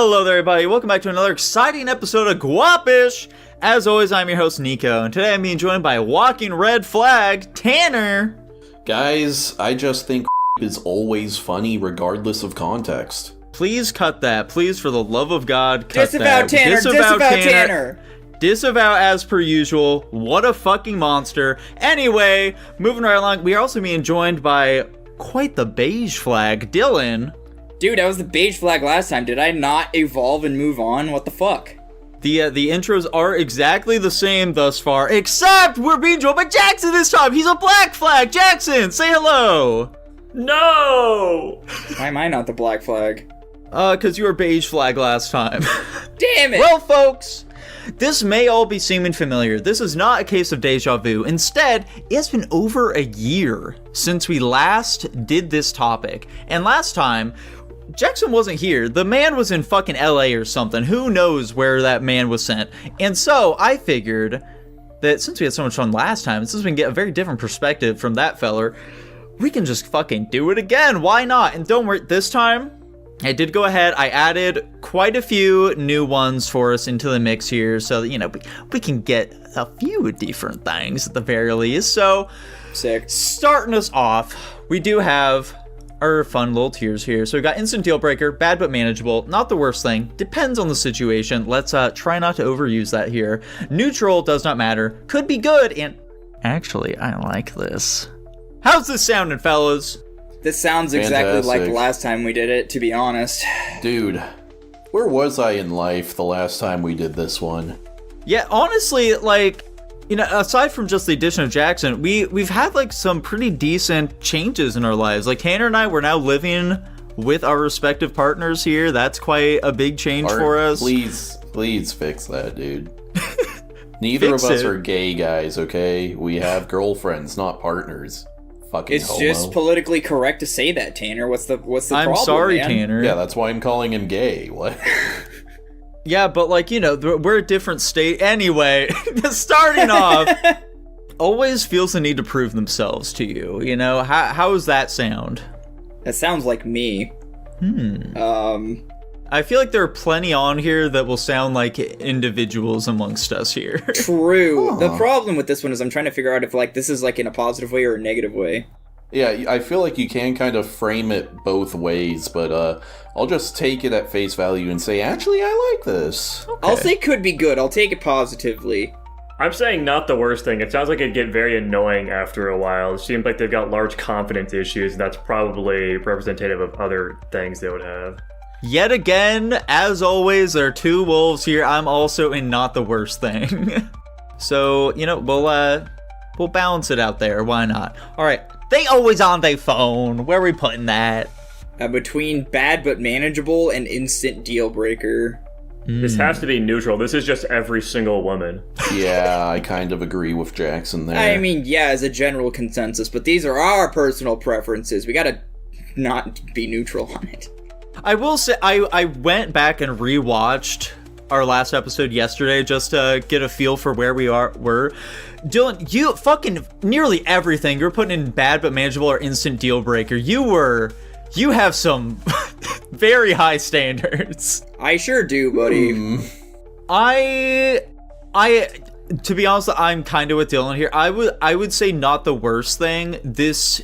Hello there, everybody. Welcome back to another exciting episode of Guapish. As always, I'm your host, Nico, and today I'm being joined by walking red flag, Tanner. Guys, I just think is always funny regardless of context. Please cut that. Please, for the love of God, cut Disavow that. Tanner. Disavow Tanner. Disavow as per usual. What a fucking monster. Anyway, moving right along, we are also being joined by quite the beige flag, Dylan. Dude, I was the beige flag last time. Did I not evolve and move on? What the fuck? The intros are exactly the same thus far, except we're being joined by Jackson this time. He's a black flag. Jackson, say hello. No! Why am I not the black flag? Because you were beige flag last time. Damn it! Well, folks, this may all be seeming familiar. This is not a case of deja vu. Instead, it's been over a year since we last did this topic. And last time, Jackson wasn't here. The man was in fucking LA or something. Who knows where that man was sent? And so I figured that since we had so much fun last time, since we can get a very different perspective from that feller, we can just fucking do it again. Why not? And don't worry, this time, I did go ahead. I added quite a few new ones for us into the mix here so that, you know, we can get a few different things at the very least. So, sick. Starting us off, we do have our fun little tiers here. So we got instant deal breaker, bad but manageable, not the worst thing, depends on the situation. Let's try not to overuse that here. Neutral, does not matter, could be good, and actually I like this. How's this sounding, fellas? This sounds exactly like the last time we did it, to be honest. Dude, where was I in life the last time we did this one? Yeah, honestly, like, you know, aside from just the addition of Jackson, we've had like some pretty decent changes in our lives. Like Tanner and I, we're now living with our respective partners here. That's quite a big change for us. Please fix that, dude. Neither of us are gay guys, okay? We have girlfriends, not partners. Fucking it's homo. just politically correct to say that, Tanner. What's the problem? I'm sorry, man? Tanner. Yeah, that's why I'm calling him gay. What? Yeah, but like, you know, we're a different state. Anyway, starting off, always feels the need to prove themselves to you. You know, how does that sound? That sounds like me. I feel like there are plenty on here that will sound like individuals amongst us here. True. The problem with this one is I'm trying to figure out if like this is like in a positive way or a negative way. Yeah, I feel like you can kind of frame it both ways, but I'll just take it at face value and say, actually, I like this. Okay. I'll say could be good. I'll take it positively. I'm saying not the worst thing. It sounds like it'd get very annoying after a while. It seems like they've got large confidence issues, and that's probably representative of other things they would have. Yet again, as always, there are two wolves here. I'm also in not the worst thing. So, you know, we'll balance it out there. Why not? All right. They always on their phone. Where are we putting that? Between bad but manageable and instant deal breaker. This has to be neutral. This is just every single woman. Yeah, I kind of agree with Jackson there. I mean, yeah, as a general consensus, but these are our personal preferences. We gotta not be neutral on it. I will say, I went back and rewatched our last episode yesterday just to get a feel for where were. Dylan, you fucking nearly everything you're putting in bad but manageable or instant deal breaker. You have some very high standards. I sure do, buddy. I to be honest, I'm kind of with Dylan here. I would say not the worst thing. This,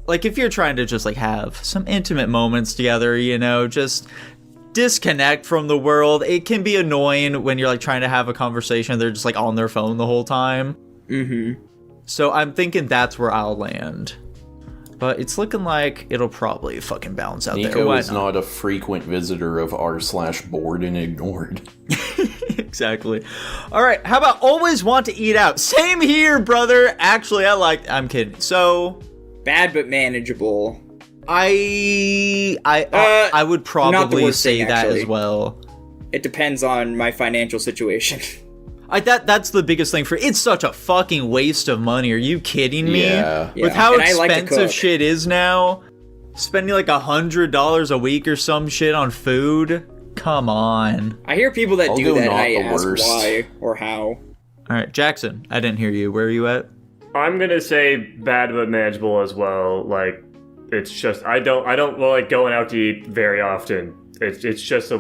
like, if you're trying to just like have some intimate moments together, you know, just disconnect from the world. It can be annoying when you're like trying to have a conversation. They're just like on their phone the whole time. So I'm thinking that's where I'll land. But it's looking like it'll probably fucking balance out there. Nico is not a frequent visitor of r/bored and ignored. Exactly. All right, how about always want to eat out? Same here, brother. Actually, I'm kidding. So bad but manageable. I would probably say that as well. It depends on my financial situation. That's the biggest thing for it's such a fucking waste of money. Are you kidding me? Yeah. With how expensive shit is now, spending like $100 a week or some shit on food. Come on. I hear people that do that and I ask worst. why or how. All right, Jackson, I didn't hear you. Where are you at? I'm gonna say bad but manageable as well. Like, it's just I don't like going out to eat very often. it's just a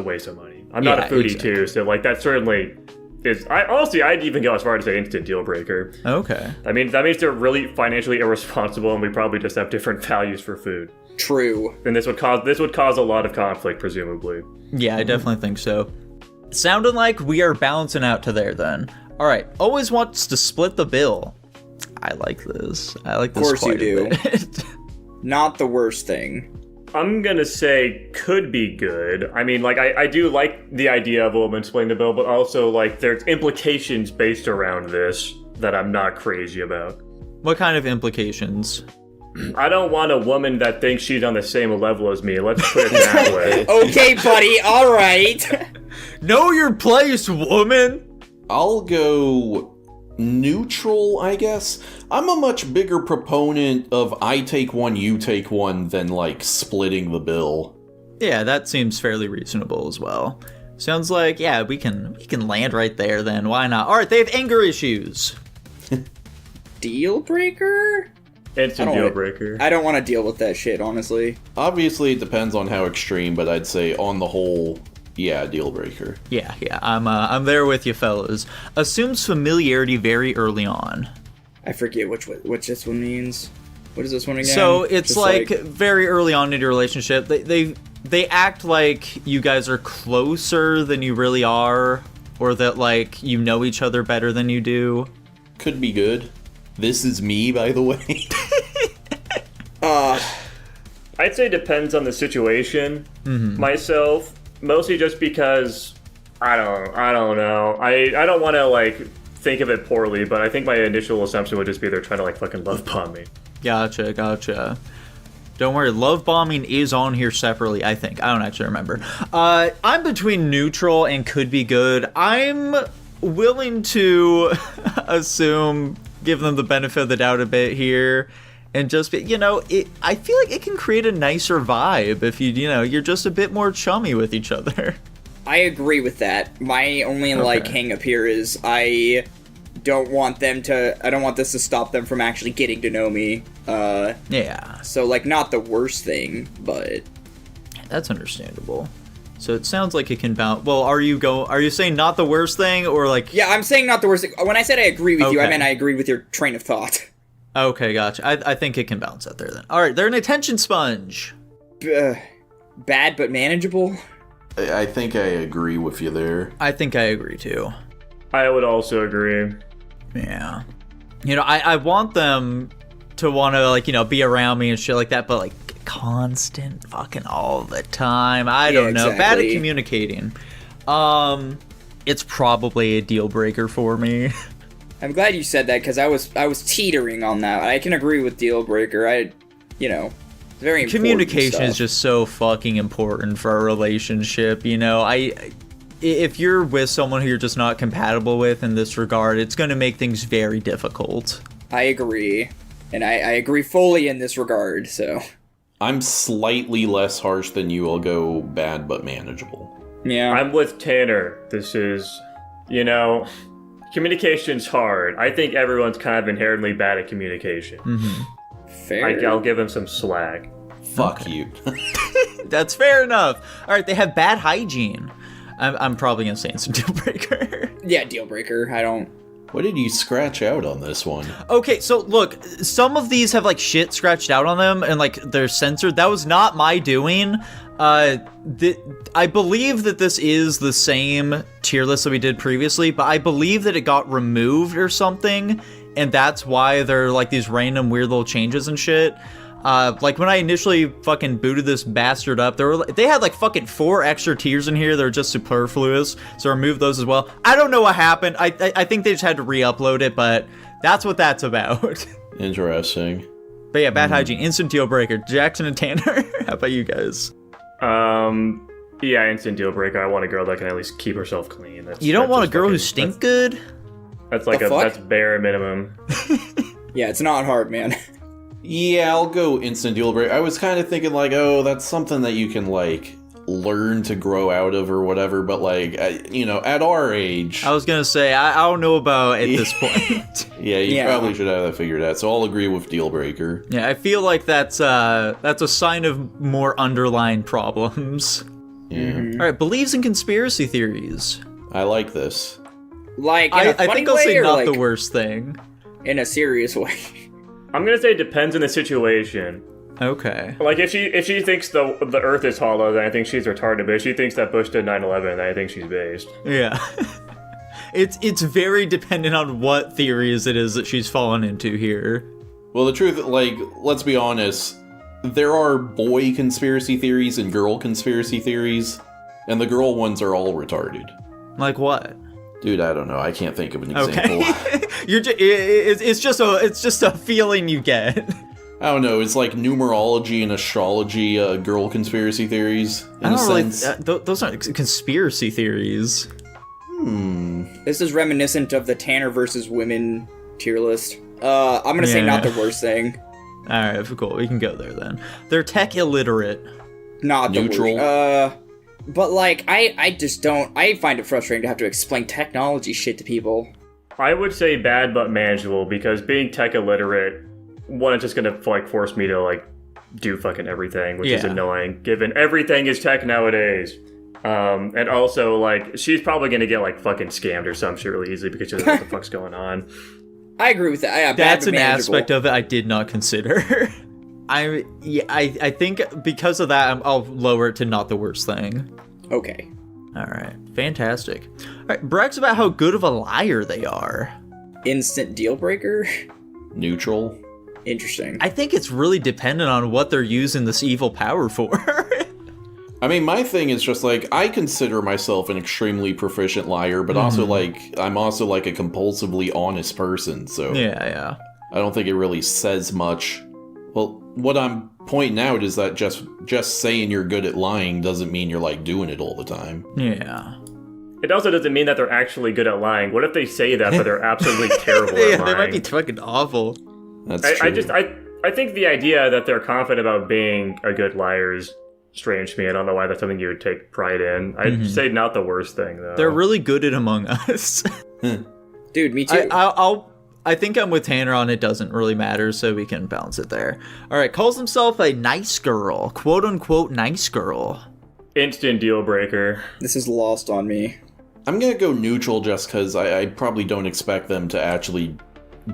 waste of money. I'm not a foodie exactly. too, so like that certainly is. I'd even go as far as to say instant deal breaker. Okay. That means they're really financially irresponsible, and we probably just have different values for food. True. And this would cause a lot of conflict, presumably. Yeah, I definitely think so. Sounding like we are balancing out to there then. All right, always wants to split the bill. I like this. I like this. Of course quite you a do. bit. Not the worst thing. I'm gonna say could be good. I mean, like, I do like the idea of a woman splitting the bill, but also, like, there's implications based around this that I'm not crazy about. What kind of implications? I don't want a woman that thinks she's on the same level as me. Let's put it that way. Okay, buddy, alright. Know your place, woman! I'll go neutral, I guess. I'm a much bigger proponent of I take one, you take one than, like, splitting the bill. Yeah, that seems fairly reasonable as well. Sounds like, yeah, we can land right there then. Why not? All right, they have anger issues. Deal breaker? Instant deal breaker. I don't want to deal with that shit, honestly. Obviously, it depends on how extreme, but I'd say on the whole, yeah, deal breaker. Yeah, I'm there with you, fellas. Assumes familiarity very early on. I forget which this one means. What is this one again? So it's Just like very early on in your relationship, they act like you guys are closer than you really are, or that like you know each other better than you do. Could be good. This is me, by the way. I'd say depends on the situation. Myself, mostly just because I don't know. I don't want to like think of it poorly, but I think my initial assumption would just be they're trying to like fucking love bomb me. Gotcha. Don't worry, love bombing is on here separately, I think. I don't actually remember. I'm between neutral and could be good. I'm willing to assume, give them the benefit of the doubt a bit here, and just be, I feel like it can create a nicer vibe if you're just a bit more chummy with each other. I agree with that. My only hang up here is I don't want this to stop them from actually getting to know me. Yeah. So like not the worst thing, but That's understandable. So it sounds like it can bounce. Well, are you saying not the worst thing, or like? yeah, I'm saying not the worst thing. When I said I agree with you, I Okay. meant I agree with your train of thought. Okay, gotcha. I think it can bounce out there then. All right, they're an attention sponge. Bad but manageable. I think I agree with you there. I think I agree too. I would also agree. Yeah. I want them to want to be around me and shit like that, but like constant fucking all the time. I don't know. Bad at exactly. communicating. It's probably a deal breaker for me. I'm glad you said that because I was teetering on that. I can agree with deal breaker. It's very important Communication stuff. is just so fucking important for a relationship. If you're with someone who you're just not compatible with in this regard, it's going to make things very difficult. I agree, and I agree fully in this regard. So I'm slightly less harsh than you. I'll go bad but manageable. yeah, I'm with Tanner. This is, communication's hard. I think everyone's kind of inherently bad at communication. fair. I'll give him some slack. Fuck you. That's fair enough. All right, they have bad hygiene. I'm probably going to say it's a deal breaker. Yeah, deal breaker. I don't. What did you scratch out on this one? Okay, so look, some of these have shit scratched out on them and they're censored. That was not my doing. I believe that this is the same tier list that we did previously, but I believe that it got removed or something, and that's why there are these random weird little changes and shit. When I initially fucking booted this bastard up, they had fucking 4 extra tiers in here that are just superfluous, so I removed those as well. I don't know what happened. I think they just had to re-upload it, but that's what that's about. Interesting. But yeah, bad hygiene, instant deal breaker. Jackson and Tanner, how about you guys? Yeah, instant deal breaker. I want a girl that can at least keep herself clean. You don't want a just girl who fucking- stinks good? That's The fuck? that's bare minimum. Yeah, it's not hard, man. Yeah, I'll go instant deal breaker. I was kind of thinking that's something that you can learn to grow out of or whatever, but at our age, I was gonna say, I don't know about at this point. yeah, you Yeah. probably should have that figured out. So I'll agree with deal breaker. Yeah, I feel like that's a sign of more underlying problems. Yeah. All right, believes in conspiracy theories. I like this. Like, in a funny I think I'll way, say or, not like, the worst thing. in a serious way? I'm gonna say it depends on the situation. Okay. Like, if she thinks the Earth is hollow, then I think she's retarded. But if she thinks that Bush did 9/11, then I think she's based. Yeah. It's very dependent on what theories it is that she's fallen into here. Well, the truth, like, let's be honest, there are boy conspiracy theories and girl conspiracy theories, and the girl ones are all retarded. Like what? Dude, I don't know. I can't think of an example. Okay. It's just a feeling you get. I don't know. It's like numerology and astrology, girl conspiracy theories, in a sense. Those aren't conspiracy theories. This is reminiscent of the Tanner versus women tier list. I'm gonna say not the worst thing. Alright, cool. We can go there then. They're tech illiterate. Not the Neutral. worst. But like, I just don't. I find it frustrating to have to explain technology shit to people. I would say bad but manageable, because being tech illiterate, one, it's just gonna like force me to like do fucking everything, which is annoying, given everything is tech nowadays. And also, like, she's probably gonna get like fucking scammed or some shit really easily because she doesn't know what the fuck's going on. I agree with that. Yeah, That's bad, but an manageable. aspect of it I did not consider. I think because of that, I'll lower it to not the worst thing. Okay. Alright, fantastic. Alright, brags about how good of a liar they are. Instant deal breaker. Neutral. Interesting. I think it's really dependent on what they're using this evil power for. I mean, my thing is just like, I consider myself an extremely proficient liar, but also like, I'm also like a compulsively honest person, so Yeah. I don't think it really says much. Well, what I'm pointing out is that just saying you're good at lying doesn't mean you're like doing it all the time. Yeah. It also doesn't mean that they're actually good at lying. What if they say that, but they're absolutely terrible at lying? They might be fucking awful. That's true. I think the idea that they're confident about being a good liar is strange to me. I don't know why that's something you would take pride in. I'd say not the worst thing, though. They're really good at Among Us. Dude, me too. I think I'm with Tanner on it doesn't really matter, so we can balance it there. Alright, calls himself a nice girl. Quote unquote nice girl. Instant deal breaker. This is lost on me. I'm gonna go neutral just because I probably don't expect them to actually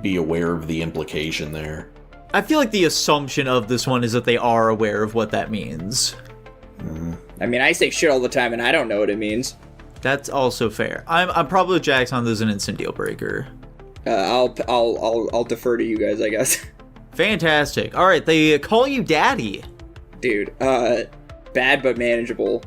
be aware of the implication there. I feel like the assumption of this one is that they are aware of what that means. I mean, I say shit all the time, and I don't know what it means. That's also fair. I'm probably with Jax on this as an instant deal breaker. I'll defer to you guys, I guess. Fantastic. All right, they call you daddy. Dude, bad but manageable.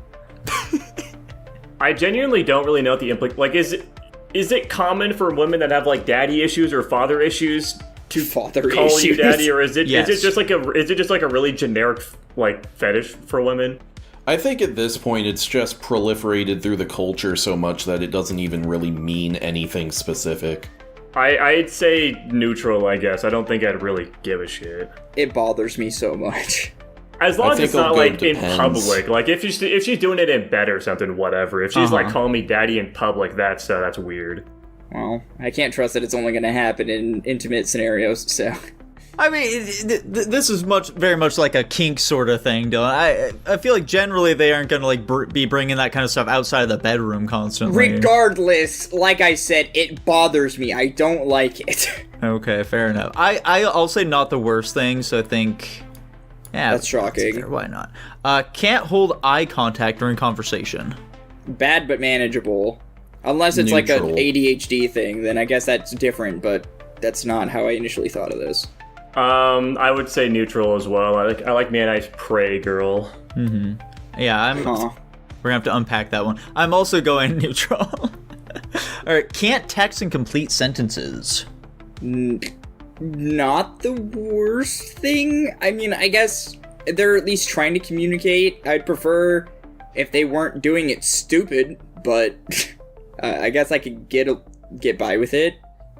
I genuinely don't really know what the like. Is it common for women that have like daddy issues or father issues to Father call issues. you daddy, or is it Yes. is it just like a really generic like fetish for women? I think at this point it's just proliferated through the culture so much that it doesn't even really mean anything specific. I'd say neutral, I guess. I don't think I'd really give a shit. It bothers me so much. As long as think it's not it'll go like in depends. public. Like if she's doing it in bed or something, whatever. If she's like calling me daddy in public, that's weird. Well, I can't trust that it's only going to happen in intimate scenarios, so... I mean, this is very much like a kink sort of thing, Dylan. I feel like generally they aren't going to like be bringing that kind of stuff outside of the bedroom constantly. Regardless, like I said, it bothers me. I don't like it. Okay, fair enough. I'll say not the worst thing, so I think... Yeah, That's shocking. fair. Why not? Can't hold eye contact during conversation. Bad but manageable. Unless it's like an Neutral. ADHD thing, then I guess that's different, but that's not how I initially thought of this. I would say neutral as well. I like me a nice prey girl. Yeah, we're gonna have to unpack that one. I'm also going neutral. Alright, can't text and complete sentences. Not the worst thing. I mean, I guess they're at least trying to communicate. I'd prefer if they weren't doing it stupid, but I guess I could get by with it.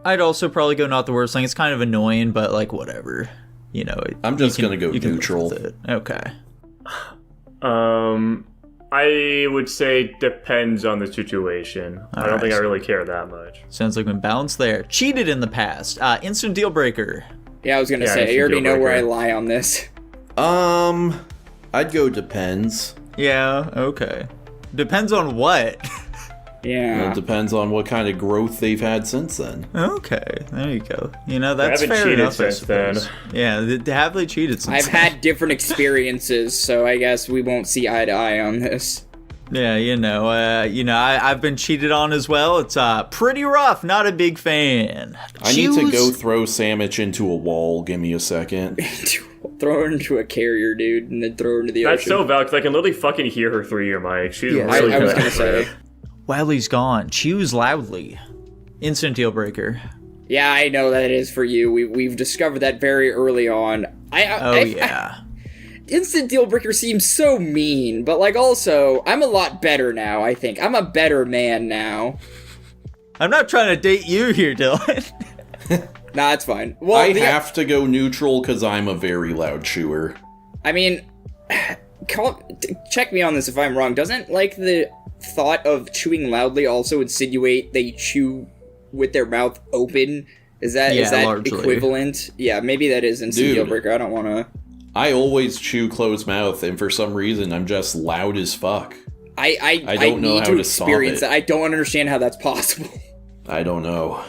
I'd also probably go not the worst thing. It's kind of annoying, but like whatever. You know, I'm just gonna go you can live neutral. with it. Okay. I would say depends on the situation. I don't think I really care that much. Sounds like we've been balanced there. Cheated in the past. Instant deal breaker. Yeah, I was gonna Yeah, say, it's I a already deal know where I breaker. lie on this. I'd go depends. Yeah, okay. Depends on what. Yeah. It depends on what kind of growth they've had since then. Okay, there you go. You know, that's haven't fair cheated enough, I since then. suppose. Yeah, have they cheated since I've then? had different experiences, so I guess we won't see eye to eye on this. Yeah, I've been cheated on as well. It's pretty rough. Not a big fan. I need to go throw Sandwich into a wall. Give me a second. Throw her into a carrier, dude, and then throw her into the That's ocean. so valid, 'cause I can literally fucking hear her through your mic. She's Yeah, really I was good gonna at say. it. Wiley's gone. Choose loudly. Instant deal breaker. Yeah, I know that it is for you. We've discovered that very early on. Yeah. Instant deal breaker seems so mean, but like also, I'm a lot better now, I think. I'm a better man now. I'm not trying to date you here, Dylan. Nah, it's fine. Well, I have to go neutral because I'm a very loud chewer. I mean, check me on this if I'm wrong. Doesn't like the thought of chewing loudly also insinuate they chew with their mouth open? Is that largely equivalent? Yeah, maybe that is instant deal Dude. breaker. I don't want to. I always chew closed mouth, and for some reason, I'm just loud as fuck. I don't know need how to to stop experience it. that. I don't understand how that's possible. I don't know.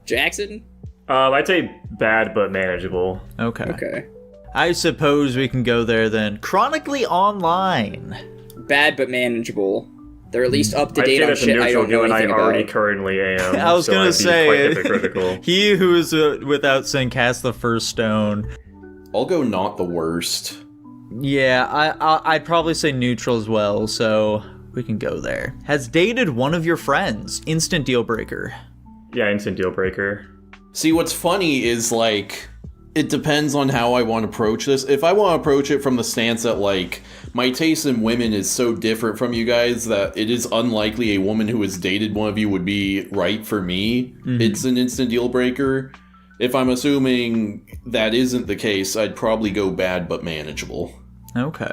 Jackson? I'd say bad but manageable. Okay. I suppose we can go there then. Chronically Online. Bad but manageable. They're at least up to I'd date say on that's a shit I neutral, don't know given I anything already about. currently am. I was so gonna I'd be quite say, hypocritical. he who is without sin cast the first stone. I'll go not the worst. Yeah, I'd probably say neutral as well, so we can go there. Has dated one of your friends. Instant deal breaker. Yeah, instant deal breaker. See, what's funny is, like, it depends on how I want to approach this. If I want to approach it from the stance that, like, my taste in women is so different from you guys that it is unlikely a woman who has dated one of you would be right for me, it's an instant deal breaker. If I'm assuming that isn't the case, I'd probably go bad but manageable. Okay.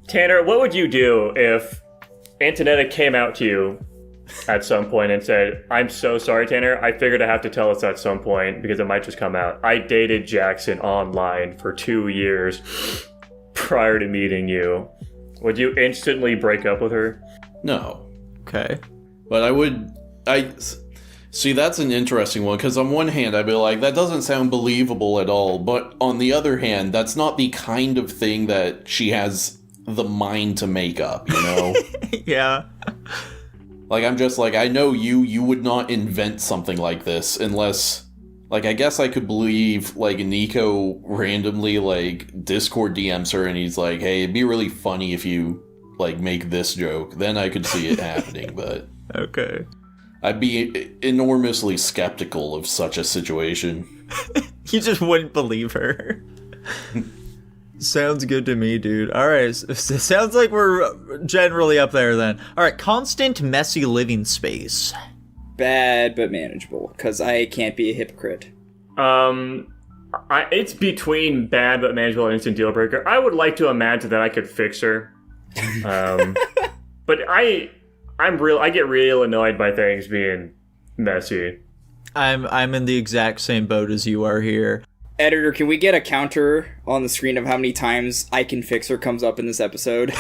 Tanner, what would you do if Antonetta came out to you at some point and said, I'm so sorry, Tanner, I figured I have to tell us at some point because it might just come out. I dated Jackson online for 2 years prior to meeting you. Would you instantly break up with her? No. Okay. But see, that's an interesting one, because on one hand, I'd be like, that doesn't sound believable at all, but on the other hand, that's not the kind of thing that she has the mind to make up, you know? Yeah. Like, I'm just like, I know you would not invent something like this unless, like, I guess I could believe, like, Nico randomly, like, Discord DMs her and he's like, hey, it'd be really funny if you, like, make this joke. Then I could see it happening, but Okay. I'd be enormously skeptical of such a situation. You just wouldn't believe her. Sounds good to me, dude. All right, sounds like we're generally up there then. All right, constant messy living space. Bad but manageable, because I can't be a hypocrite. It's between bad but manageable and instant deal breaker. I would like to imagine that I could fix her. But I get real annoyed by things being messy. I'm in the exact same boat as you are here. Editor, can we get a counter on the screen of how many times I can fix her comes up in this episode?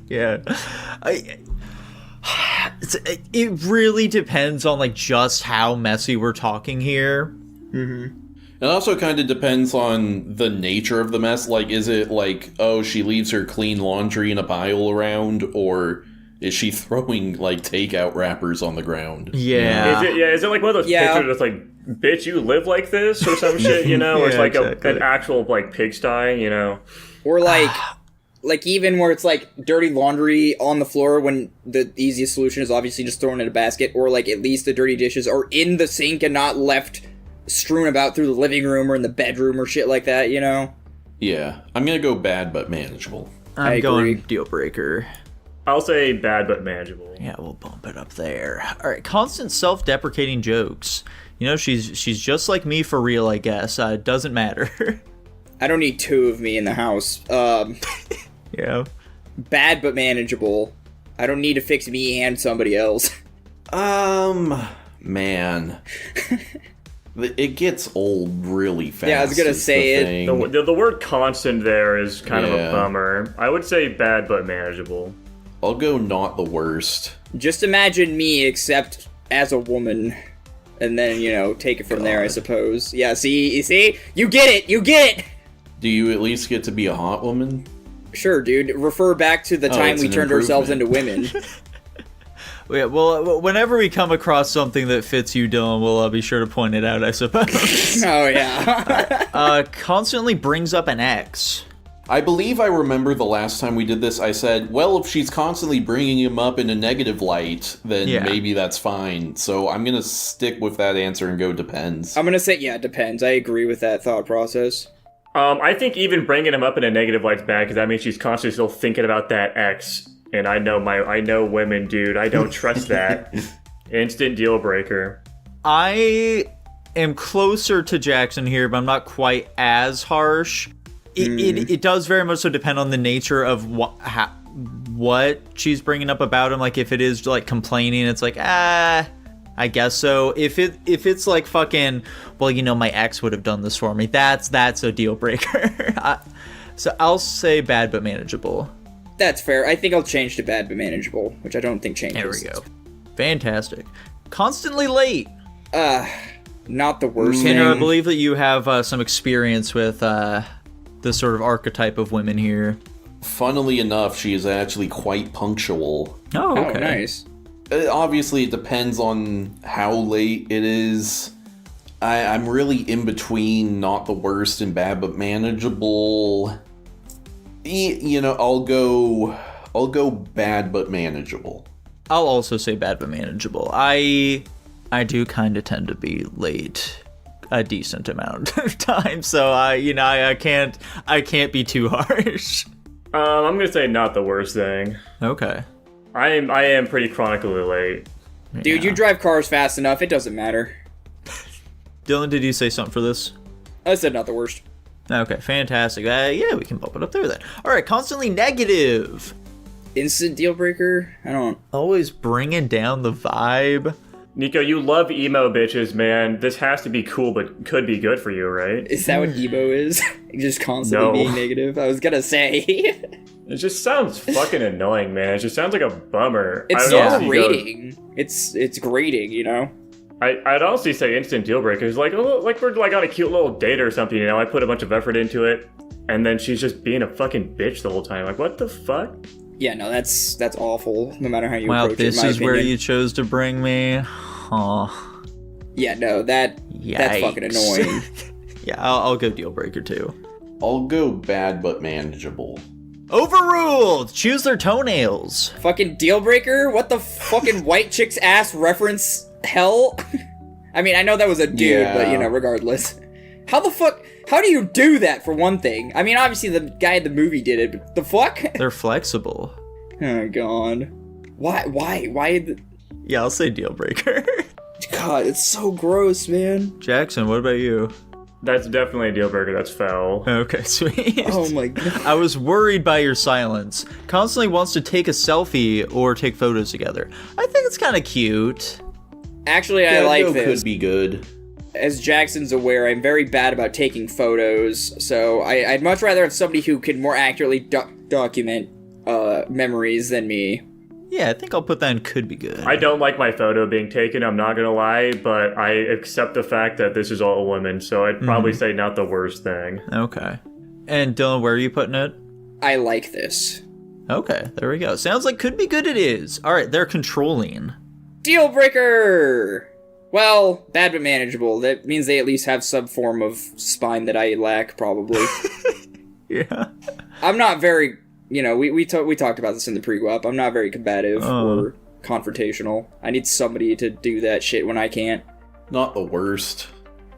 Yeah. It really depends on, like, just how messy we're talking here. It also kind of depends on the nature of the mess. Like, is it like, oh, she leaves her clean laundry in a pile around, or is she throwing, like, takeout wrappers on the ground? Yeah. Is it like one of those Yeah. pictures that's like, bitch, you live like this or some shit, you know? Or it's Yeah, like exactly. an actual, like, pigsty, you know? Or like even where it's like dirty laundry on the floor when the easiest solution is obviously just thrown in a basket, or like at least the dirty dishes are in the sink and not left strewn about through the living room or in the bedroom or shit like that, you know? Yeah. I'm gonna go bad but manageable. I I'm going agree. deal breaker. I'll say bad but manageable. Yeah, we'll bump it up there. All right, constant self-deprecating jokes. You know, she's just like me for real, I guess. It doesn't matter. I don't need two of me in the house. Yeah. Bad but manageable. I don't need to fix me and somebody else. Man. It gets old really fast. Yeah, I was gonna is say the it. thing. The word constant there is kind of a Yeah. bummer. I would say bad but manageable. I'll go not the worst. Just imagine me, except as a woman. And then, take it from there, I suppose. Yeah, you see? You get it! Do you at least get to be a hot woman? Sure, dude. Refer back to the time we turned ourselves into women. Yeah, well, whenever we come across something that fits you, Dylan, we'll be sure to point it out, I suppose. Oh, yeah. Constantly brings up an ex. I believe I remember the last time we did this, I said, well, if she's constantly bringing him up in a negative light, then maybe that's fine. So I'm going to stick with that answer and go depends. I'm going to say, yeah, depends. I agree with that thought process. I think even bringing him up in a negative light's bad, because that means she's constantly still thinking about that ex. And I know women, dude. I don't trust that. Instant deal breaker. I am closer to Jackson here, but I'm not quite as harsh. It does very much so depend on the nature of what she's bringing up about him. Like, if it is like complaining, it's like, I guess so. If it's like fucking, well, my ex would have done this for me, that's a deal breaker. So I'll say bad but manageable. That's fair. I think I'll change to bad but manageable, which I don't think changes. There we go. Fantastic. Constantly late. Not the worst Tanner, thing. I believe that you have some experience with this sort of archetype of women here. Funnily enough, she is actually quite punctual. Oh, okay. Oh, nice. Obviously, it depends on how late it is. I'm really in between not the worst and bad but manageable. I'll go bad but manageable. I'll also say bad but manageable. I do kind of tend to be late a decent amount of time, so I can't be too harsh. I'm gonna say not the worst thing. Okay. I am pretty chronically late. Dude, you drive cars fast enough, it doesn't matter. Dylan, did you say something for this? I said not the worst. Okay, fantastic. Yeah, we can bump it up there then. All right, constantly negative. Instant deal breaker? I don't... Always bringing down the vibe. Nico, you love emo bitches, man. This has to be cool, but could be good for you, right? Is that what emo is? Just constantly being negative? I was gonna say. It just sounds fucking annoying, man. It just sounds like a bummer. It's not grating. It's grating, I'd honestly say instant deal breakers. Like we're like on a cute little date or something, I put a bunch of effort into it, and then she's just being a fucking bitch the whole time. Like, what the fuck? Yeah, no, that's awful, no matter how you Wow, approach it, this in is my where opinion. you chose to bring me? Huh. Yeah, no, that's fucking annoying. Yeah, I'll go deal breaker too. I'll go bad but manageable. Overruled! Choose their toenails. Fucking deal breaker? What the fucking white chick's ass reference hell? I mean, I know that was a dude, but regardless. How the fuck? How do you do that, for one thing? I mean, obviously the guy in the movie did it, but the fuck? They're flexible. Oh, God. Why? Yeah, I'll say deal breaker. God, it's so gross, man. Jackson, what about you? That's definitely a deal breaker. That's foul. Okay, sweet. Oh my God. I was worried by your silence. Constantly wants to take a selfie or take photos together. I think it's kind of cute. Actually, I like this. Could be good. As Jackson's aware, I'm very bad about taking photos, so I'd much rather have somebody who can more accurately document memories than me. Yeah, I think I'll put that in could be good. I don't like my photo being taken, I'm not gonna lie, but I accept the fact that this is all women, so I'd probably say not the worst thing. Okay. And Dylan, where are you putting it? I like this. Okay, there we go. Sounds like could be good it is. Alright, they're controlling. Deal breaker! Well, bad but manageable. That means they at least have some form of spine that I lack, probably. Yeah. I'm not very... we talked about this in the pre-guap. I'm not very combative or confrontational. I need somebody to do that shit when I can't. Not the worst.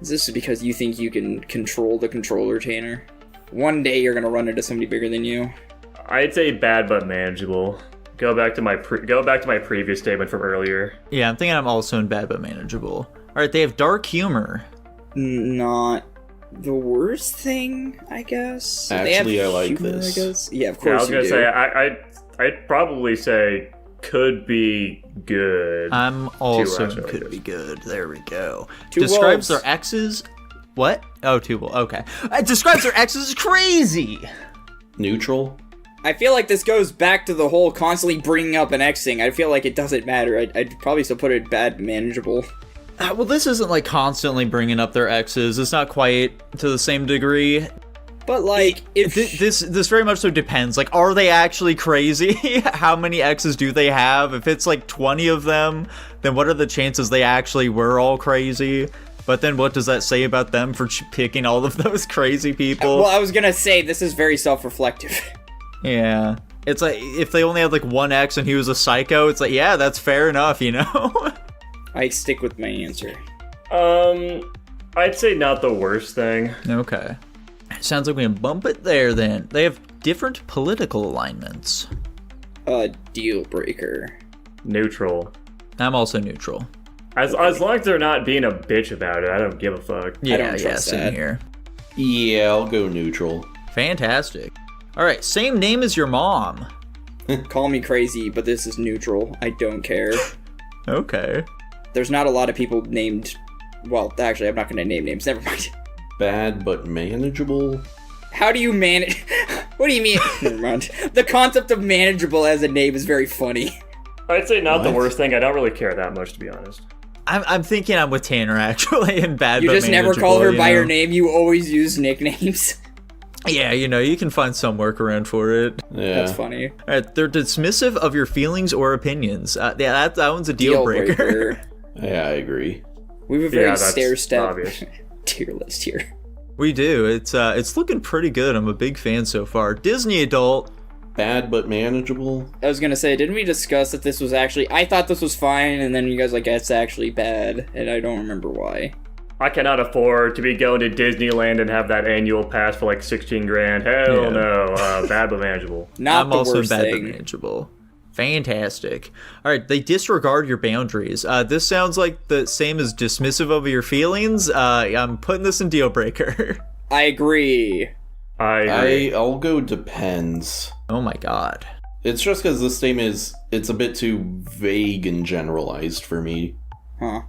Is this because you think you can control the controller, Tanner? One day you're gonna run into somebody bigger than you. I'd say bad but manageable. Go back to my previous statement from earlier. Yeah, I'm thinking I'm also in bad but manageable. Alright, they have dark humor. Not the worst thing, I guess. Actually, I like this. I guess. Yeah, of Yeah, I course was gonna say I'd probably say could be good. I'm also actually, I could guess. be good. There we go. Two Describes wolves. their exes. What? Oh, two wolves. Okay. Describes their exes as crazy. Neutral? I feel like this goes back to the whole constantly bringing up an X thing. I feel like it doesn't matter. I'd probably still put it bad manageable. Well, this isn't like constantly bringing up their exes. It's not quite to the same degree. But like, if This very much so depends. Like, are they actually crazy? How many exes do they have? If it's like 20 of them, then what are the chances they actually were all crazy? But then what does that say about them for picking all of those crazy people? well, I was gonna say this is very self-reflective. Yeah. It's like, if they only had like one ex and he was a psycho, it's like, yeah, that's fair enough, you know? I stick with my answer. I'd say not the worst thing. Okay. Sounds like we can bump it there then. They have different political alignments. Deal breaker. Neutral. I'm also neutral. As long as they're not being a bitch about it, I don't give a fuck. Yeah, trust same that. here. Yeah, I'll go neutral. Fantastic. All right, same name as your mom. Call me crazy, but this is neutral. I don't care. Okay. There's not a lot of people named... Well, actually, I'm not gonna name names. Never mind. Bad but manageable. How do you manage... What do you mean? Never mind. The concept of manageable as a name is very funny. I'd say not the What? worst thing. I don't really care that much, to be honest. I'm thinking I'm with Tanner, actually, in bad You but just never manageable, call her you by know? her name. You always use nicknames. Yeah, you know, you can find some workaround for it. Yeah. That's funny. All right, they're dismissive of your feelings or opinions. Yeah, that one's a deal breaker. Yeah, I agree. We have a very that's stair-step obvious. tier list here. We do. It's looking pretty good. I'm a big fan so far. Disney adult. Bad but manageable. I was gonna say, didn't we discuss that this was actually... I thought this was fine, and then you guys like, it's actually bad, and I don't remember why. I cannot afford to be going to Disneyland and have that annual pass for like 16 grand. Hell Yeah. no. Bad but manageable. Not I'm the also worst bad but thing. manageable. Fantastic. All right, they disregard your boundaries. This sounds like the same as dismissive of your feelings. I'm putting this in deal breaker. I agree. I agree. I'll go depends. Oh my god. It's just because this statement it's a bit too vague and generalized for me. Huh.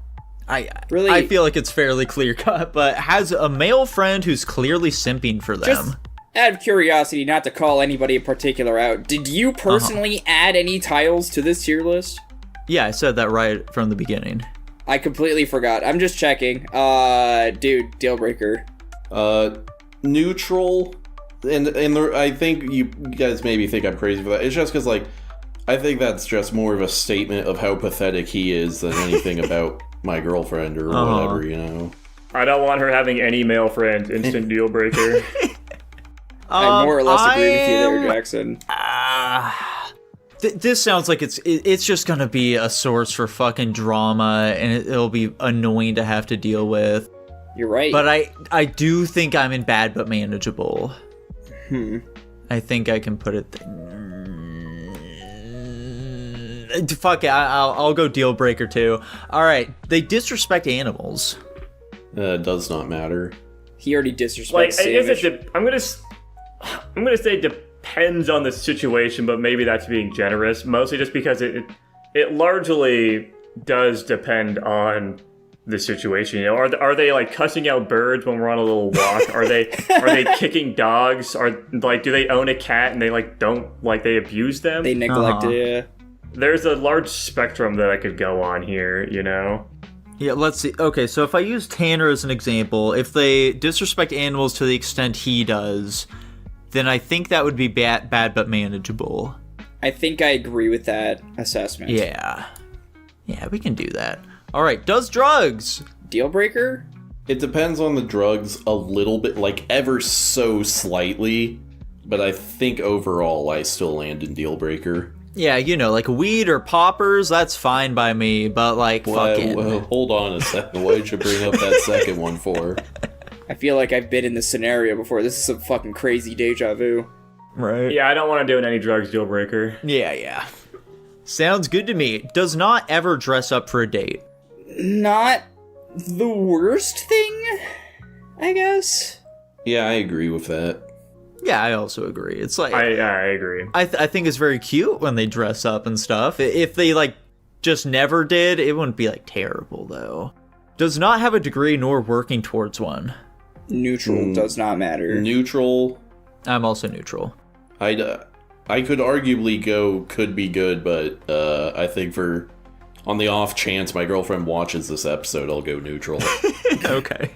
Really? I feel like it's fairly clear cut, but has a male friend who's clearly simping for them. Just out of curiosity, not to call anybody in particular out, did you personally add any tiles to this tier list? Yeah, I said that right from the beginning. I completely forgot. I'm just checking. Dude, deal breaker. Neutral, and I think you guys maybe think I'm crazy for that. It's just because like I think that's just more of a statement of how pathetic he is than anything about my girlfriend or whatever, you know. I don't want her having any male friends. Instant deal breaker. I more or less agree with you there, Jackson. This sounds like it's just gonna be a source for fucking drama, and it'll be annoying to have to deal with. You're right. But I do think I'm in bad but manageable. I think I can put it. Fuck it, I'll go deal breaker too. All right, they disrespect animals. Does not matter. He already disrespects Like, I guess Samish. I'm gonna say it depends on the situation, but maybe that's being generous. Mostly just because it largely does depend on the situation. You know, are they like cussing out birds when we're on a little walk? Are they kicking dogs? Are like, do they own a cat and they like don't like they abuse them? They neglected it. There's a large spectrum that I could go on here, you know? Yeah, let's see. Okay, so if I use Tanner as an example, if they disrespect animals to the extent he does, then I think that would be bad but manageable. I think I agree with that assessment. Yeah. Yeah, we can do that. All right, does drugs. Deal breaker? It depends on the drugs a little bit, like ever so slightly, but I think overall I still land in deal breaker. Yeah, you know, like weed or poppers, that's fine by me, but like fucking... Well, hold on a second. What did you bring up that second one for? I feel like I've been in this scenario before. This is some fucking crazy deja vu. Right. Yeah, I don't want to do any drugs deal breaker. Yeah. Sounds good to me. Does not ever dress up for a date. Not the worst thing, I guess. Yeah, I agree with that. Yeah, I also agree. It's like... I agree. I think it's very cute when they dress up and stuff. If they, like, just never did, it wouldn't be, like, terrible, though. Does not have a degree nor working towards one. Neutral does not matter. Neutral. I'm also neutral. I I could arguably go could be good, but I think on the off chance my girlfriend watches this episode, I'll go neutral. Okay.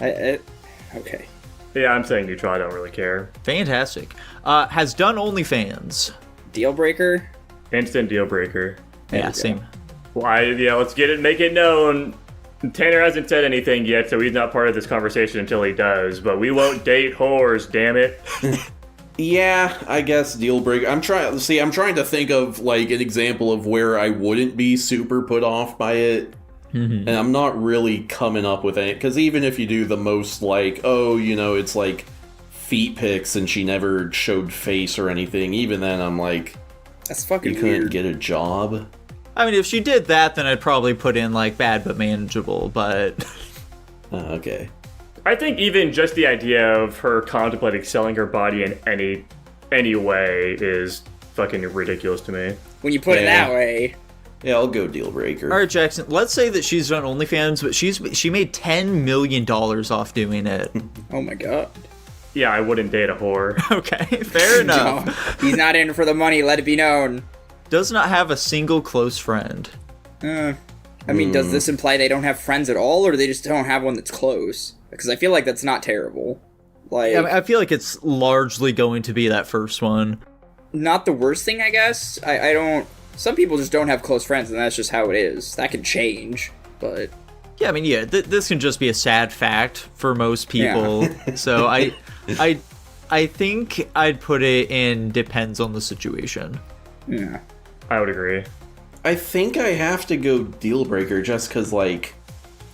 Okay. Yeah, I'm saying neutral. I don't really care. Fantastic. Has done OnlyFans. Deal breaker? Instant deal breaker. Yeah, same. Well, let's make it known. Tanner hasn't said anything yet, so he's not part of this conversation until he does. But we won't date whores, damn it. Yeah, I guess deal breaker. I'm trying to think of like an example of where I wouldn't be super put off by it. And I'm not really coming up with any, because even if you do the most like, it's like feet pics and she never showed face or anything, even then I'm like, that's fucking you couldn't weird. get a job. I mean, if she did that, then I'd probably put in like bad but manageable, but... Okay. I think even just the idea of her contemplating selling her body in any way is fucking ridiculous to me. When you put it that way... Yeah, I'll go deal breaker. All right, Jackson, let's say that she's done OnlyFans, but she made $10 million off doing it. Oh my god. Yeah, I wouldn't date a whore. Okay, fair enough. No, he's not in it for the money, let it be known. Does not have a single close friend. I mean, does this imply they don't have friends at all, or they just don't have one that's close? Because I feel like that's not terrible. Like, I feel like it's largely going to be that first one. Not the worst thing, I guess. I don't... Some people just don't have close friends, and that's just how it is. That can change, but... Yeah, I mean, this can just be a sad fact for most people. Yeah. So I think I'd put it in depends on the situation. Yeah. I would agree. I think I have to go deal breaker just because, like,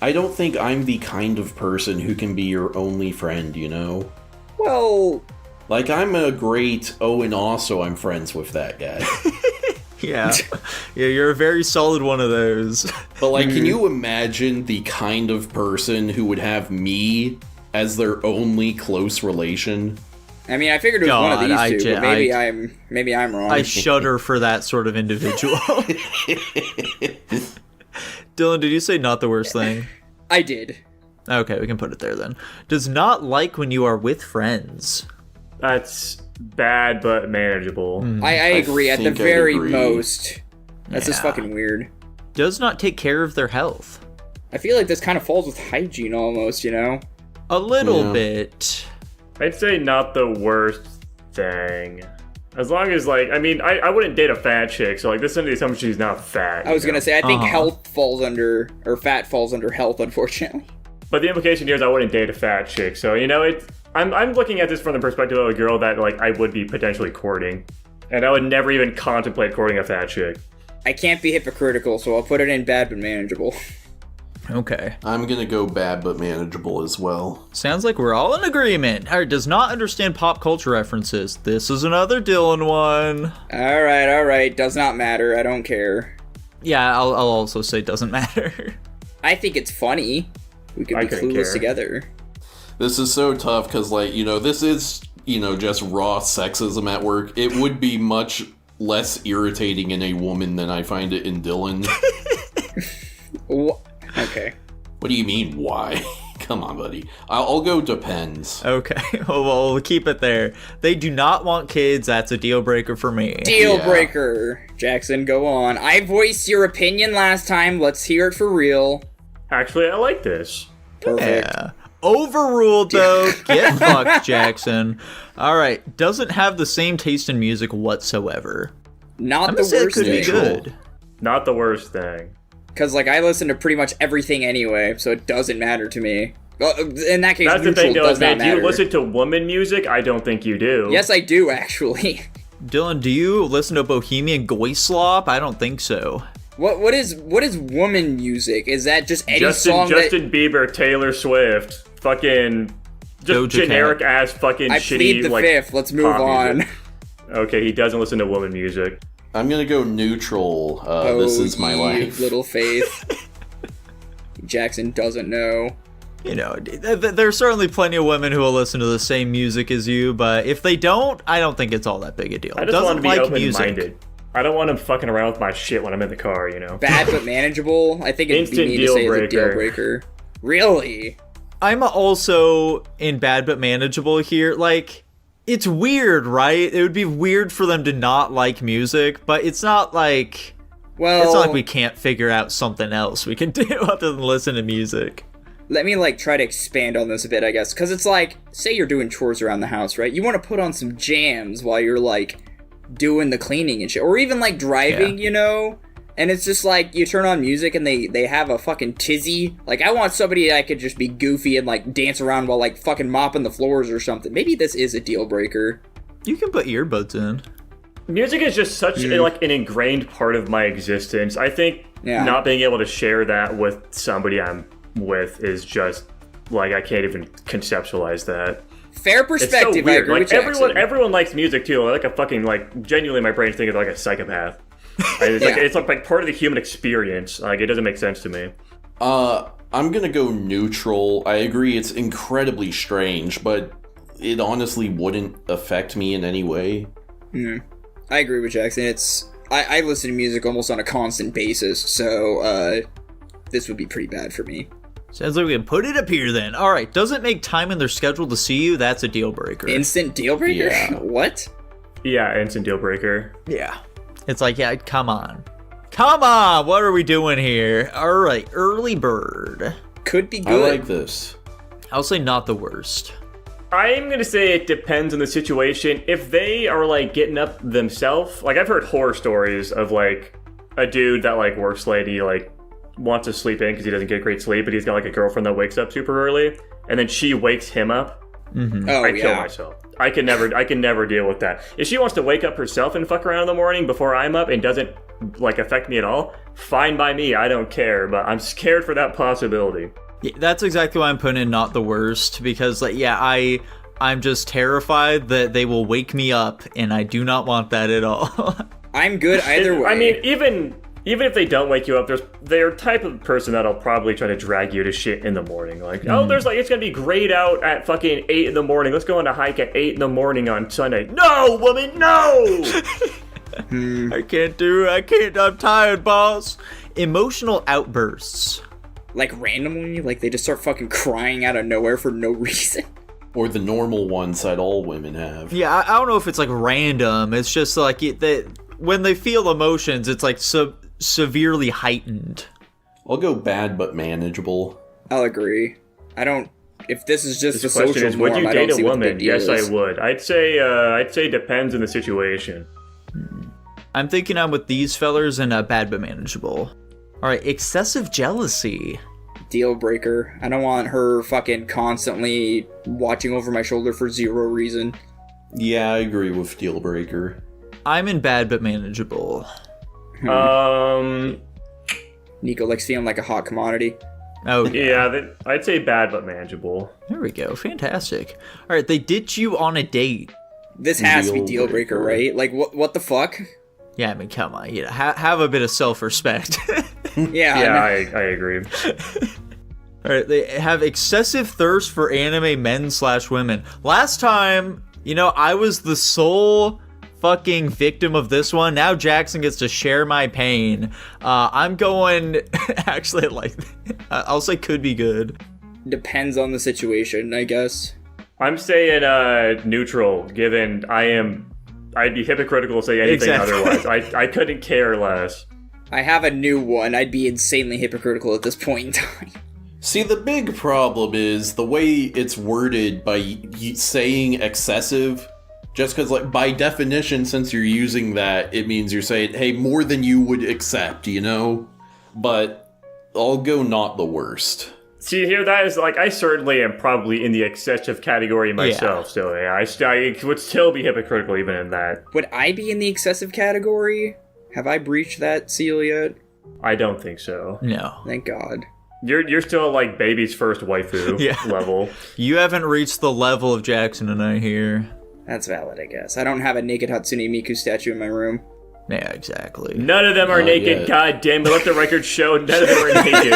I don't think I'm the kind of person who can be your only friend, you know? Well... Like, I'm a great, and also I'm friends with that guy. Yeah, you're a very solid one of those. But, like, can you imagine the kind of person who would have me as their only close relation? I mean, I figured it was one of these two, but maybe I'm wrong. I shudder for that sort of individual. Dylan, did you say not the worst thing? I did. Okay, we can put it there then. Does not like when you are with friends. That's bad but manageable. I agree, at the very most. That's just fucking weird. Does not take care of their health. I feel like this kind of falls with hygiene almost, you know? A little bit. I'd say not the worst thing. As long as, like, I mean, I wouldn't date a fat chick, so, like, this is under the assumption she's not fat. I was gonna say, I think health falls under, or fat falls under health, unfortunately. But the implication here is I wouldn't date a fat chick, so, you know, I'm looking at this from the perspective of a girl that, like, I would be potentially courting. And I would never even contemplate courting a fat chick. I can't be hypocritical, so I'll put it in bad but manageable. Okay. I'm gonna go bad but manageable as well. Sounds like we're all in agreement. Alright, does not understand pop culture references. This is another Dylan one. Alright. Does not matter. I don't care. Yeah, I'll also say doesn't matter. I think it's funny. We could be clueless together. This is so tough because, like, you know, this is, you know, just raw sexism at work. It would be much less irritating in a woman than I find it in Dylan. Okay. What do you mean, why? Come on, buddy. I'll go depends. Okay, well, we'll keep it there. They do not want kids. That's a deal breaker for me. Deal breaker. Jackson, go on. I voiced your opinion last time. Let's hear it for real. Actually, I like this. Perfect. Yeah. Overruled, though. Get fucked, Jackson. Alright, doesn't have the same taste in music whatsoever. Not the worst could thing. be good. Not the worst thing. Because, like, I listen to pretty much everything anyway, so it doesn't matter to me. Well, in that case, that's the thing, does Dylan, not matter. Do you listen to woman music? I don't think you do. Yes, I do, actually. Dylan, do you listen to Bohemian Goyslop? I don't think so. What is woman music? Is that just any song Justin Bieber, Taylor Swift, fucking just Doja generic Cat. ass fucking I shitty plead the like fifth. Let's move on. Okay, he doesn't listen to woman music. I'm gonna go neutral. This is my life. Little faith. Jackson doesn't know. You know, there's certainly plenty of women who will listen to the same music as you, but if they don't, I don't think it's all that big a deal. I just want to be open-minded. I don't want him fucking around with my shit when I'm in the car, you know? Bad but manageable? I think it'd be mean to say it's a deal breaker. Really? I'm also in bad but manageable here. Like, It's weird, right? It would be weird for them to not like music, but it's not like... Well, it's not like we can't figure out something else we can do other than listen to music. let me, like, try to expand on this a bit, I guess. Because it's like, say you're doing chores around the house, right? You want to put on some jams while you're, like, doing the cleaning and shit. Or even, like, driving, you know? And it's just like, you turn on music and they have a fucking tizzy. Like, I want somebody that could just be goofy and, like, dance around while, like, fucking mopping the floors or something. Maybe this is a deal breaker. You can put earbuds in. Music is just such like an ingrained part of my existence. I think not being able to share that with somebody I'm with is just, like, I can't even conceptualize that. Fair perspective, it's so weird. I agree like, with Jackson. everyone likes music too. Like a fucking, like, genuinely my brain's thinking like a psychopath. It's like part of the human experience. Like, it doesn't make sense to me. I'm gonna go neutral. I agree it's incredibly strange, but it honestly wouldn't affect me in any way. I agree with Jackson. I listen to music almost on a constant basis, so this would be pretty bad for me. Sounds like we can put it up here then. Alright, doesn't make time in their schedule to see you, that's a deal breaker. Instant deal breaker? Yeah. What? Yeah, instant deal breaker. Yeah. It's like, yeah, come on. Come on, what are we doing here? Alright, early bird. Could be I good. like this. I'll say not the worst. I'm gonna say it depends on the situation. If they are, like, getting up themselves, like, I've heard horror stories of, like, a dude that, like, works late, he, like, wants to sleep in because he doesn't get great sleep, but he's got, like, a girlfriend that wakes up super early, and then she wakes him up. I kill myself. I can never deal with that. If she wants to wake up herself and fuck around in the morning before I'm up and doesn't, like, affect me at all, fine by me, I don't care, but I'm scared for that possibility. Yeah, that's exactly why I'm putting in not the worst, because, like, yeah, I'm just terrified that they will wake me up, and I do not want that at all. I'm good either way. I mean, even if they don't wake you up, they're type of person that'll probably try to drag you to shit in the morning. Like, it's gonna be great out at fucking 8 in the morning. Let's go on a hike at 8 in the morning on Sunday. No, woman, no! I can't do it. I'm tired, boss. Emotional outbursts. Like, randomly? Like, they just start fucking crying out of nowhere for no reason? Or the normal ones that all women have. Yeah, I don't know if it's, like, random. It's just, like, when they feel emotions, it's, like, severely heightened. I'll go bad but manageable. I'll agree. If this is just This a question social is, would norm, you I don't date see a what the woman? big deal Yes, is. I would. I'd say depends on the situation. I'm thinking I'm with these fellers and bad but manageable. Alright, excessive jealousy. Deal breaker. I don't want her fucking constantly watching over my shoulder for zero reason. Yeah, I agree with deal breaker. I'm in bad but manageable. Nico likes feeling like a hot commodity. Oh, Yeah, I'd say bad but manageable. There we go. Fantastic. Alright, they ditch you on a date. This has to be Deal deal breaker, breaker. right? Like, what the fuck? Yeah, I mean, come on. You know, have a bit of self-respect. Yeah, Yeah, I I agree. Alright, they have excessive thirst for anime men/women. Last time, you know, I was the sole fucking victim of this one. Now Jackson gets to share my pain. I'm going... Actually, like... I'll say could be good. depends on the situation, I guess. I'm saying neutral, given I'd be hypocritical to say anything Exactly. otherwise. I couldn't care less. I have a new one. I'd be insanely hypocritical at this point in time. See, the big problem is the way it's worded by saying excessive. Just because, like, by definition, since you're using that, it means you're saying, hey, more than you would accept, you know? But I'll go not the worst. See, here, that is, like, I certainly am probably in the excessive category myself, so yeah, I would still be hypocritical even in that. Would I be in the excessive category? Have I breached that seal yet? I don't think so. No. Thank God. You're still, like, baby's first waifu Yeah. level. You haven't reached the level of Jackson and I here. That's valid, I guess. I don't have a naked Hatsune Miku statue in my room. Yeah, exactly. None of them are Not naked, yet. god damn it, let the record show none of them are naked.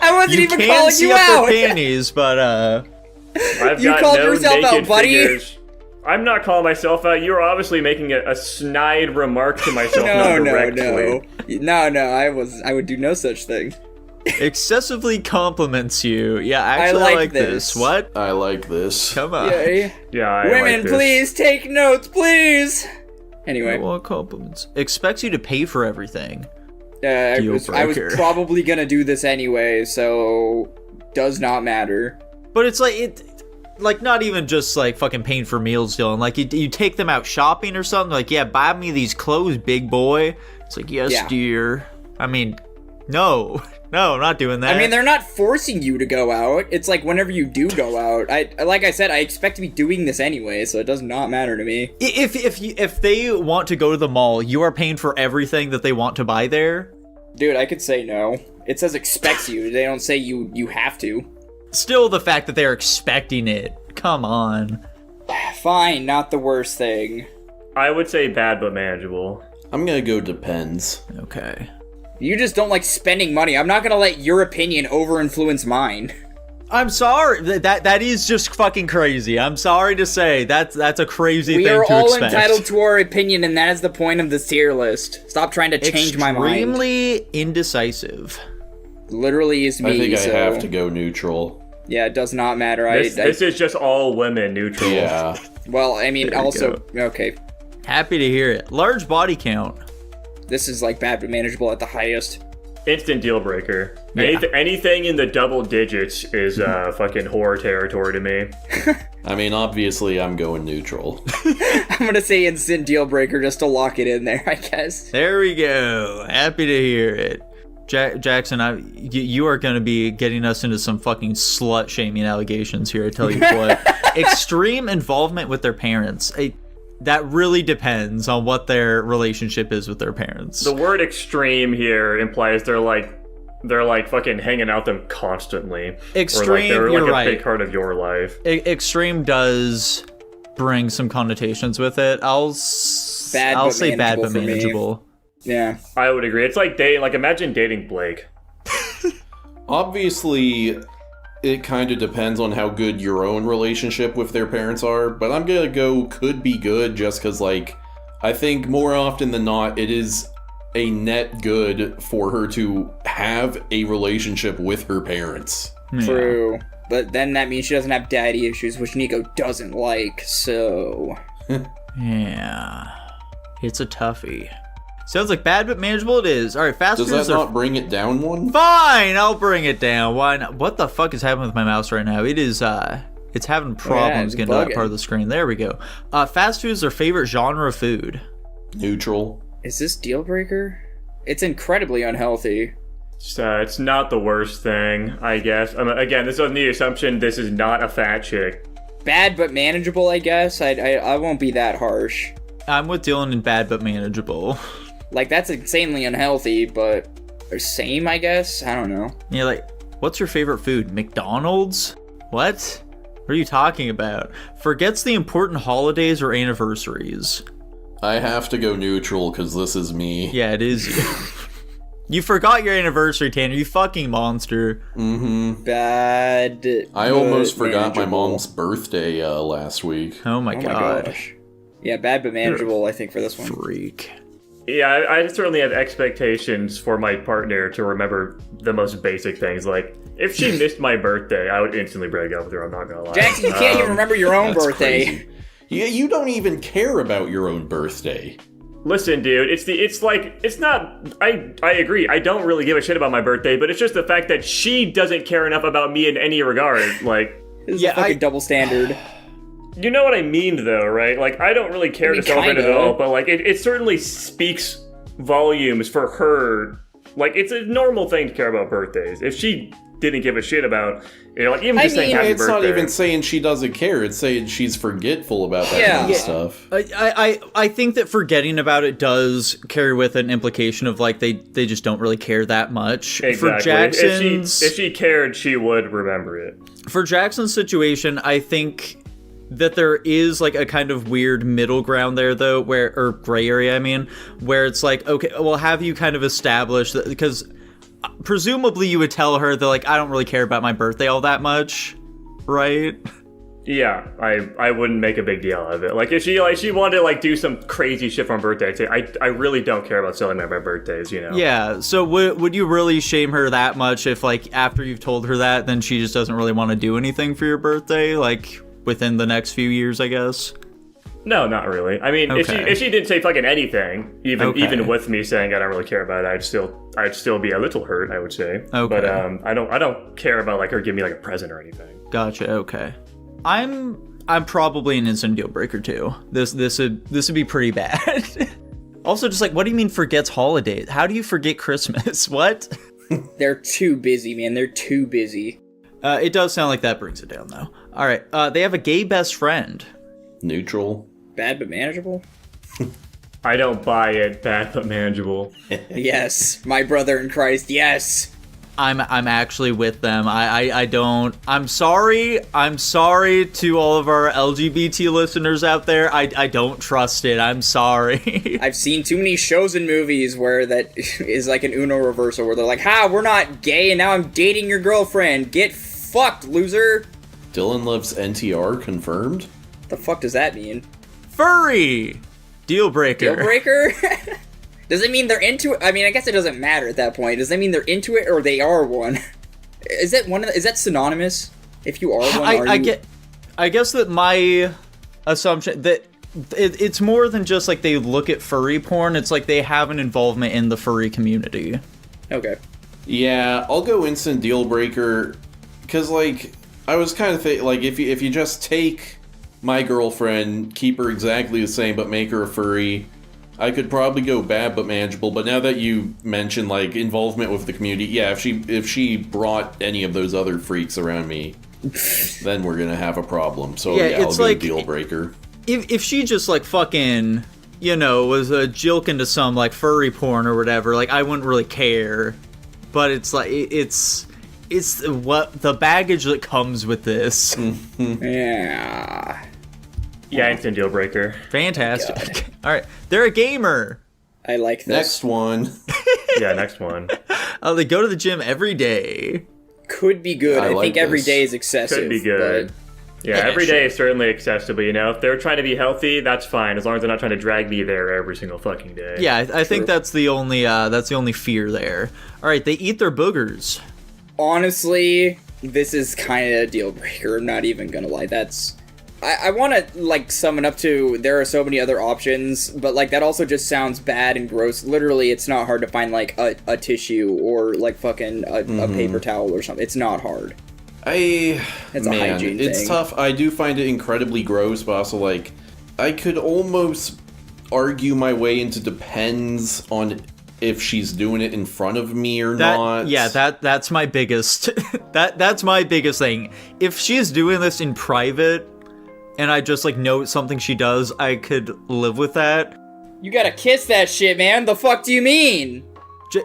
I wasn't You even can calling see you up out! their panties, but I've You got called no yourself naked out, buddy. figures. I'm not calling myself out. You're obviously making a snide remark to myself No, non-directly. no. No, I would do no such thing. Excessively compliments you. Yeah, actually, I I like like this. this. What? I like this. Come on. Yay. Yeah, I Women, like this. please take notes, please. I Anyway, want compliments. Expects you to pay for everything. I Deal was breaker. probably gonna do this anyway, so does not matter. But it's like not even just like fucking paying for meals, Dylan. Like you take them out shopping or something. Like, yeah, buy me these clothes, big boy. It's like, yes, Yeah. dear. I mean, no, I'm not doing that. I mean, they're not forcing you to go out. It's like whenever you do go out. Like I said, I expect to be doing this anyway, so it does not matter to me. If they want to go to the mall, you are paying for everything that they want to buy there. Dude, I could say no. It says expects you. They don't say you have to. Still, the fact that they're expecting it. Come on. Fine, not the worst thing. I would say bad but manageable. I'm gonna go depends. Okay. You just don't like spending money. I'm not gonna let your opinion over-influence mine. I'm sorry. That is just fucking crazy. I'm sorry to say that's a crazy We thing are to all expect. entitled to our opinion, and that is the point of this tier list. Stop trying to change my mind. Extremely indecisive. Literally is me. I think so, I have to go neutral. Yeah, it does not matter. This is just all women neutral. Yeah. Well, I mean, There you also, okay. Happy to hear it. Large body count. This is like bad but manageable at the highest. Instant deal breaker. Yeah. Anything in the double digits is fucking horror territory to me. I mean, obviously, I'm going neutral. I'm gonna say instant deal breaker just to lock it in there, I guess. There we go. Happy to hear it. Jackson, you are going to be getting us into some fucking slut-shaming allegations here, I tell you what. Extreme involvement with their parents. That really depends on what their relationship is with their parents. The word extreme here implies they're like fucking hanging out them constantly. Extreme, or like they're you're like right. a big part of your life. Extreme does bring some connotations with it. I'll say bad but for me. manageable. Yeah. I would agree. It's like dating. Like imagine dating Blake. Obviously, it kind of depends on how good your own relationship with their parents are, but I'm gonna go could be good just because, like, I think more often than not, it is a net good for her to have a relationship with her parents. Yeah. True. But then that means she doesn't have daddy issues, which Nico doesn't like, so... Yeah. It's a toughie. Sounds like bad but manageable it is. Alright, fast Does foods that are... not bring it down one? Fine, I'll bring it down. Why not? What the fuck is happening with my mouse right now? It is, it's having problems it's getting to that bugging. part of the screen. There we go. Fast food is their favorite genre of food. Neutral. Is this deal breaker? It's incredibly unhealthy. It's not the worst thing, I guess. Again, this is on the assumption this is not a fat chick. Bad but manageable, I guess. I won't be that harsh. I'm with Dylan in bad but manageable. Like, that's insanely unhealthy, but... Or same, I guess? I don't know. Yeah, like, what's your favorite food? McDonald's? What? What are you talking about? Forgets the important holidays or anniversaries. I have to go neutral because this is me. Yeah, it is you. You forgot your anniversary, Tanner. You fucking monster. Mm-hmm. Bad... I almost forgot my manageable. mom's birthday last week. Oh my Oh god. my gosh. Yeah, bad but manageable, I think, for this one. Freak. Yeah, I certainly have expectations for my partner to remember the most basic things. Like, if she missed my birthday, I would instantly break up with her, I'm not gonna lie. Jackson, you can't even remember your own That's birthday. crazy. Yeah, you don't even care about your own birthday. Listen, dude, I agree, I don't really give a shit about my birthday, but it's just the fact that she doesn't care enough about me in any regard. Like, This is Yeah, a fucking double standard. you know what I mean, though, right? Like, I don't really care I mean, to celebrate it at kinda. all, but, like, it certainly speaks volumes for her. Like, it's a normal thing to care about birthdays. If she didn't give a shit about, like, even just saying happy It's birthday. not even saying she doesn't care. It's saying she's forgetful about that Yeah. kind of Yeah. stuff. I think that forgetting about it does carry with an implication of like they just don't really care that much. Exactly. For Jackson's If she cared, she would remember it. for Jackson's situation, I think that there is like a kind of weird middle ground there though, or gray area, I mean, where it's like, okay, well, have you kind of established that, because presumably you would tell her that like, I don't really care about my birthday all that much, right? Yeah, I wouldn't make a big deal of it. Like if she wanted to like do some crazy shit for my birthday, I'd say I really don't care about celebrating my birthdays, you know. Yeah, so would you really shame her that much if like after you've told her that, then she just doesn't really want to do anything for your birthday, like within the next few years, I guess? No, not really. I mean, Okay. if she didn't say fucking anything, even Okay. with me saying I don't really care about it, I'd still be a little hurt, I would say. Okay. But I don't care about like her giving me like a present or anything. Gotcha. Okay. I'm probably an instant deal breaker too. This would be pretty bad. Also, just like, what do you mean forgets holidays? How do you forget Christmas? What? They're too busy, man. They're too busy. It does sound like that brings it down though. All right. They have a gay best friend. Neutral. Bad but manageable? I don't buy it. Bad but manageable. Yes. My brother in Christ, yes. I'm actually with them. I don't. I'm sorry to all of our LGBT listeners out there. I don't trust it. I'm sorry. I've seen too many shows and movies where that is like an Uno reversal, where they're like, ha, we're not gay and now I'm dating your girlfriend. Get fucked, loser. Dylan loves NTR, confirmed? The fuck does that mean? Furry. Deal breaker. Deal breaker? Does it mean they're into it? I mean, I guess it doesn't matter at that point. Does that mean they're into it or they are one? Is that synonymous? If you are one, I guess that my assumption that it's more than just like they look at furry porn. It's like they have an involvement in the furry community. Okay. Yeah, I'll go instant deal breaker, because like I was kind of like if you just take my girlfriend, keep her exactly the same, but make her a furry, I could probably go bad but manageable. But now that you mention like involvement with the community, yeah, if she brought any of those other freaks around me, then we're gonna have a problem. So yeah, I'll it's go like, deal breaker. If she just like fucking, you know, was a jilk into some like furry porn or whatever, like I wouldn't really care. But it's like it's what the baggage that comes with this. Yeah. Yeah, instant deal breaker. Fantastic. All right, they're a gamer. I like this. Next one. Yeah, next one. They go to the gym every day. Could be good. I like think every this. day is excessive. Could be good. Yeah, every day is certainly accessible, you know? If they're trying to be healthy, that's fine, as long as they're not trying to drag me there every single fucking day. Yeah, I think that's the only fear there. All right, they eat their boogers. Honestly, this is kind of a deal breaker. I'm not even gonna lie. I want to like sum it up to there are so many other options, but like that also just sounds bad and gross. Literally, it's not hard to find like a tissue or like fucking a paper towel or something. It's not hard. It's a hygiene it's thing. tough. I do find it incredibly gross, but also like I could almost argue my way into depends on if she's doing it in front of me or not. Yeah, that's my biggest that's my biggest thing. If she's doing this in private and I just like note something she does, I could live with that. You gotta kiss that shit, man. The fuck do you mean?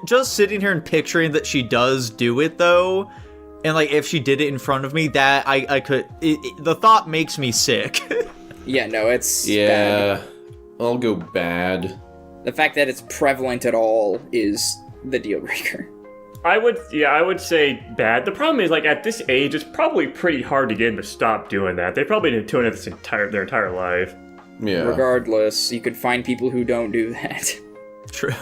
Just sitting here and picturing that she does do it though, and like if she did it in front of me, that I could. The thought makes me sick. Yeah, no, it's Yeah, bad. I'll go bad. The fact that it's prevalent at all is the deal breaker. I would say bad. The problem is, like, at this age, it's probably pretty hard to get them to stop doing that. They've probably been doing it their entire life. Yeah. Regardless, you could find people who don't do that. True.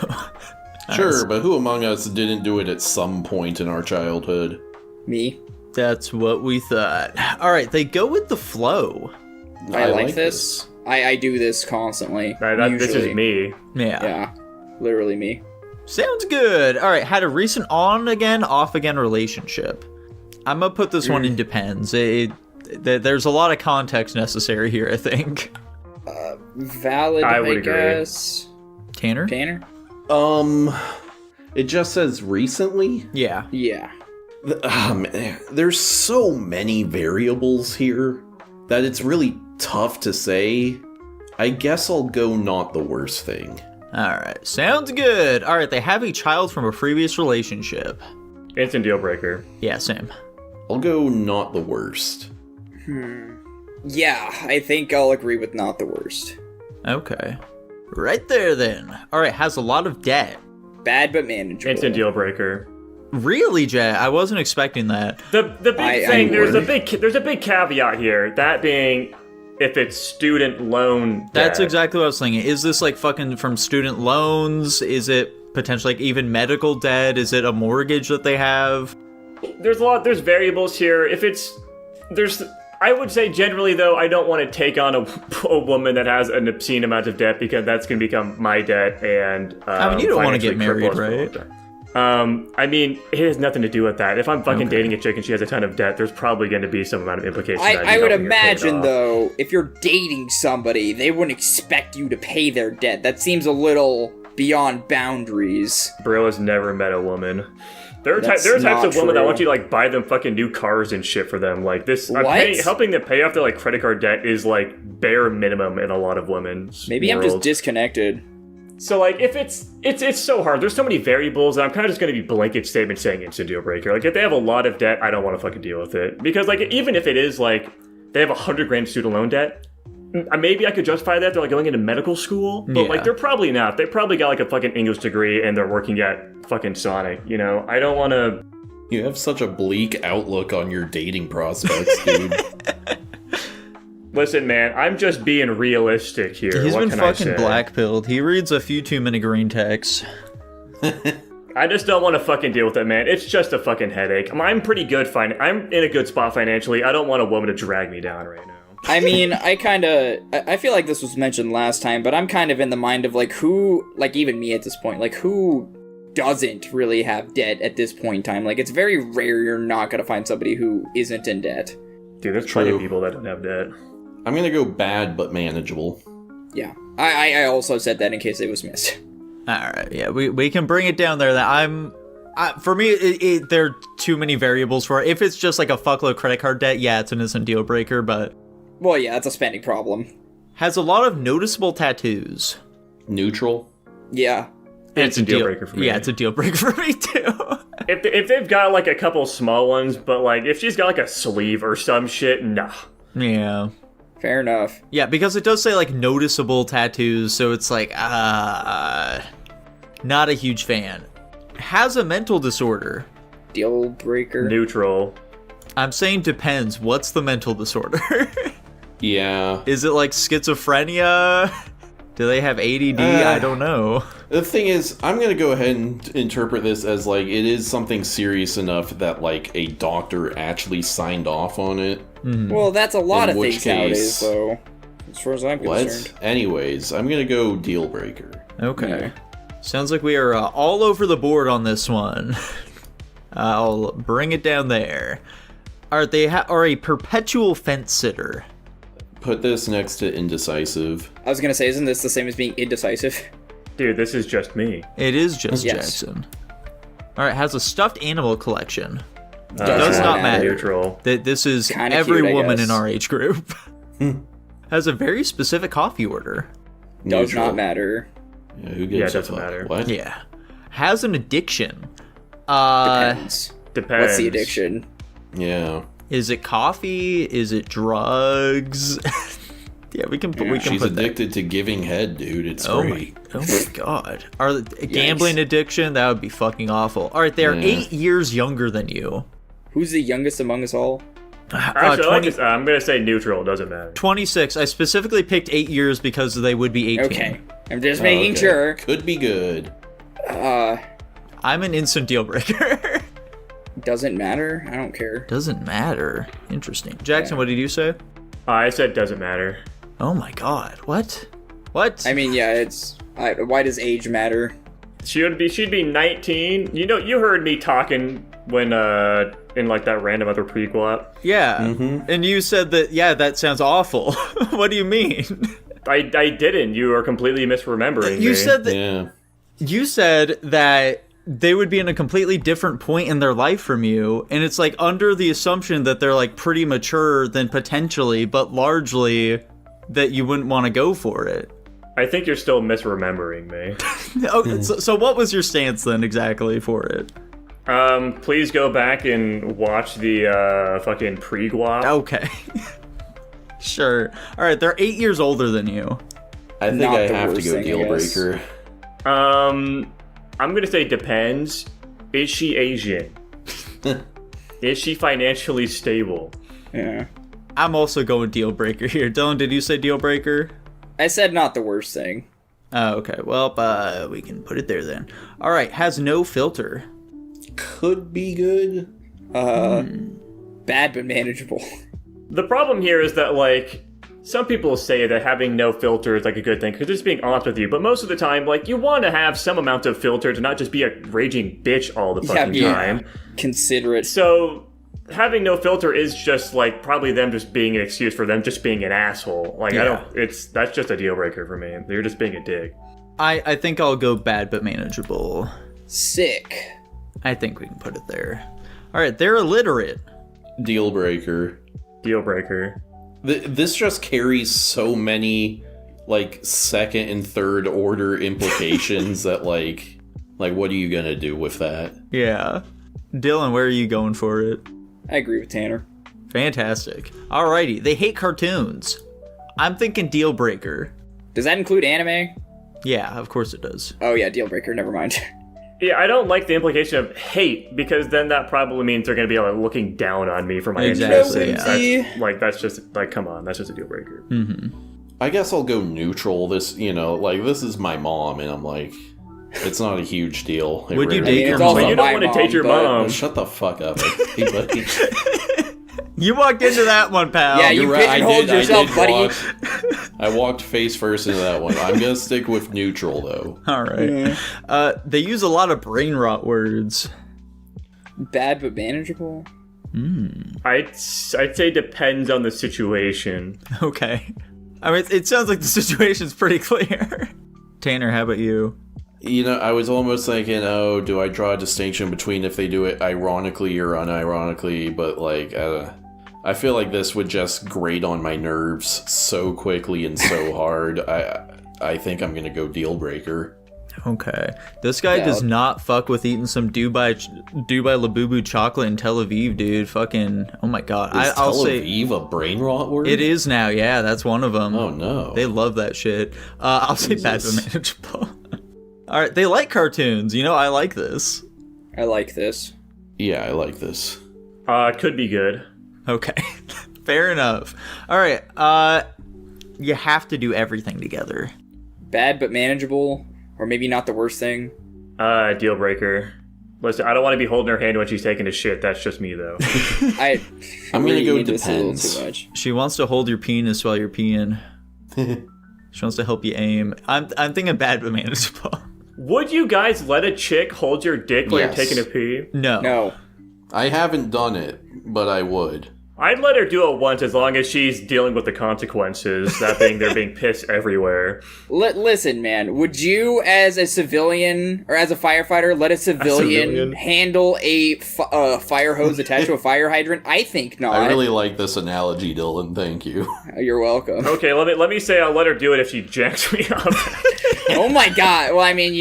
Sure, but who among us didn't do it at some point in our childhood? Me. That's what we thought. All right, they go with the flow. I like this. I do this constantly. This is me. Yeah. Yeah, literally me. Sounds good. All right, had a recent on-again, off-again relationship. I'm gonna put this one in depends. There's a lot of context necessary here, I think. Valid, I would agree. guess. Tanner? It just says recently? Yeah. Yeah. Man, there's so many variables here that it's really tough to say. I guess I'll go not the worst thing. Alright, sounds good. Alright, they have a child from a previous relationship. Instant deal breaker. Yeah, same. I'll go not the worst. Yeah, I think I'll agree with not the worst. Okay. Right there then. Alright, has a lot of debt. Bad but manageable. Instant deal breaker. Really, Jay? I wasn't expecting that. The big thing, there's a big caveat here. That being, if it's student loan debt. That's exactly what I was thinking. Is this like fucking from student loans? Is it potentially like even medical debt? Is it a mortgage that they have? There's variables here. I would say generally though, I don't want to take on a woman that has an obscene amount of debt, because that's going to become my debt, and I mean, you don't want to get married, right? I mean, it has nothing to do with that. If I'm fucking dating a chick and she has a ton of debt, there's probably going to be some amount of implication. I would imagine, though, if you're dating somebody, they wouldn't expect you to pay their debt. That seems a little beyond boundaries. Bro has never met a woman. There are types of women that want you to like buy them fucking new cars and shit for them. Like this, helping them pay off their like credit card debt is like bare minimum in a lot of women's Maybe world. I'm just disconnected. So like if it's so hard. There's so many variables that I'm kind of just going to be blanket statement saying it's a deal breaker. Like if they have a lot of debt, I don't want to fucking deal with it, because like even if it is like they have $100,000 student loan debt, maybe I could justify that. They're like going into medical school, but like they're probably not. They probably got like a fucking English degree and they're working at fucking Sonic. You know, I don't want to. You have such a bleak outlook on your dating prospects, dude. Listen, man, I'm just being realistic here. He's what been can I fucking say? black-pilled. He reads a few too many green texts. I just don't want to fucking deal with it, man. It's just a fucking headache. I'm pretty good. I'm in a good spot financially. I don't want a woman to drag me down right now. I mean, I feel like this was mentioned last time, but I'm kind of in the mind of like who, like even me at this point, like who doesn't really have debt at this point in time. Like it's very rare you're not gonna find somebody who isn't in debt. Dude, there's plenty of people that don't have debt. I'm gonna go bad but manageable. Yeah, I also said that in case it was missed. All right, yeah, we can bring it down there. That for me, there are too many variables for it. If it's just like a fuckload credit card debt, yeah, it's an instant deal breaker, but... Well, yeah, it's a spending problem. Has a lot of noticeable tattoos. Neutral? Yeah. It's a deal breaker for me. Yeah, it's a deal breaker for me, too. If they've got, like, a couple small ones, but, like, if she's got, like, a sleeve or some shit, nah. Yeah. Fair enough. Yeah, because it does say, like, noticeable tattoos, so it's like, not a huge fan. Has a mental disorder. Deal breaker. Neutral. I'm saying depends. What's the mental disorder? Yeah. Is it like schizophrenia? Do they have ADD? I don't know. The thing is, I'm going to go ahead and interpret this as, like, it is something serious enough that, like, a doctor actually signed off on it. Mm-hmm. Well, that's a lot In of which things case- nowadays, so... As far as I'm concerned. What? Anyways, I'm going to go deal breaker. Okay. Sounds like we are all over the board on this one. I'll bring it down there. Are a perpetual fence sitter? Put this next to indecisive. I was gonna say, isn't this the same as being indecisive? Dude, this is just me. It is just Yes. Jackson. All right, has a stuffed animal collection. Does not matter. Neutral. This is Kinda every cute, I woman guess. in our age group. Has a very specific coffee order. Does Neutral. not matter. Yeah, who Yeah, gives it a doesn't fuck? matter. What? Yeah. Has an addiction. Depends. Depends. What's the addiction? Yeah. Is it coffee? Is it drugs? Yeah, we can She's put that. addicted to giving head, dude. It's Oh great. my god. Gambling addiction? That would be fucking awful. All right, they're 8 years younger than you. Who's the youngest among us all? Actually, I like 20 this. I'm gonna say neutral. Doesn't matter. 26. I specifically picked 8 years because they would be 18. Okay. I'm just making Okay. sure. Could be good. I'm an instant deal breaker. Doesn't matter. I don't care. Doesn't matter. Interesting. Jackson, what did you say? I said doesn't matter. Oh my god. What? What? I mean, yeah, it's... why does age matter? She'd be 19. You know, you heard me talking when in like that random other prequel app. yeah. And you said that, yeah, that sounds awful. What do you mean? I didn't. You are completely misremembering You me. said that Yeah. you said that they would be in a completely different point in their life from you, and it's like under the assumption that they're like pretty mature then potentially, but largely that you wouldn't want to go for it. I think you're still misremembering me. Okay, so what was your stance then exactly for it? Please go back and watch the fucking pre-guap. Okay. Sure. All right, they're 8 years older than you. I think Not I the have to worst go thing, I deal guess. breaker. I'm gonna say depends. Is she Asian? Is she financially stable? Yeah. I'm also going deal breaker here. Dylan, did you say deal breaker? I said not the worst thing. Oh, okay. Well, we can put it there then. All right. Has no filter. Could be good. Bad but manageable. The problem here is that, like, some people say that having no filter is, like, a good thing, because just being honest with you, but most of the time, like, you want to have some amount of filter to not just be a raging bitch all the fucking time. Considerate. So, having no filter is just, like, probably them just being an excuse for them just being an asshole. Like, that's just a deal breaker for me. They're just being a dick. I think I'll go bad but manageable. Sick. I think we can put it there. All right, they're illiterate. Deal breaker. Deal breaker. This just carries so many, like, second and third order implications that, like, what are you gonna do with that? Yeah. Dylan, where are you going for it? I agree with Tanner. Fantastic. Alrighty, they hate cartoons. I'm thinking deal breaker. Does that include anime? Yeah, of course it does. Oh yeah, deal breaker, never mind. Yeah, I don't like the implication of hate, because then that probably means they're going to be like, looking down on me for my Exactly, interests. yeah. That's just, like, come on, that's just a deal breaker. I guess I'll go neutral. This, this is my mom, and I'm like, it's not a huge deal. Would you really date your it's mom? also But you don't my want to mom, date your but- mom. Oh, shut the fuck up. Hey, buddy. You walked into that one, pal. Yeah, you You're right, pigeonholed yourself, buddy. I walked face first into that one. I'm gonna stick with neutral, though. All right. They use a lot of brain rot words. Bad but manageable. I'd say depends on the situation. Okay. I mean, it sounds like the situation's pretty clear. Tanner, how about you? I was almost thinking, do I draw a distinction between if they do it ironically or unironically, but, like, I feel like this would just grate on my nerves so quickly and so hard. I think I'm gonna go deal breaker. Okay. This guy does not fuck with eating some Dubai Labubu chocolate in Tel Aviv, dude. Fucking, oh my god. Is I'll Tel say Aviv a brain rot word? it is now. Yeah, that's one of them. Oh no. They love that shit. I'll say bad but manageable. All right, they like cartoons. I like this. I like this. Yeah, I like this. Could be good. Okay. Fair enough. All right. You have to do everything together. Bad but manageable, or maybe not the worst thing. Deal breaker. Listen, I don't want to be holding her hand when she's taking a shit. That's just me, though. I'm gonna go this a little depends. too much. She wants to hold your penis while you're peeing. She wants to help you aim. I'm thinking bad but manageable. Would you guys let a chick hold your dick while Yes. you're taking a pee? No. No. I haven't done it, but I would. I'd let her do it once as long as she's dealing with the consequences, that being there being piss everywhere. Listen, man. Would you, as a civilian or as a firefighter, let a civilian handle a fire hose attached to a fire hydrant? I think not. I really like this analogy, Dylan. Thank you. You're welcome. Okay, let me say I'll let her do it if she jacks me up. Oh my god. Well, I mean,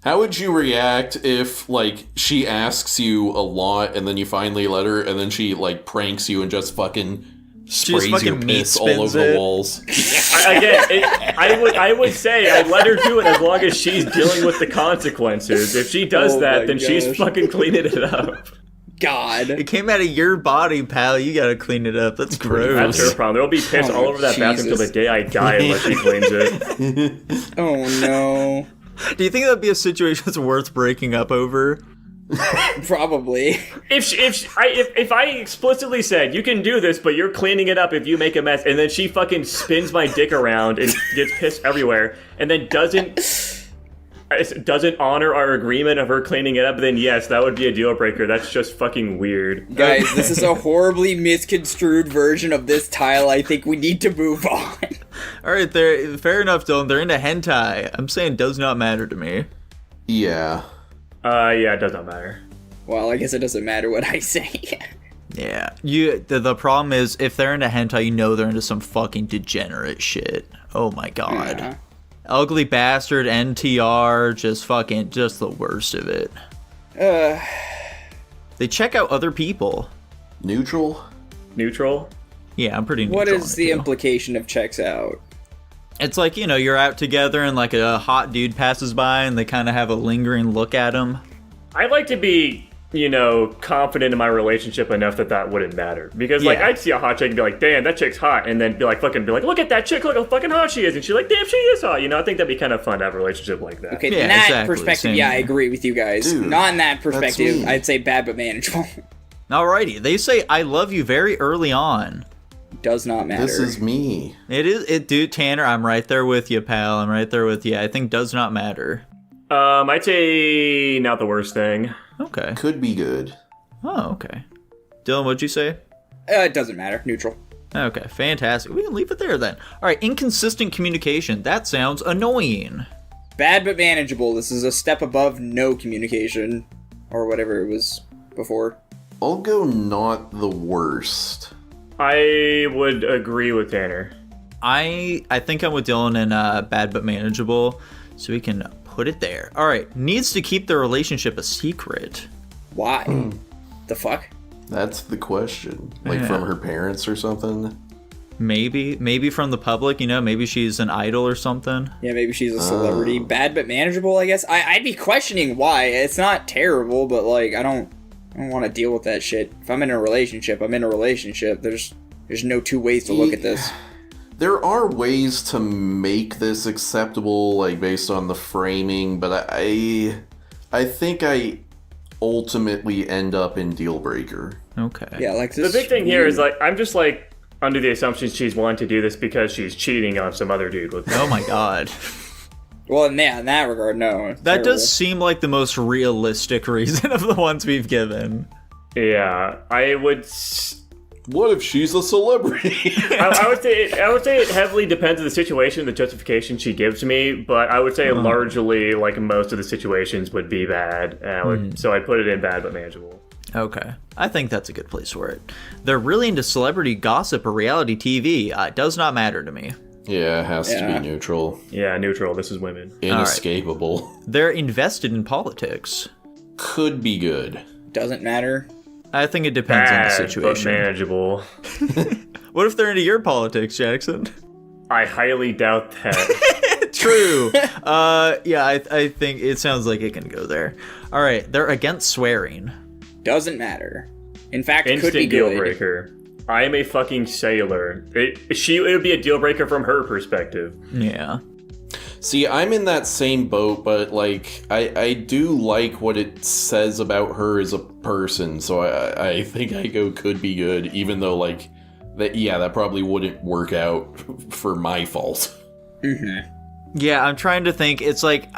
How would you react if, like, she asks you a lot and then you finally let her and then she, like, pranks you and just fucking sprays fucking your meat piss all spins over it. the walls? I would say I'd let her do it as long as she's dealing with the consequences. If she does Oh that, my then she's gosh. fucking cleaning it up. God. It came out of your body, pal. You gotta clean it up. That's That's gross. her problem. There'll be piss all over that bathroom till Jesus. the day I die unless she cleans it. Oh no. Do you think that'd be a situation that's worth breaking up over? Probably. If I explicitly said you can do this, but you're cleaning it up if you make a mess, and then she fucking spins my dick around and gets pissed everywhere, and then doesn't honor our agreement of her cleaning it up, then yes, that would be a deal breaker. That's just fucking weird. Guys, this is a horribly misconstrued version of this tile. I think we need to move on. All right, fair enough, Dylan. They're into hentai. I'm saying does not matter to me. Yeah. Yeah, it does not matter. Well, I guess it doesn't matter what I say. Yeah. The problem is if they're into hentai, they're into some fucking degenerate shit. Oh my god. Yeah. Ugly bastard, NTR, just the worst of it. They check out other people. Neutral? Neutral? Yeah, I'm pretty neutral. What on is it, the too. implication of checks out? It's like, you're out together and like a hot dude passes by and they kind of have a lingering look at him. I'd like to be, confident in my relationship enough that wouldn't matter. Because, like, Yeah. I'd see a hot chick and be like, damn, that chick's hot. And then be like, look at that chick, look how fucking hot she is. And she's like, damn, she is hot. I think that'd be kind of fun to have a relationship like that. Okay, Yeah, in that exactly, perspective, same yeah, I here. agree with you guys. Dude, Not in that that's perspective, me. I'd say bad but manageable. Alrighty, they say I love you very early on. Does not matter. This is me. Dude, Tanner, I'm right there with you, pal. I'm right there with you. I think does not matter. I'd say not the worst thing. Okay. Could be good. Oh, okay. Dylan, what'd you say? It doesn't matter. Neutral. Okay, fantastic. We can leave it there then. All right, inconsistent communication. That sounds annoying. Bad but manageable. This is a step above no communication. Or whatever it was before. I'll go not the worst. I would agree with Tanner. I think I'm with Dylan in bad but manageable, so we can put it there. All right, needs to keep the relationship a secret. Why? The fuck? That's the question. Like Yeah. from her parents or something? Maybe from the public, maybe she's an idol or something. Yeah, maybe she's a celebrity. Bad but manageable, I guess. I'd be questioning why. It's not terrible, but like I don't want to deal with that shit. If I'm in a relationship, I'm in a relationship. There's no two ways to look at this. There are ways to make this acceptable, like based on the framing, but I think I ultimately end up in deal breaker. Okay. Yeah, like The this. big thing here is, like, I'm just, like, under the assumption she's willing to do this because she's cheating on some other dude with Oh my god. Well, in that regard, no. It's That terrible. does seem like the most realistic reason of the ones we've given. Yeah, I would... What if she's a celebrity? I would say it heavily depends on the situation, the justification she gives me, but I would say largely, like, most of the situations would be bad, and so I put it in bad but manageable. Okay. I think that's a good place for it. They're really into celebrity gossip or reality TV. It does not matter to me. Yeah, it has to Yeah. be neutral. Yeah, neutral, this is women. Inescapable. They're invested in politics. Could be good. Doesn't matter. I think it depends on the Bad but situation. manageable. What if they're into your politics, Jackson? I highly doubt that. True. Yeah, I think it sounds like it can go there. All right, they're against swearing. Doesn't matter. In fact, it could Instant be deal good. breaker. I am a fucking sailor. It would be a deal breaker from her perspective. Yeah. See, I'm in that same boat, but like I do like what it says about her as a person, so I think I go could be good, even though like that probably wouldn't work out for my fault. Yeah, I'm trying to think. It's like,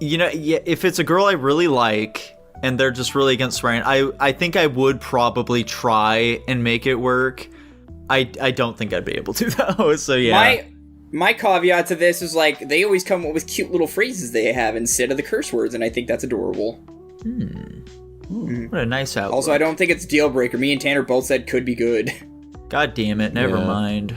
if it's a girl I really like and they're just really against swearing, I think I would probably try and make it work. I don't think I'd be able to though. So yeah. My caveat to this is like they always come up with cute little phrases they have instead of the curse words, and I think that's adorable. What a nice outlook. Also, I don't think it's deal breaker. Me and Tanner both said could be good. God damn it, never Yeah. mind.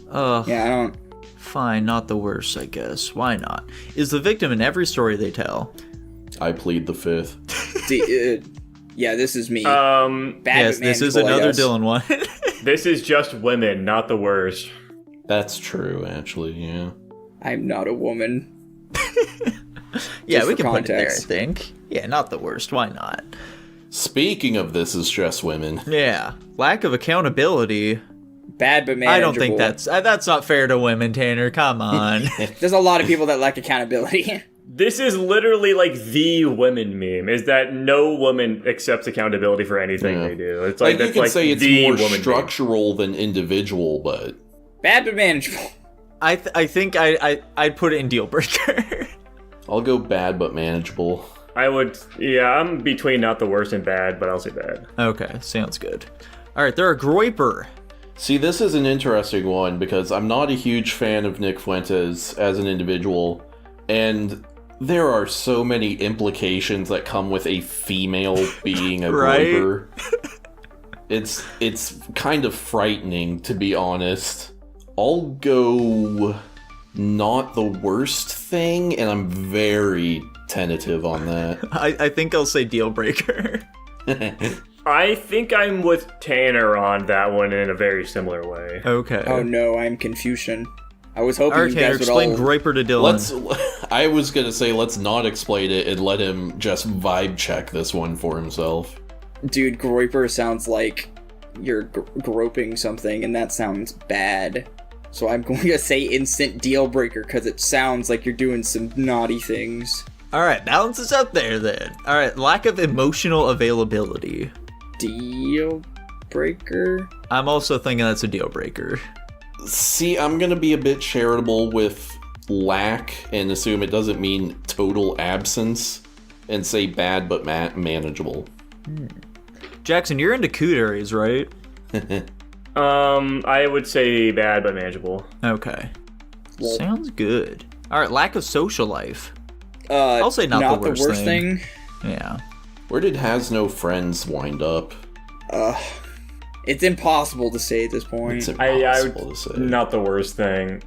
Ugh. Yeah, I don't. Fine, not the worst, I guess. Why not? Is the victim in every story they tell. I plead the fifth. Yeah, this is me. Um, Bad Yes, but this is manageable, I another guess. Dylan one. this is just women, not the worst. That's true, actually, yeah. I'm not a woman. Yeah, Just we for can put it there, I context. think. Yeah, not the worst. Why not? Speaking of this is just women. Yeah. Lack of accountability. Bad but manageable. I don't think that's not fair to women, Tanner. Come on. There's a lot of people that lack accountability. This is literally like the women meme, is that no woman accepts accountability for anything Yeah. they do. It's Like like, you that's could like say it's the more woman meme. structural than individual, but Bad but manageable. I think I'd put it in deal breaker. I'll go bad but manageable. I would, yeah, I'm between not the worst and bad, but I'll say bad. Okay, sounds good. All right, they're a groiper. See, this is an interesting one because I'm not a huge fan of Nick Fuentes as an individual, and there are so many implications that come with a female being a Right? groiper. It's kind of frightening, to be honest. I'll go not the worst thing, and I'm very tentative on that. I think I'll say deal breaker. I think I'm with Tanner on that one in a very similar way. Okay. Oh no, I'm Confucian. I was hoping All right, you Tanner, guys would all. explain groiper to Dylan. I was gonna say let's not explain it and let him just vibe check this one for himself. Dude, groiper sounds like you're groping something, and that sounds bad. So I'm going to say instant deal breaker because it sounds like you're doing some naughty things. Alright, balance is up there then. Alright, lack of emotional availability. Deal breaker? I'm also thinking that's a deal breaker. See, I'm gonna be a bit charitable with lack and assume it doesn't mean total absence and say bad but manageable. Jackson, you're into cooteries, right? I would say bad but manageable. Okay. Well, sounds good. Alright, lack of social life. I'll say not the worst thing. Yeah. Where did has no friends wind up? It's impossible to say at this point. It's impossible to say. Not the worst thing.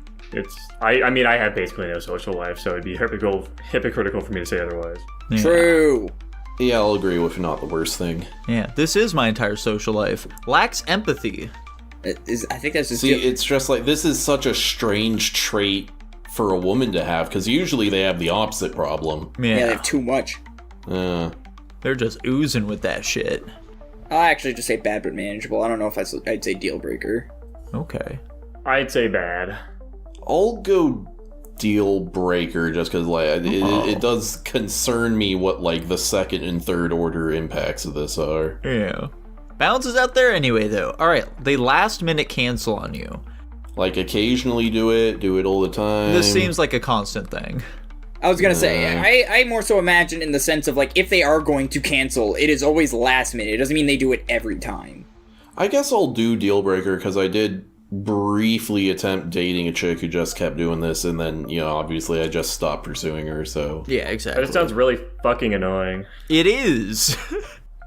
I mean, I have basically no social life, so it'd be hypocritical for me to say otherwise. Yeah. True. Yeah, I'll agree with not the worst thing. Yeah, this is my entire social life. Lacks empathy. I think that's just... See, it's just like, this is such a strange trait for a woman to have, because usually they have the opposite problem. Yeah, they have too much. They're just oozing with that shit. I'll actually just say bad but manageable. I don't know if I'd say deal breaker. Okay. I'd say bad. I'll go deal breaker just because like it does concern me what like the second and third order impacts of this are. Yeah. Balance is out there anyway, though. Alright, they last minute cancel on you. Like occasionally do it all the time. This seems like a constant thing. I was gonna say, I more so imagine in the sense of like, if they are going to cancel, it is always last minute. It doesn't mean they do it every time. I guess I'll do deal breaker because I did briefly attempt dating a chick who just kept doing this, and then, you know, obviously I just stopped pursuing her, so... Yeah, exactly. But it sounds really fucking annoying. It is.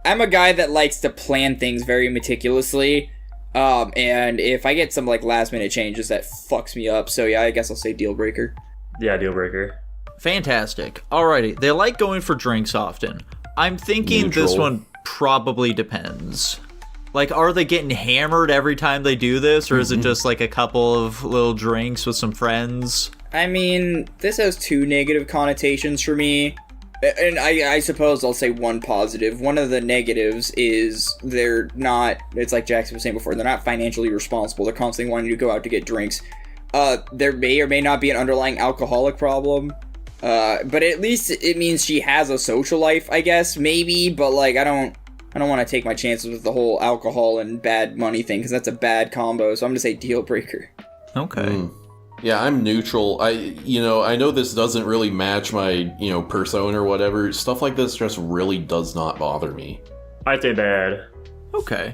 I'm a guy that likes to plan things very meticulously, and if I get some like last minute changes, that fucks me up. So yeah, I guess I'll say deal breaker. Yeah, deal breaker. Fantastic. Alrighty, they like going for drinks often. I'm thinking Neutral. This one probably depends. Like, are they getting hammered every time they do this, or is it just like a couple of little drinks with some friends? I mean, this has two negative connotations for me. And I suppose I'll say one positive. One of the negatives is they're not, it's like Jackson was saying before, they're not financially responsible. They're constantly wanting to go out to get drinks. There may or may not be an underlying alcoholic problem. But at least it means she has a social life, I guess, maybe. But like, I don't want to take my chances with the whole alcohol and bad money thing, because that's a bad combo. So I'm going to say deal breaker. Okay. Yeah, I'm neutral. I know this doesn't really match my, persona or whatever. Stuff like this just really does not bother me. I'd say bad. Okay.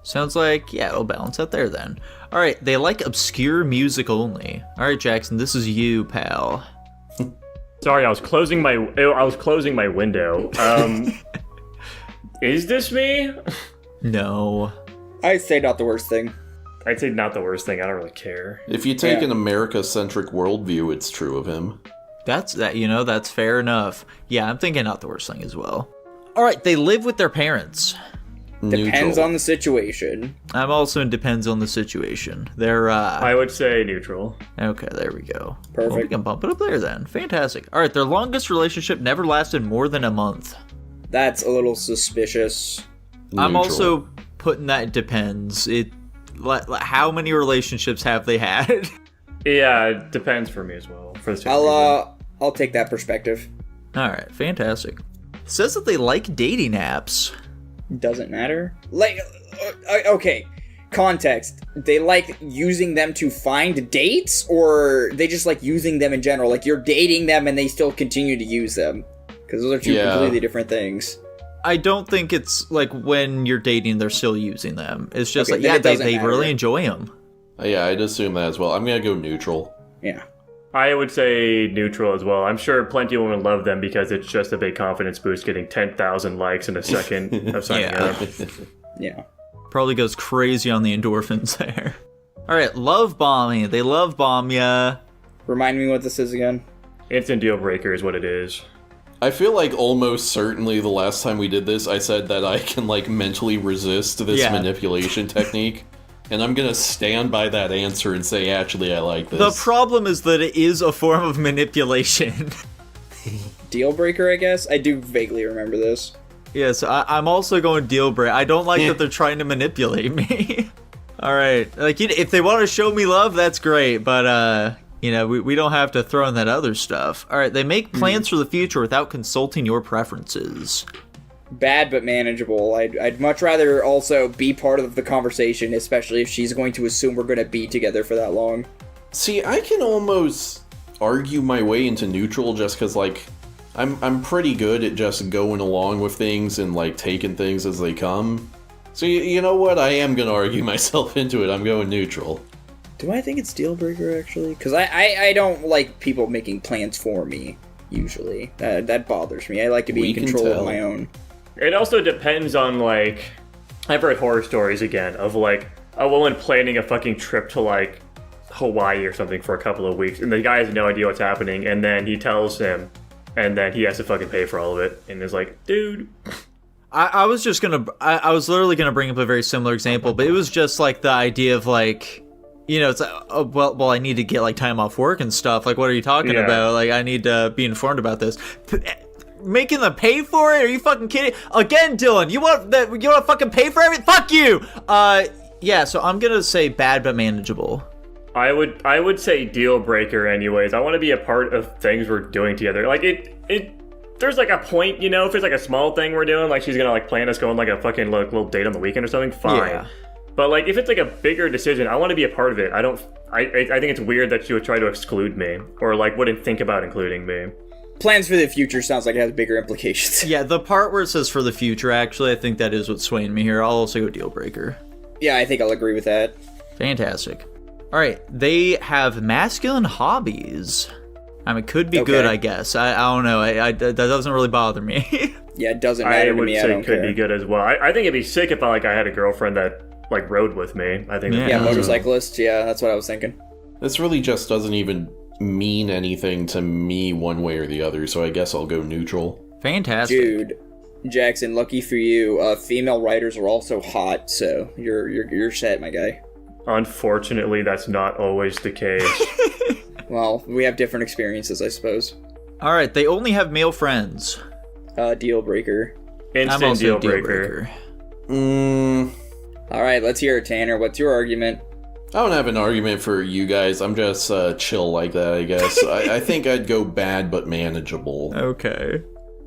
Sounds like, yeah, it'll balance out there then. Alright, they like obscure music only. Alright, Jackson, this is you, pal. Sorry, I was closing my window. Is this me? No. I'd say not the worst thing. I'd say not the worst thing. I don't really care. If you take an America-centric worldview, it's true of him. That's fair enough. Yeah, I'm thinking not the worst thing as well. Alright, they live with their parents. Depends Neutral. on the situation. I'm also in depends on the situation. They're, I would say neutral. Okay, there we go. Perfect. Well, we can bump it up there then. Fantastic. Alright, their longest relationship never lasted more than a month. That's a little suspicious. I'm Neutral. also putting that depends. How many relationships have they had? Yeah, it depends for me as well. For the same reason. I'll take that perspective. Alright, fantastic. Says that they like dating apps. Doesn't matter. Like, okay, context. They like using them to find dates, or they just like using them in general? Like, you're dating them and they still continue to use them? Because those are two completely different things. I don't think it's like when you're dating, they're still using them. It's just Okay, like, yeah, then it doesn't they matter. really enjoy them. Yeah, I'd assume that as well. I'm gonna go neutral. Yeah. I would say neutral as well. I'm sure plenty of women love them because it's just a big confidence boost getting 10,000 likes in a second of signing Yeah. up. Yeah. Probably goes crazy on the endorphins there. Alright, love bombing. They love bomb ya. Remind me what this is again. Instant deal breaker is what it is. I feel like almost certainly the last time we did this, I said that I can like mentally resist this Yeah. manipulation technique. And I'm gonna stand by that answer and say, actually, I like this. The problem is that it is a form of manipulation. Deal breaker, I guess? I do vaguely remember this. Yes, I'm also going deal breaker. I don't like that they're trying to manipulate me. All right, like if they want to show me love, that's great, but we don't have to throw in that other stuff. All right, they make plans for the future without consulting your preferences. Bad but manageable. I'd much rather also be part of the conversation, especially if she's going to assume we're going to be together for that long. See, I can almost argue my way into neutral just because, like, I'm pretty good at just going along with things and, like, taking things as they come. So, you know what? I am going to argue myself into it. I'm going neutral. Do I think it's deal breaker, actually? Because I don't like people making plans for me, usually. That bothers me. I like to be in control of my own. It also depends on, like, I've heard horror stories again of, like, a woman planning a fucking trip to, like, Hawaii or something for a couple of weeks, and the guy has no idea what's happening, and then he tells him, and then he has to fucking pay for all of it, and is like, dude. I was literally gonna bring up a very similar example, but it was just like the idea of like, it's like, oh, well, I need to get like time off work and stuff. Like, what are you talking about? Like, I need to be informed about this. Making them pay for it? Are you fucking kidding? Again, Dylan, you want to fucking pay for everything? Fuck you! Yeah, so I'm gonna say bad but manageable. I would say deal breaker anyways. I want to be a part of things we're doing together. Like, there's like a point, if it's like a small thing we're doing, like she's gonna like plan us going like a fucking little date on the weekend or something, fine. Yeah. But like if it's like a bigger decision, I want to be a part of it. I think it's weird that she would try to exclude me or like wouldn't think about including me. Plans for the future sounds like it has bigger implications. Yeah, the part where it says for the future, actually, I think that is what's swaying me here. I'll also go deal breaker. Yeah, I think I'll agree with that. Fantastic. All right, they have masculine hobbies. I mean, could be good, I guess. I don't know. That doesn't really bother me. Yeah, it doesn't matter to me. I don't could care. Be good as well. I think it'd be sick if I had a girlfriend that like rode with me. I think. Yeah, motorcyclist. Yeah, that's what I was thinking. This really just doesn't even mean anything to me one way or the other, so I guess I'll go neutral. Fantastic. Dude, Jackson, lucky for you, female writers are also hot, so you're set, my guy. Unfortunately, that's not always the case. Well, we have different experiences, I suppose. All right, they only have male friends. Deal breaker. Instant deal breaker. All right, let's hear it, Tanner. What's your argument? I don't have an argument for you guys. I'm just chill like that, I guess. I think I'd go bad but manageable. Okay.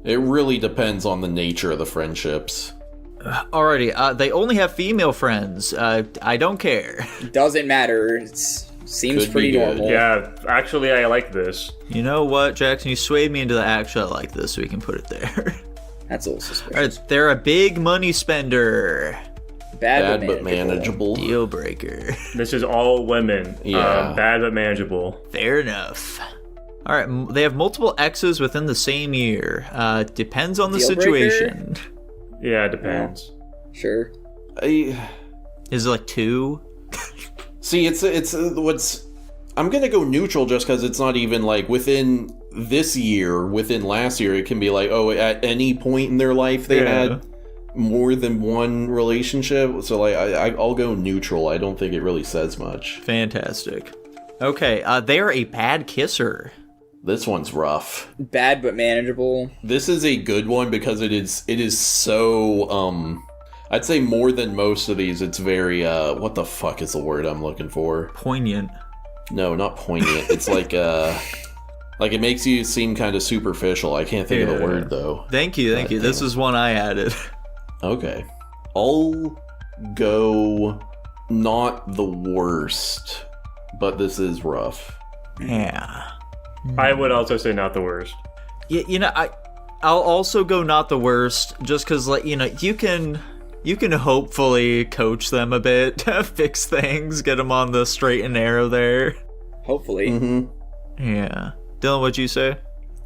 It really depends on the nature of the friendships. Alrighty, they only have female friends. I don't care. Doesn't matter. It seems pretty normal. Yeah, actually, I like this. You know what, Jackson? You swayed me into the actually I like this, so we can put it there. That's a little suspicious. Alright, they're a big money spender. Bad but manageable. Deal breaker. This is all women. Yeah. Bad but manageable. Fair enough. All right, they have multiple exes within the same year. Depends on the Deal situation. breaker? Yeah, it depends. Sure. Is it like 2? See, it's what's. I'm gonna go neutral just because it's not even like within this year, within last year. It can be like, oh, at any point in their life they had more than one relationship. So like, I'll go neutral. I don't think it really says much. Fantastic. Okay, they are a bad kisser. This one's rough. Bad but manageable. This is a good one because it is so I'd say more than most of these. It's very what the fuck is the word I'm looking for? Poignant. No, not poignant. It's like it makes you seem kind of superficial. I can't think of the word though. Thank you. This is one I added. Okay. I'll go not the worst, but this is rough. Yeah. I would also say not the worst. Yeah, I'll also go not the worst, just because, like, you can hopefully coach them a bit to fix things, get them on the straight and narrow there. Hopefully. Mm-hmm. Yeah. Dylan, what'd you say?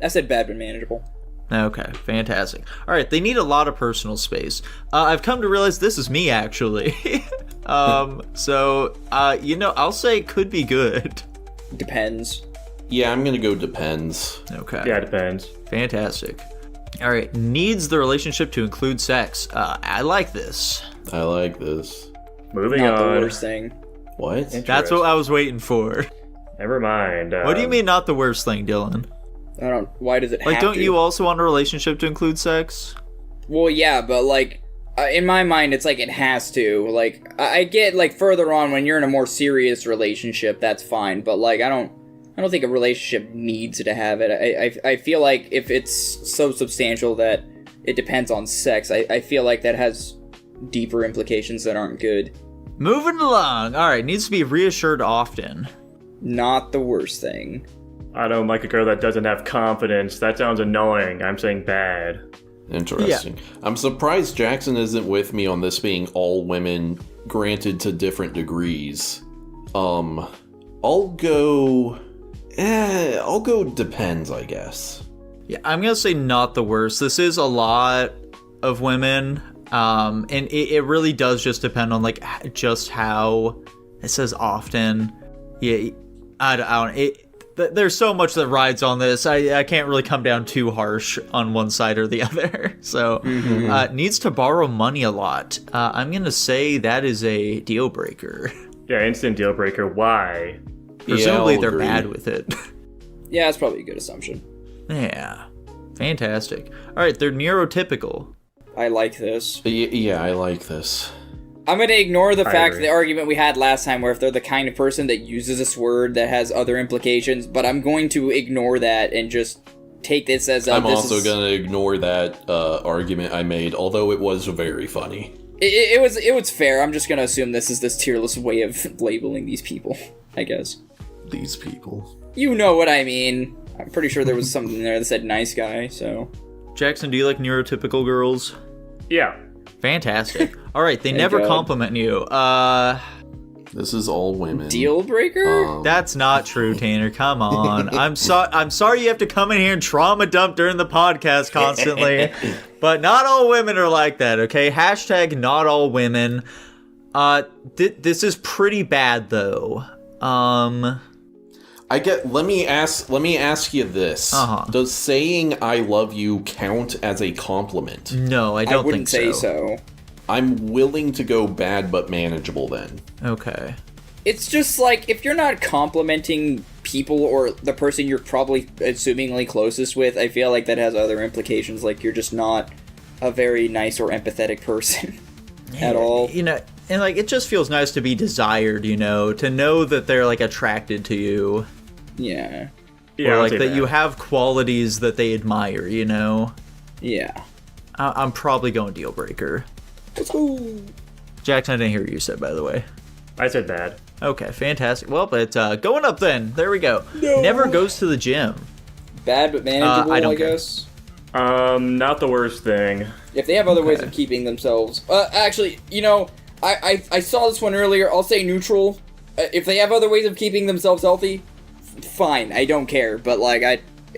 I said bad but manageable. Okay, fantastic. All right, they need a lot of personal space. I've come to realize this is me, actually. So, I'll say could be good. Depends. Yeah, I'm gonna go depends. Okay. Yeah, it depends. Fantastic. All right, needs the relationship to include sex. I like this. I like this. Moving Not on. the worst thing. What? That's what I was waiting for. Never mind. What do you mean not the worst thing, Dylan? I don't. Why does it Like, have don't to? you also want a relationship to include sex? Well, yeah, but like, in my mind, it's like it has to. Like, I get like further on when you're in a more serious relationship, that's fine. But like, I don't think a relationship needs to have it. I feel like if it's so substantial that it depends on sex, I feel like that has deeper implications that aren't good. Moving along. All right, needs to be reassured often. Not the worst thing. I don't like a girl that doesn't have confidence. That sounds annoying. I'm saying bad. Interesting. I'm surprised Jackson isn't with me on this being all women, granted to different degrees. I'll go depends, I guess. Yeah, I'm gonna say not the worst. This is a lot of women, and it really does just depend on like just how it says often. Yeah, I don't. There's so much that rides on this. I can't really come down too harsh on one side or the other. So needs to borrow money a lot. I'm gonna say that is a deal breaker. Yeah, instant deal breaker. Why? Presumably I'll they're agree. bad with it. Yeah, that's probably a good assumption. Yeah, fantastic. All right, they're neurotypical. I like this. Yeah, I like this. I'm going to ignore the fact, agree. the argument we had last time, where if they're the kind of person that uses this word that has other implications, but I'm going to ignore that and just take this as I'm also going to ignore that argument I made, although it was very funny. It was fair. I'm just going to assume this is this tierless way of labeling these people, I guess. These people. You know what I mean. I'm pretty sure there was something there that said nice guy, so... Jackson, do you like neurotypical girls? Yeah. Fantastic. All right, they never God. compliment you. This is all women. Deal breaker? That's not true, Tanner. Come on. I'm sorry you have to come in here and trauma dump during the podcast constantly. But not all women are like that, okay? Hashtag not all women. This is pretty bad though. Let me ask you this. Does saying I love you count as a compliment? No, I don't wouldn't think say so. I'm willing to go bad but manageable then. Okay. It's just like, if you're not complimenting people or the person you're probably assumingly closest with, I feel like that has other implications, like you're just not a very nice or empathetic person at all. You know, and like it just feels nice to be desired, you know, to know that they're like attracted to you. Yeah. Yeah, Or I'll like say that you have qualities that they admire, you know? Yeah. I'm probably going deal breaker. Jackson, I didn't hear what you said, by the way. I said bad. Okay, fantastic. Well, but going up then. There we go. Never goes to the gym. Bad but manageable, I don't I care. guess. Not the worst thing. If they have other ways of keeping themselves... actually, you know, I saw this one earlier. I'll say neutral. If they have other ways of keeping themselves healthy, fine. I don't care. But, like,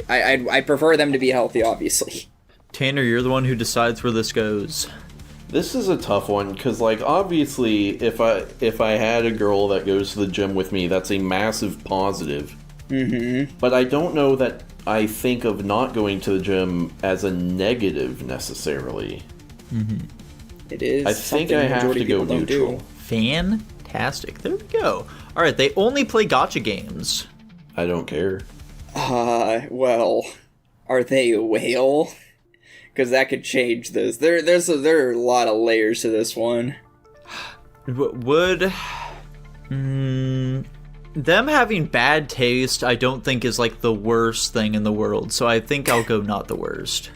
I prefer them to be healthy, obviously. Tanner, you're the one who decides where this goes. This is a tough one, because, like, obviously, if I had a girl that goes to the gym with me, that's a massive positive. Mm-hmm. But I don't know that I think of not going to the gym as a negative, necessarily. Mm-hmm. It is. I think something I the have majority to go of people don't neutral. do. Fantastic. There we go. All right, they only play gotcha games. I don't care. Well, are they a whale? Because that could change this. There are a lot of layers to this one. Would them having bad taste, I don't think is like the worst thing in the world. So I think I'll go not the worst.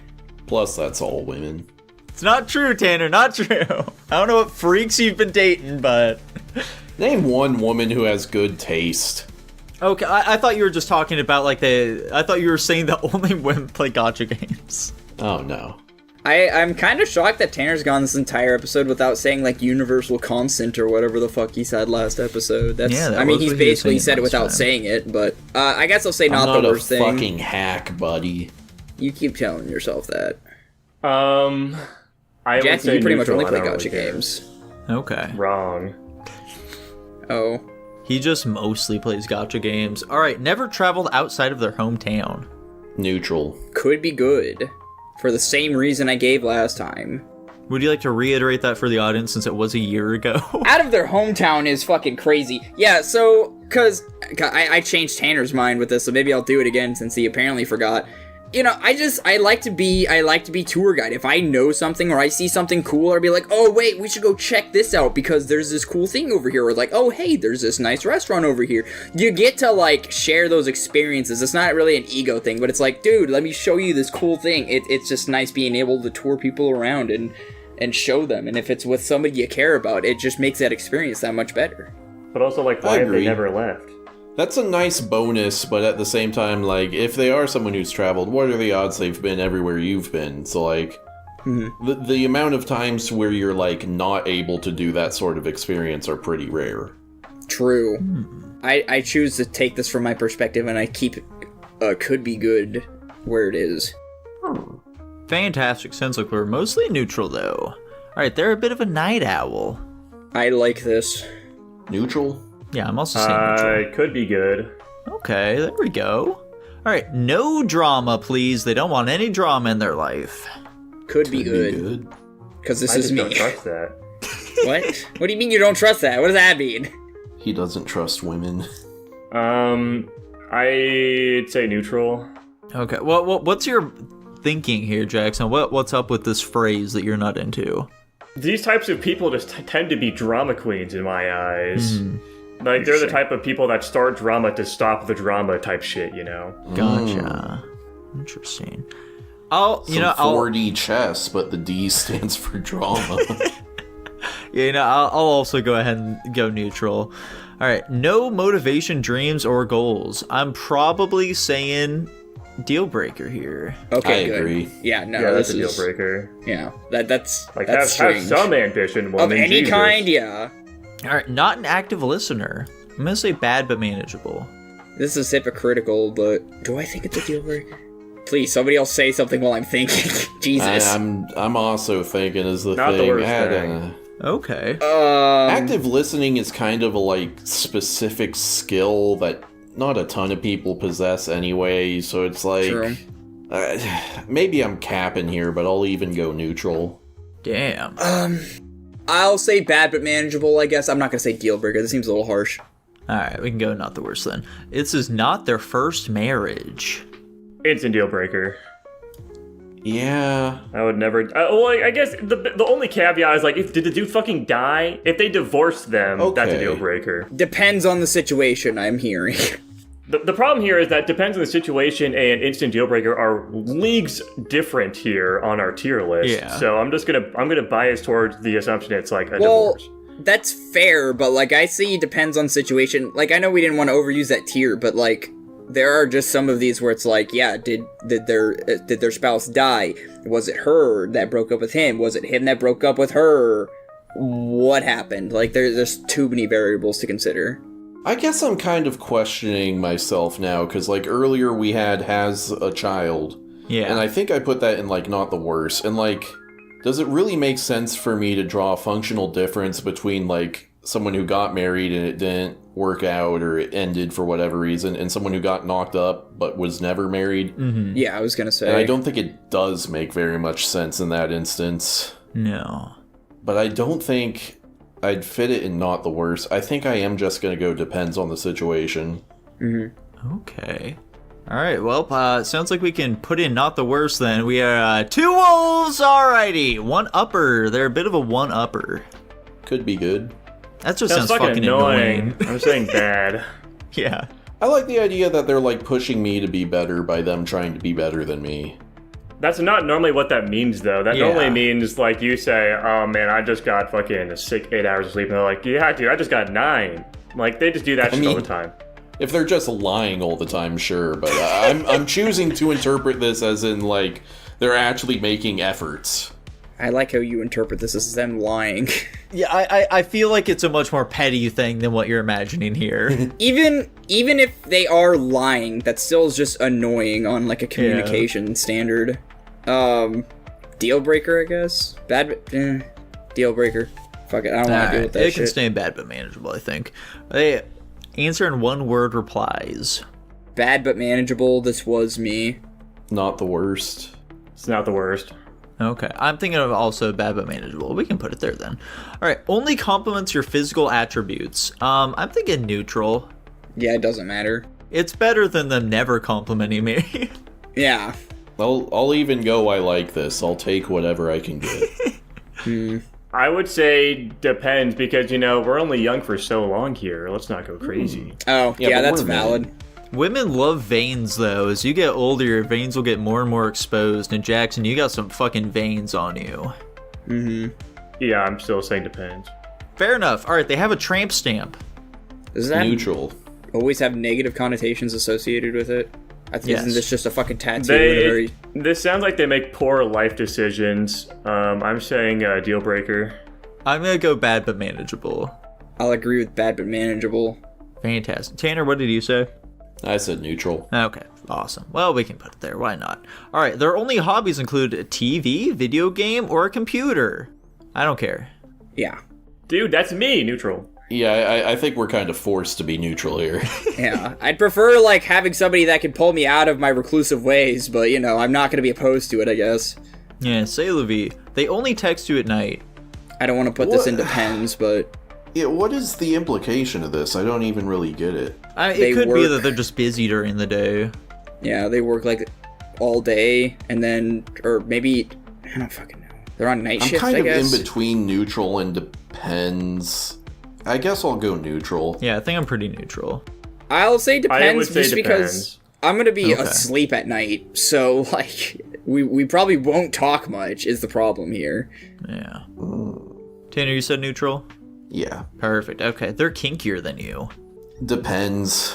Plus, that's all women. It's not true, Tanner. Not true. I don't know what freaks you've been dating, but Name one woman who has good taste. okay. I thought you were just talking about like I thought you were saying that only women play gotcha games. Oh, no. I'm kind of shocked that Tanner's gone this entire episode without saying, like, universal constant or whatever the fuck he said last episode. That's, Yeah, that I mean, was he's what he was basically saying said it last without time. saying it, but I guess I'll say I'm not not the a worst thing. fucking hack, buddy. You keep telling yourself that. I would Jackson, say you pretty much neutral. only I play don't gotcha really care. games. Okay. Wrong. Oh. He just mostly plays gotcha games. All right. Never traveled outside of their hometown. Neutral. Could be good. For the same reason I gave last time. Would you like to reiterate that for the audience since it was a year ago? Out of their hometown is fucking crazy. Yeah, so, because I changed Tanner's mind with this, so maybe I'll do it again since he apparently forgot. You know, I like to be tour guide. If I know something or I see something cool, I'll be like, oh wait, we should go check this out because there's this cool thing over here. Or like, oh hey, there's this nice restaurant over here. You get to like share those experiences. It's not really an ego thing, but it's like, dude, let me show you this cool thing. It's just nice being able to tour people around and show them. And if it's with somebody you care about, it just makes that experience that much better. But also, like, why have they never left? That's a nice bonus, but at the same time, like, if they are someone who's traveled, what are the odds they've been everywhere you've been? So, like, the amount of times where you're, like, not able to do that sort of experience are pretty rare. True. I choose to take this from my perspective, and I keep could be good where it is. Fantastic. Sounds like we're mostly neutral, though. Alright, they're a bit of a night owl. I like this. Neutral? Yeah, I'm also saying neutral. It could be good. Okay, there we go. Alright, no drama, please. They don't want any drama in their life. Could be good. Because this is me. I just don't trust that. What? What do you mean you don't trust that? What does that mean? He doesn't trust women. I'd say neutral. Okay, well, what's your thinking here, Jackson? What's up with this phrase that you're not into? These types of people just tend to be drama queens in my eyes. Like, they're the type of people that start drama to stop the drama type shit, you know? Gotcha. Interesting. Some 4D chess, but the D stands for drama. Yeah, I'll also go ahead and go neutral. Alright, no motivation, dreams, or goals. I'm probably saying deal breaker here. Okay, I good. agree. Yeah, no, Yeah, this that's a is deal breaker. Yeah, that's Like, that's have strange. some ambition, woman. Of any Jesus. kind, yeah. Alright, not an active listener. I'm gonna say bad but manageable. This is hypocritical, but do I think it's a deal breaker? Please, somebody else say something while I'm thinking. Jesus. I'm also thinking is the Not the thing. worst thing. Okay. Active listening is kind of a like specific skill that not a ton of people possess anyway, so it's like True. Maybe I'm capping here, but I'll even go neutral. Damn. I'll say bad but manageable, I guess. I'm not gonna say deal breaker. This seems a little harsh. Alright, we can go not the worst then. This is not their first marriage. It's a deal breaker. Yeah. I would never. Well, I guess the only caveat is like, did the dude fucking die? If they divorced them, that's a Okay. deal breaker. Depends on the situation, I'm hearing. The problem here is that depends on the situation and instant deal breaker are leagues different here on our tier list. Yeah. So I'm gonna bias towards the assumption it's like a divorce. That's fair, but like I see depends on situation. Like I know we didn't want to overuse that tier, but like there are just some of these where it's like, yeah, did their spouse die? Was it her that broke up with him? Was it him that broke up with her? What happened? Like there's too many variables to consider. I guess I'm kind of questioning myself now, because like earlier we has a child. Yeah. And I think I put that in like not the worst. And like, does it really make sense for me to draw a functional difference between like someone who got married and it didn't work out or it ended for whatever reason and someone who got knocked up but was never married? Mm-hmm. Yeah, I was gonna say. And I don't think it does make very much sense in that instance. No. But I don't think I'd fit it in not the worst. I think I am just going to go depends on the situation. Okay. Alright, well, sounds like we can put in not the worst then. We are two wolves, alrighty. One upper. They're a bit of a one upper. Could be good. That just Sounds sounds fucking annoying. I'm saying bad. Yeah. I like the idea that they're like pushing me to be better by them trying to be better than me. That's not normally what that means, though. That Yeah. normally means, like, you say, oh, man, I just got fucking 8 hours of sleep. And they're like, yeah, dude, I just got 9. Like, they just do that shit all the time. If they're just lying all the time, sure, but I'm choosing to interpret this as in, like, they're actually making efforts. I like how you interpret this as them lying. Yeah, I feel like it's a much more petty thing than what you're imagining here. Even if they are lying, that still is just annoying on like a communication standard. Deal breaker, I guess. Deal breaker. Fuck it, I don't want to deal with that it shit. can stay bad but manageable, I think. They answer in one word replies. Bad but manageable. This was me. Not the worst. It's not the worst. Okay, I'm thinking of also bad but manageable. We can put it there then. All right, only compliments your physical attributes. I'm thinking neutral. Yeah, it doesn't matter. It's better than them never complimenting me. Yeah. I'll even go, I like this. I'll take whatever I can get. I would say depends because, we're only young for so long here. Let's not go crazy. Oh, Yeah, yeah, but that's we're valid. Women love veins, though. As you get older, your veins will get more and more exposed. And Jackson, you got some fucking veins on you. Yeah, I'm still saying depends. Fair enough. All right, they have a tramp stamp. Does that Neutral. always have negative connotations associated with it? I think isn't Yes. this just a fucking tattoo? This sounds like they make poor life decisions. I'm saying deal breaker. I'm going to go bad but manageable. I'll agree with bad but manageable. Fantastic. Tanner, what did you say? I said neutral. Okay, awesome. Well, we can put it there. Why not? All right, their only hobbies include a TV, video game, or a computer. I don't care. Yeah. Dude, that's me, neutral. Yeah, I think we're kind of forced to be neutral here. Yeah. I'd prefer, like, having somebody that could pull me out of my reclusive ways, but, I'm not going to be opposed to it, I guess. Yeah, say la vie. They only text you at night. I don't want to put this in depends, but... Yeah, what is the implication of this? I don't even really get it. They It could be work- that they're just busy during the day. Yeah, they work, like, all day, and then... Or maybe... I don't fucking know. They're on night I'm shift, kind I of guess? in between neutral and depends. I guess I'll go neutral. Yeah, I think I'm pretty neutral. I'll say I depends would say just because depends. I'm gonna be Okay. asleep at night, so like we probably won't talk much is the problem here. Yeah. Tanner, you said neutral? Yeah. Perfect. Okay, they're kinkier than you. Depends.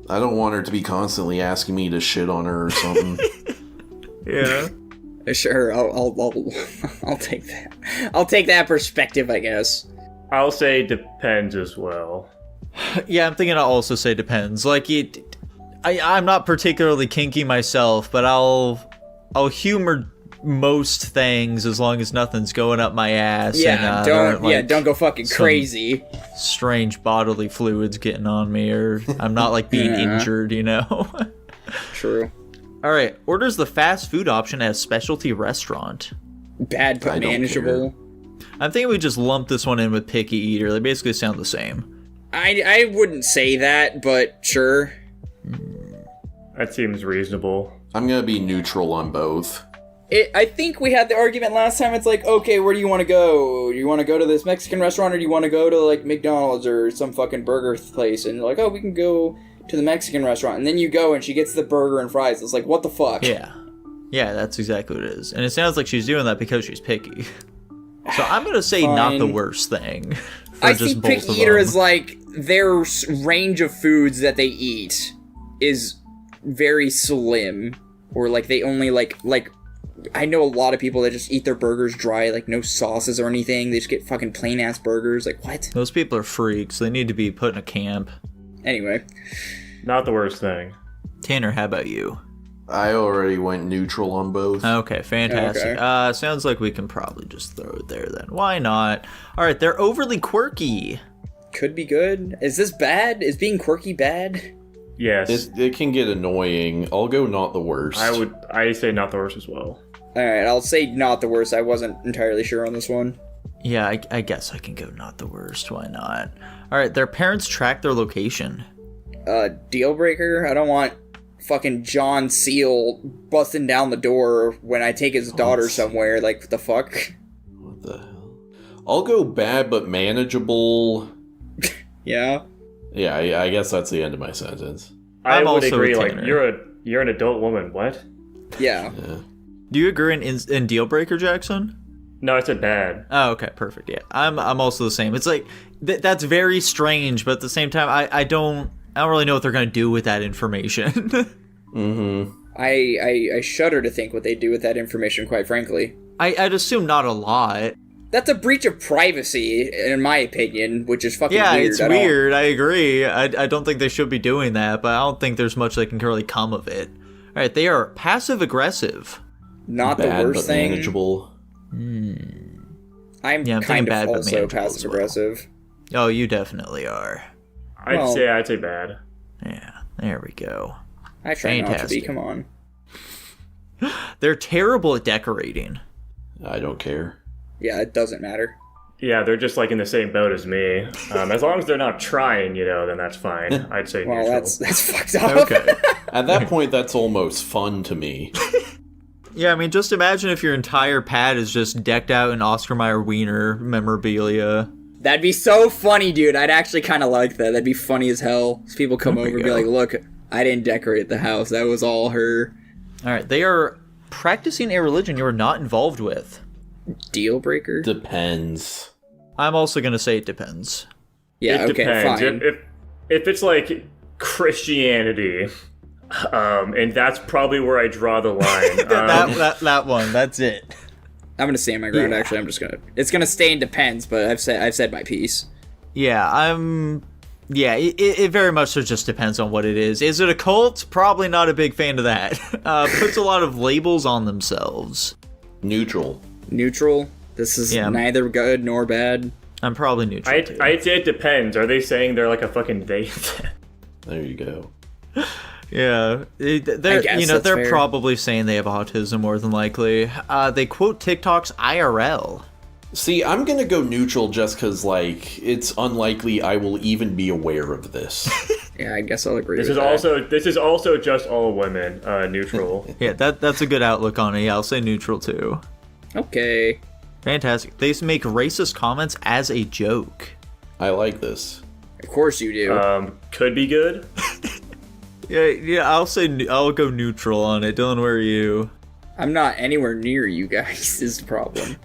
I don't want her to be constantly asking me to shit on her or something. Yeah. Sure, I'll take that. I'll take that perspective, I guess. I'll say depends as well. Yeah, I'm thinking I'll also say depends. Like, I'm not particularly kinky myself, but I'll humor most things as long as nothing's going up my ass. Yeah, and, there aren't, like, don't go fucking some crazy. strange bodily fluids getting on me, or I'm not like being Yeah. injured, True. All right, orders the fast food option at a specialty restaurant. Bad I but don't manageable. I'm thinking we just lump this one in with picky eater. They basically sound the same. I wouldn't say that, but sure. That seems reasonable. I'm gonna be neutral on both. I think we had the argument last time. It's like, okay, where do you want to go? Do you want to go to this Mexican restaurant, or do you want to go to like McDonald's or some fucking burger place? And you're like, oh, we can go to the Mexican restaurant. And then you go and she gets the burger and fries. It's like, what the fuck? Yeah. Yeah, that's exactly what it is. And it sounds like she's doing that because she's picky. So I'm going to say not the Fine. worst thing. for I just see both picky of eater them. as like their range of foods that they eat is very slim, or like they only like I know a lot of people that just eat their burgers dry, like no sauces or anything. They just get fucking plain ass burgers. Like what? Those people are freaks. They need to be put in a camp. Anyway, Not the worst thing. Tanner, how about you? I already went neutral on both. Okay, fantastic. Okay. Sounds like we can probably just throw it there then. Why not? All right, they're overly quirky. could be good. Is this bad? Is being quirky bad? Yes. It can get annoying. I'll go not the worst. I say not the worst as well. All right, I'll say not the worst. I wasn't entirely sure on this one. Yeah, I guess I can go not the worst. Why not? All right, their parents track their location. Deal breaker. I don't want fucking John Seal busting down the door when I take his daughter somewhere. Like, what the fuck? What the hell? I'll go bad but manageable. Yeah. Yeah, I guess that's the end of my sentence. I I'm would also agree. with Like Tanner. you're an adult woman. What? Yeah. Yeah. Do you agree in deal breaker, Jackson? No, I said bad. Oh, okay, perfect. Yeah, I'm also the same. It's like that's very strange, but at the same time, I don't really know what they're gonna do with that information. Mm-hmm. I shudder to think what they do with that information, quite frankly. I'd assume not a lot. That's a breach of privacy, in my opinion, which is fucking Yeah, weird. it's I don't- weird. I agree. I don't think they should be doing that, but I don't think there's much that can really come of it. All right, they are passive aggressive. Not Bad the worst but thing. manageable. I'm Yeah, I'm kind thinking of bad, but also manageable as passive well. aggressive. Oh, you definitely are. I'd say bad. Yeah, there we go. I try not to be. Fantastic. Come on. They're terrible at decorating. I don't care. Yeah, it doesn't matter. Yeah, they're just like in the same boat as me. As long as they're not trying, then that's fine. I'd say Well, neutral. that's fucked up. Okay. At that point, that's almost fun to me. Yeah, I mean, just imagine if your entire pad is just decked out in Oscar Mayer Wiener memorabilia. That'd be so funny, dude. I'd actually kind of like that. That'd be funny as hell. People come over and be like, look, I didn't decorate the house. That was all her. All right, they are practicing a religion you are not involved with. Deal breaker? Depends. I'm also going to say it depends. Yeah, It okay, depends. fine. If it's like Christianity, and that's probably where I draw the line. That one, that's it. I'm gonna stand my ground. Actually, I'm just gonna. It's gonna stay in depends, but I've said my piece. Yeah, Yeah, it very much so just depends on what it is. Is it a cult? Probably not a big fan of that. Puts a lot of labels on themselves. Neutral. Neutral. This is neither good nor bad. I'm probably neutral. I'd say it depends. Are they saying they're like a fucking deity? There you go. Yeah, they're probably saying they have autism more than likely. They quote TikTok's IRL. See, I'm gonna go neutral just because, like, it's unlikely I will even be aware of this. Yeah, I guess I'll agree. This is also just all women. Neutral. Yeah, that's a good outlook on it. Yeah, I'll say neutral too. Okay. Fantastic. They make racist comments as a joke. I like this. Of course you do. Could be good. Yeah. I'll go neutral on it. Dylan, where are you? I'm not anywhere near you guys. Is the problem.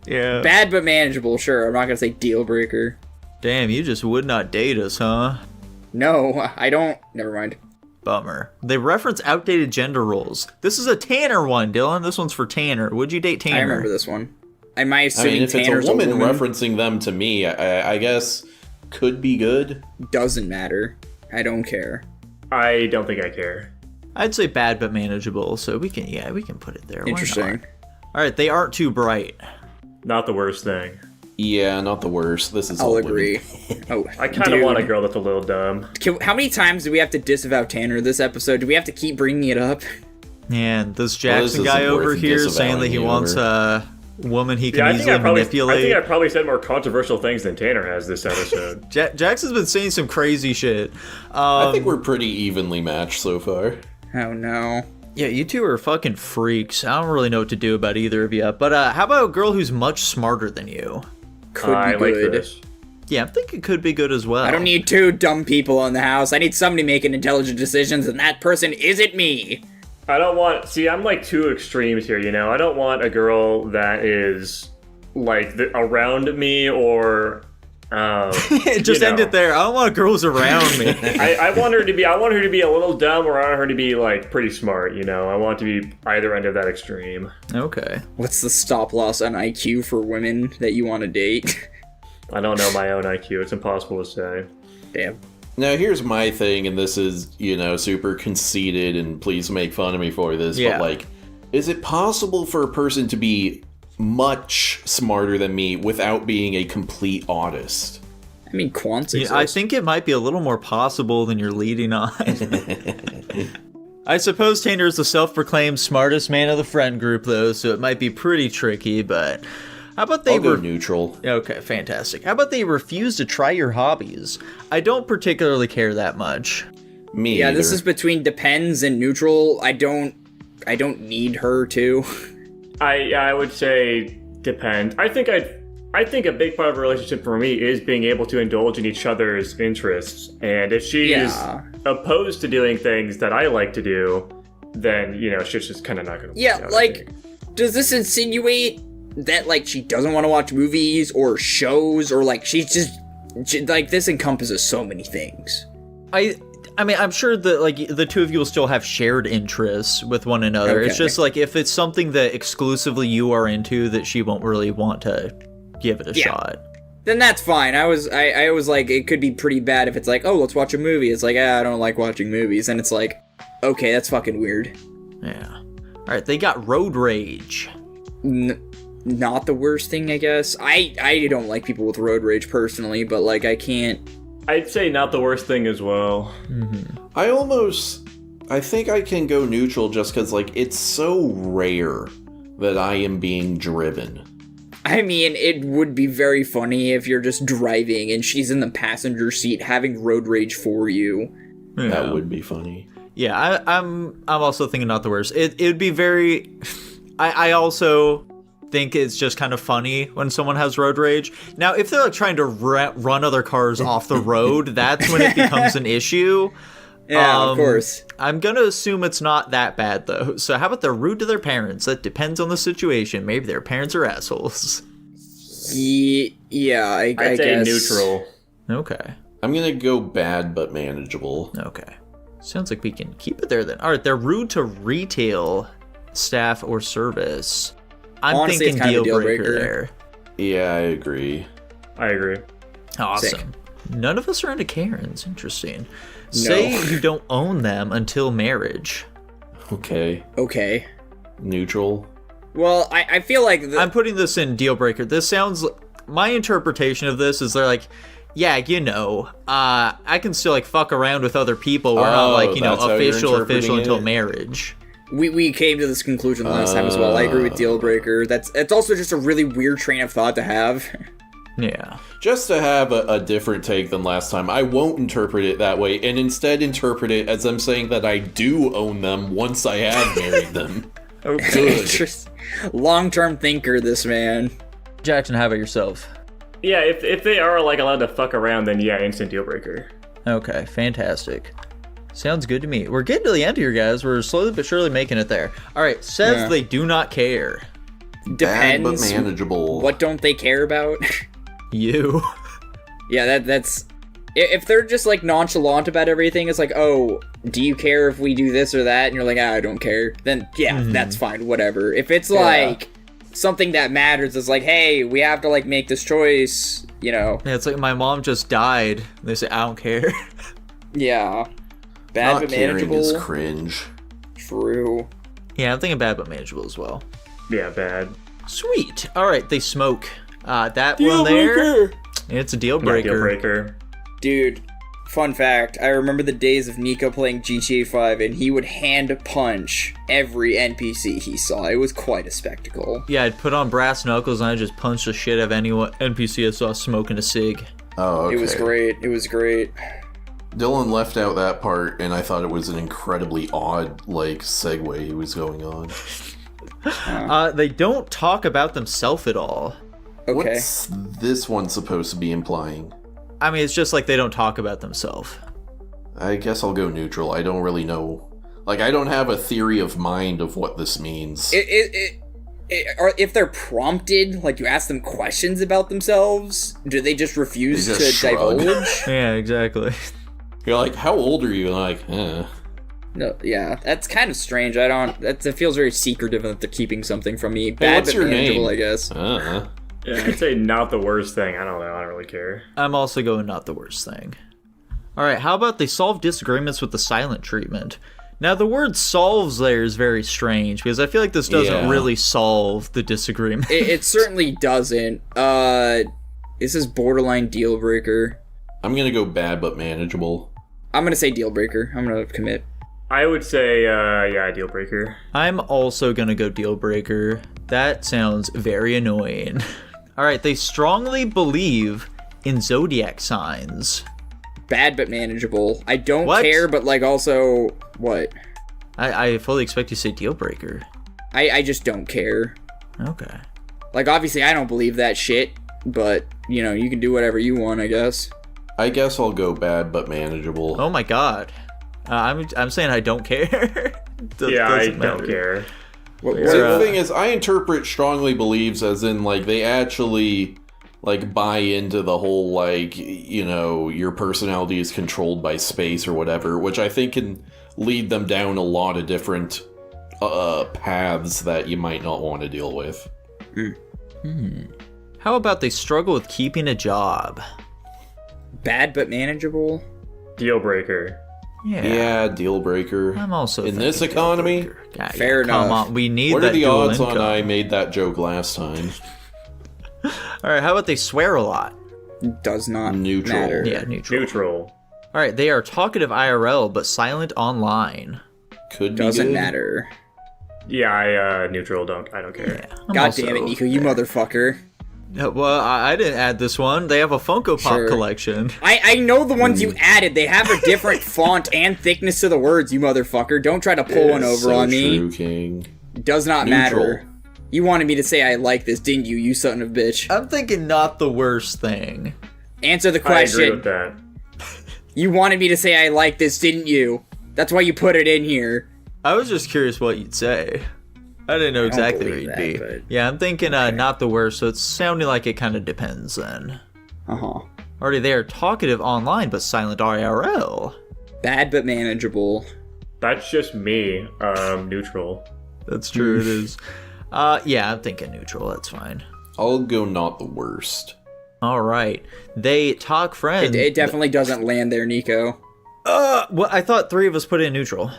Yeah. Bad but manageable. Sure. I'm not gonna say deal breaker. Damn, you just would not date us, huh? No, I don't. Never mind. Bummer. They reference outdated gender roles. This is a Tanner one, Dylan. This one's for Tanner. Would you date Tanner? I remember this one. Am I I assuming mean, if Tanner's it's a woman, a woman? referencing them to me, I guess could be good. Doesn't matter. I don't care. I don't think I care. I'd say bad but manageable, so we can put it there. Why Interesting. not? All right, they aren't too bright. Not the worst thing. Yeah, not the worst. This is I'll all agree. women. Oh, I kind of want a girl that's a little dumb. How many times do we have to disavow Tanner this episode? Do we have to keep bringing it up? Man, this Well, Jackson this guy isn't over worth here saying that disavowing he you wants over. a woman he can Yeah, I think easily I manipulate. think I probably said more controversial things than Tanner has this episode. Jackson's been saying some crazy shit. I think we're pretty evenly matched so far. Oh no. Yeah, you two are fucking freaks. I don't really know what to do about either of you. But how about a girl who's much smarter than you? Could be I like good. this. Yeah, I'm thinking it could be good as well. I don't need two dumb people in the house. I need somebody making intelligent decisions, and that person isn't me. I don't want. See, I'm like two extremes here. I don't want a girl that is like around me or. Just end it there. I don't want girls around me. I want her to be. I want her to be a little dumb, or I want her to be like pretty smart. I want to be either end of that extreme. Okay. What's the stop loss on IQ for women that you want to date? I don't know my own IQ. It's impossible to say. Damn. Now, here's my thing, and this is, super conceited, and please make fun of me for this, Yeah. but, like, is it possible for a person to be much smarter than me without being a complete autist? I mean, quants Yeah, exist. I think it might be a little more possible than you're leading on. I suppose Tanner is the self-proclaimed smartest man of the friend group, though, so it might be pretty tricky, but... How about they I'll go neutral. Okay, fantastic. How about they refuse to try your hobbies? I don't particularly care that much. Me Yeah, either. this is between depends and neutral. I don't need her to. I would say depend. I think a big part of a relationship for me is being able to indulge in each other's interests. And if she is opposed to doing things that I like to do, then shit's just kind of not gonna. Yeah, work out, I like, think. does this insinuate that, like, she doesn't want to watch movies or shows, or, like, like, this encompasses so many things. I mean, I'm sure that, like, the two of you will still have shared interests with one another. Okay. It's just, like, if it's something that exclusively you are into, that she won't really want to give it a shot. Then that's fine. I was like, it could be pretty bad if it's like, oh, let's watch a movie. It's like, I don't like watching movies. And it's like, okay, that's fucking weird. Yeah. Alright, they got road rage. Not the worst thing, I guess. I don't like people with road rage personally, but, like, I can't... I'd say not the worst thing as well. I think I can go neutral just because, like, it's so rare that I am being driven. I mean, it would be very funny if you're just driving and she's in the passenger seat having road rage for you. Yeah. That would be funny. Yeah, I'm also thinking not the worst. It would be very... I also think it's just kind of funny when someone has road rage. Now, if they're like trying to run other cars off the road, that's when it becomes an issue. Yeah, of course. I'm going to assume it's not that bad, though. So how about they're rude to their parents? That depends on the situation. Maybe their parents are assholes. Yeah, I I'd say guess. neutral. Okay. I'm going to go bad but manageable. Okay. Sounds like we can keep it there then. All right, they're rude to retail staff or service. I'm Honestly, thinking it's kind of a deal deal breaker breaker. there. Yeah, I agree. I agree. Awesome. Sick. None of us are into Karens. Interesting. Say you don't own them until marriage. Okay. Okay. Neutral. Well, I feel like... I'm putting this in deal breaker. This sounds... My interpretation of this is they're like, yeah, I can still like fuck around with other people. We're not like, that's how you're official interpreting until it? Marriage. We came to this conclusion last time as well. I agree with deal breaker. It's also just a really weird train of thought to have. Yeah. Just to have a different take than last time, I won't interpret it that way, and instead interpret it as I'm saying that I do own them once I have married them. Okay. Long-term thinker, this man. Jackson, how about yourself? Yeah, if they are like allowed to fuck around, then yeah, instant deal breaker. Okay, fantastic. Sounds good to me. We're getting to the end here, guys. We're slowly but surely making it there. All right, says they do not care. Bad but Depends. manageable. What don't they care about? You. Yeah, that's... If they're just, like, nonchalant about everything, it's like, oh, do you care if we do this or that? And you're like, I don't care. Then, yeah, that's fine, whatever. If it's, like, something that matters, it's like, hey, we have to, like, make this choice, Yeah, it's like my mom just died. They say, I don't care. Yeah. Bad Not but caring manageable. is cringe. True. Yeah, I'm thinking bad but manageable as well. Yeah, bad. Sweet. All right, they smoke. That one there, it's a deal Yeah, breaker. deal breaker. Dude, fun fact, I remember the days of Nico playing GTA 5 and he would hand punch every NPC he saw. It was quite a spectacle. Yeah, I'd put on brass knuckles and I'd just punch the shit out of any NPC I saw smoking a cig. Oh, okay. It was great. It was great. Dylan left out that part, and I thought it was an incredibly odd, like, segue he was going on. They don't talk about themselves at all. Okay. What's this one supposed to be implying? I mean, it's just like they don't talk about themselves. I guess I'll go neutral. I don't really know. Like, I don't have a theory of mind of what this means. Or if they're prompted, like you ask them questions about themselves, do they just refuse They to just shrug. divulge? Yeah, exactly. You're like, how old are you? And I'm like, eh. No, yeah, that's kind of strange. It feels very secretive that they're keeping something from me. Hey, Bad what's but your manageable, name? I guess. Yeah, I'd say not the worst thing. I don't know. I don't really care. I'm also going not the worst thing. All right, how about they solve disagreements with the silent treatment? Now, the word solves there is very strange because I feel like this doesn't really solve the disagreement. It certainly doesn't. This is borderline deal breaker. I'm gonna go bad but manageable. I'm gonna say deal breaker. I'm gonna commit. I would say, yeah, deal breaker. I'm also going to go deal breaker. That sounds very annoying. All right, they strongly believe in zodiac signs. Bad but manageable. I don't What? care, but like also what? I fully expect you to say deal breaker. I just don't care. Okay. Like obviously I don't believe that shit, but you know, you can do whatever you want, I guess. I guess I'll go bad but manageable. Oh my god. I'm saying I don't care. Yeah, I Doesn't don't matter. care. See, the thing is, I interpret strongly believes as in, like, they actually, like, buy into the whole, like, you know, your personality is controlled by space or whatever, which I think can lead them down a lot of different paths that you might not want to deal with. How about they struggle with keeping a job? Bad but manageable. Deal breaker. Yeah, deal breaker. I'm also in this thinking deal economy. breaker. Yeah, Fair Come enough. on, we need What that are the dual odds on income. I made that joke last time? All right, how about they swear a lot? Does not Neutral. matter. Yeah, neutral. Neutral. All right, they are talkative IRL but silent online. Could be Doesn't good. matter. Yeah, neutral. I don't care. Yeah, I'm God also damn it, Nico, you there. motherfucker. Yeah, well, I didn't add this one. They have a Funko Pop Sure. collection. I know the ones you added. They have a different font and thickness to the words, you motherfucker. Don't try to pull one over So on me. true, King. Does not Neutral. matter. You wanted me to say I like this, didn't you, you son of a bitch? I'm thinking not the worst thing. Answer the I agree question. with that. You wanted me to say I like this, didn't you? That's why you put it in here. I was just curious what you'd say. I didn't know exactly what believe you'd that, be. but- Yeah, I'm thinking not the worst, so it's sounding like it kind of depends then. Uh-huh. Already they are talkative online, but silent IRL. Bad but manageable. That's just me. Neutral. That's true, it is. Yeah, I'm thinking neutral, that's fine. I'll go not the worst. Alright. They talk friends. It definitely doesn't land there, Nico. Well, I thought three of us put in neutral.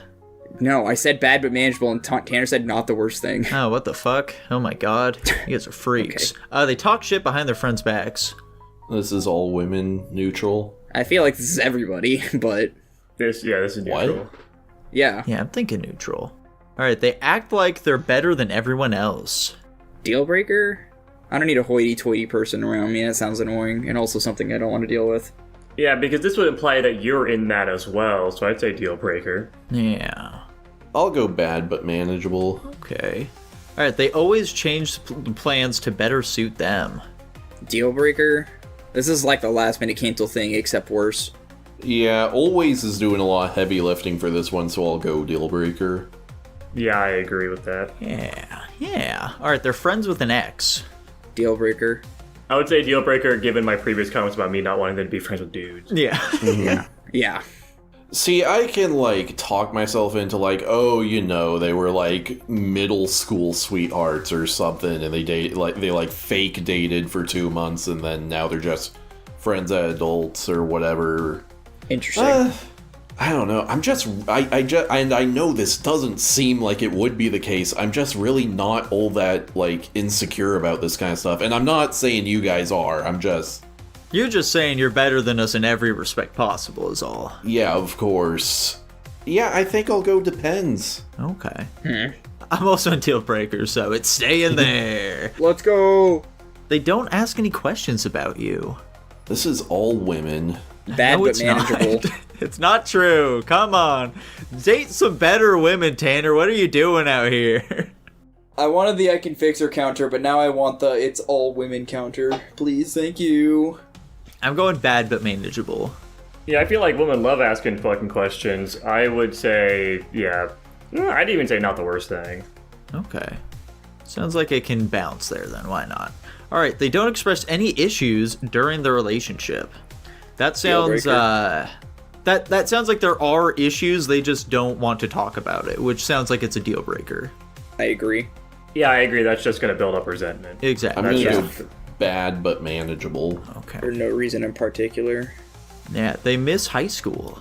No, I said bad but manageable, and Tanner said not the worst thing. Oh, what the fuck? Oh my god. You guys are freaks. They talk shit behind their friends' backs. This is all women neutral. I feel like this is everybody, but This is What? neutral. yeah. Yeah, I'm thinking neutral. Alright, they act like they're better than everyone else. Deal breaker? I don't need a hoity-toity person around me. That sounds annoying, and also something I don't want to deal with. Yeah, because this would imply that you're in that as well, so I'd say deal breaker. Yeah. I'll go bad but manageable. Okay. Alright, they always change plans to better suit them. Deal breaker? This is like the last minute cancel thing, except worse. Yeah, Always is doing a lot of heavy lifting for this one, so I'll go deal breaker. Yeah, I agree with that. Yeah. Alright, they're friends with an ex. Deal breaker. I would say deal breaker given my previous comments about me not wanting them to be friends with dudes. Yeah. Yeah. See, I can, like, talk myself into, like, oh, you know, they were, like, middle school sweethearts or something, and they fake dated for 2 months, and then now they're just friends as adults or whatever. Interesting. I don't know. I know this doesn't seem like it would be the case. I'm just really not all that, like, insecure about this kind of stuff. And I'm not saying you guys are. You're just saying you're better than us in every respect possible is all. Yeah, of course. Yeah, I think I'll go depends. Okay. I'm also in deal breaker, so it's staying there. Let's go. They don't ask any questions about you. This is all women. Bad No, but it's manageable. not. It's not true. Come on. Date some better women, Tanner. What are you doing out here? I wanted the I can fix her counter, but now I want the it's all women counter. Please, thank you. I'm going bad but manageable. Yeah, I feel like women love asking fucking questions. I would say, yeah. I'd even say not the worst thing. Okay. Sounds like it can bounce there then. Why not? Alright, they don't express any issues during the relationship. That sounds, Deal that sounds like there are issues, they just don't want to talk about it, which sounds like it's a deal breaker. I agree. Yeah, I agree. That's just going to build up resentment. Exactly. I'm gonna That's go bad but manageable. Okay. For no reason in particular. Yeah, they miss high school.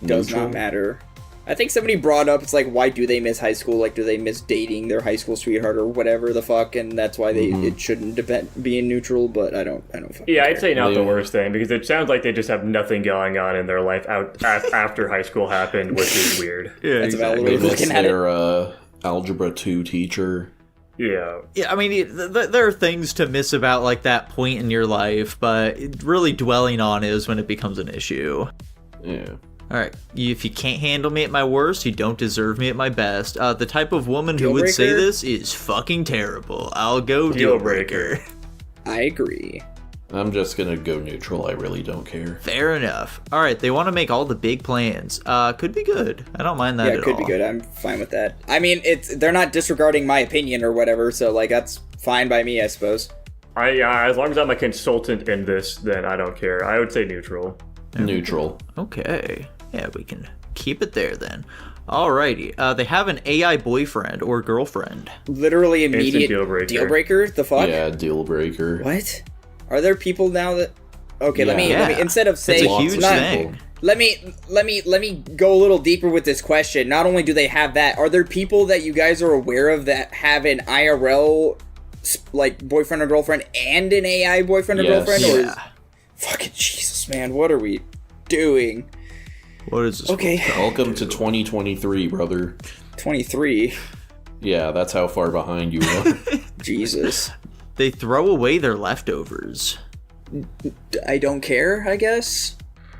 Does Neutral. not matter. I think somebody brought up, it's like, why do they miss high school? Like, do they miss dating their high school sweetheart or whatever the fuck? And that's why they it shouldn't be in neutral. But I don't fucking Yeah, I'd care. say not the Yeah. worst thing because it sounds like they just have nothing going on in their life after high school happened, which is weird. Yeah, That's about They We're miss looking at it. their algebra 2 teacher. Yeah. Yeah, I mean, there are things to miss about, like, that point in your life, but really dwelling on is when it becomes an issue. Yeah. Alright, if you can't handle me at my worst, you don't deserve me at my best. The type of woman who Deal would say breaker? this is fucking terrible. I'll go Deal deal breaker. I agree. I'm just gonna go neutral. I really don't care. Fair enough. Alright, they want to make all the big plans. Could be good. I don't mind that Yeah, at it could all. be good. I'm fine with that. I mean, they're not disregarding my opinion or whatever, so, like, that's fine by me, I suppose. As long as I'm a consultant in this, then I don't care. I would say neutral. Neutral. Okay. Yeah, we can keep it there then. Alrighty. They have an AI boyfriend or girlfriend. Literally immediate deal breaker. Deal breaker? The fuck? Yeah, deal breaker. What? Are there people now that? Okay, let me Yeah. instead of It's saying a huge not- thing. Let me go a little deeper with this question. Not only do they have that, are there people that you guys are aware of that have an IRL like boyfriend or girlfriend and an AI boyfriend or Yes. girlfriend? Or is, Yeah. fucking Jesus, man, what are we doing? What is this? Okay, Welcome to 2023, brother. 23. Yeah, that's how far behind you are. Jesus. They throw away their leftovers. I don't care, I guess.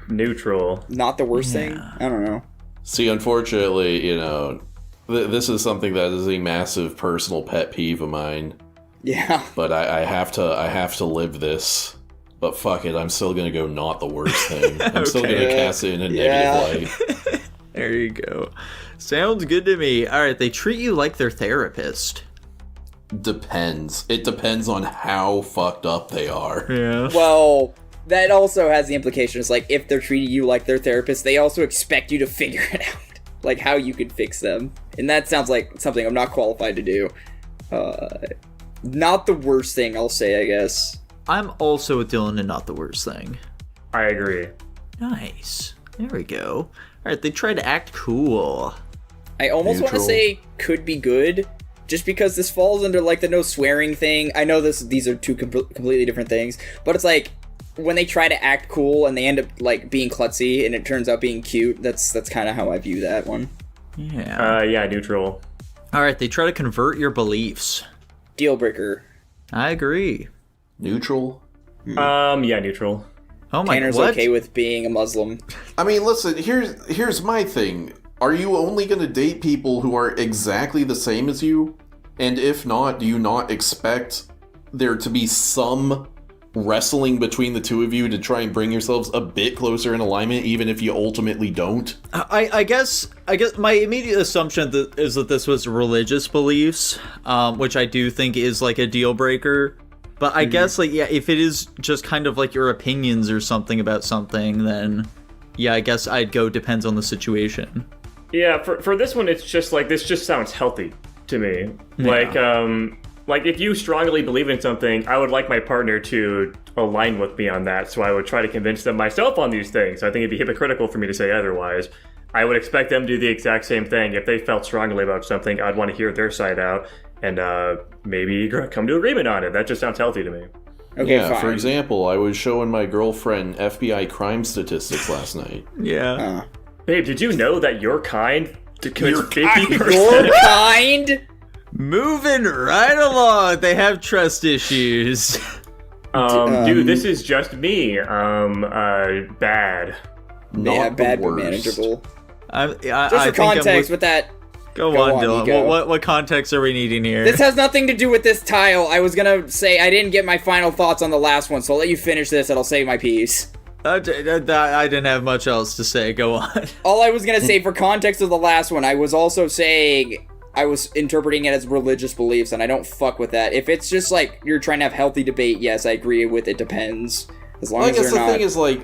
Neutral. Not the worst thing. I don't know. See, unfortunately, you know, this is something that is a massive personal pet peeve of mine. Yeah. But I have to live this. But fuck it, I'm still gonna go not the worst thing. I'm still gonna cast it in a negative light. There you go. Sounds good to me. Alright, they treat you like their therapist. Depends. It depends on how fucked up they are. Yeah. Well, that also has the implications, like, if they're treating you like their therapist, they also expect you to figure it out. Like, how you can fix them. And that sounds like something I'm not qualified to do. Not the worst thing, I'll say, I guess. I'm also with Dylan and not the worst thing. I agree. Nice. There we go. Alright, they try to act cool. I almost want to Neutral. say could be good, just because this falls under, like, the no swearing thing. I know these are two completely different things, but it's like, when they try to act cool and they end up, like, being klutzy and it turns out being cute, that's kind of how I view that one. Yeah. Yeah, neutral. Alright, they try to convert your beliefs. Deal breaker. I agree. Neutral? Yeah, neutral. Oh my Tanner's what? okay with being a Muslim. I mean, listen, here's my thing. Are you only gonna date people who are exactly the same as you? And if not, do you not expect there to be some wrestling between the two of you to try and bring yourselves a bit closer in alignment, even if you ultimately don't? I guess my immediate assumption is that this was religious beliefs, which I do think is like a deal breaker. But I guess, like, yeah, if it is just kind of like your opinions or something about something, then yeah, I guess I'd go depends on the situation. Yeah, for this one, it's just like, this just sounds healthy to me. Yeah. Like if you strongly believe in something, I would like my partner to align with me on that, so I would try to convince them myself on these things. I think it'd be hypocritical for me to say otherwise. I would expect them to do the exact same thing. If they felt strongly about something, I'd want to hear their side out and maybe come to agreement on it. That just sounds healthy to me. Okay, Yeah, fine. for example, I was showing my girlfriend FBI crime statistics last night. Yeah. Babe, did you know that your kind commits Your 50%? Your kind? Moving right along, they have trust issues. Dude, this is just me. Bad. Not Yeah, the bad but worst. manageable. I Just I for think I'm context, with- with that, Go Go on, on, Dylan. Nico. What context are we needing here? this has nothing to do with this tile. I was gonna say I didn't get my final thoughts on the last one, so I'll let you finish this and I'll say my piece. I didn't have much else to say. Go on. All I was gonna say for context of the last one, I was also saying I was interpreting it as religious beliefs, and I don't fuck with that. If it's just like you're trying to have healthy debate, yes, I agree with it. Depends. As long Well, I as guess they're the not. thing is, like,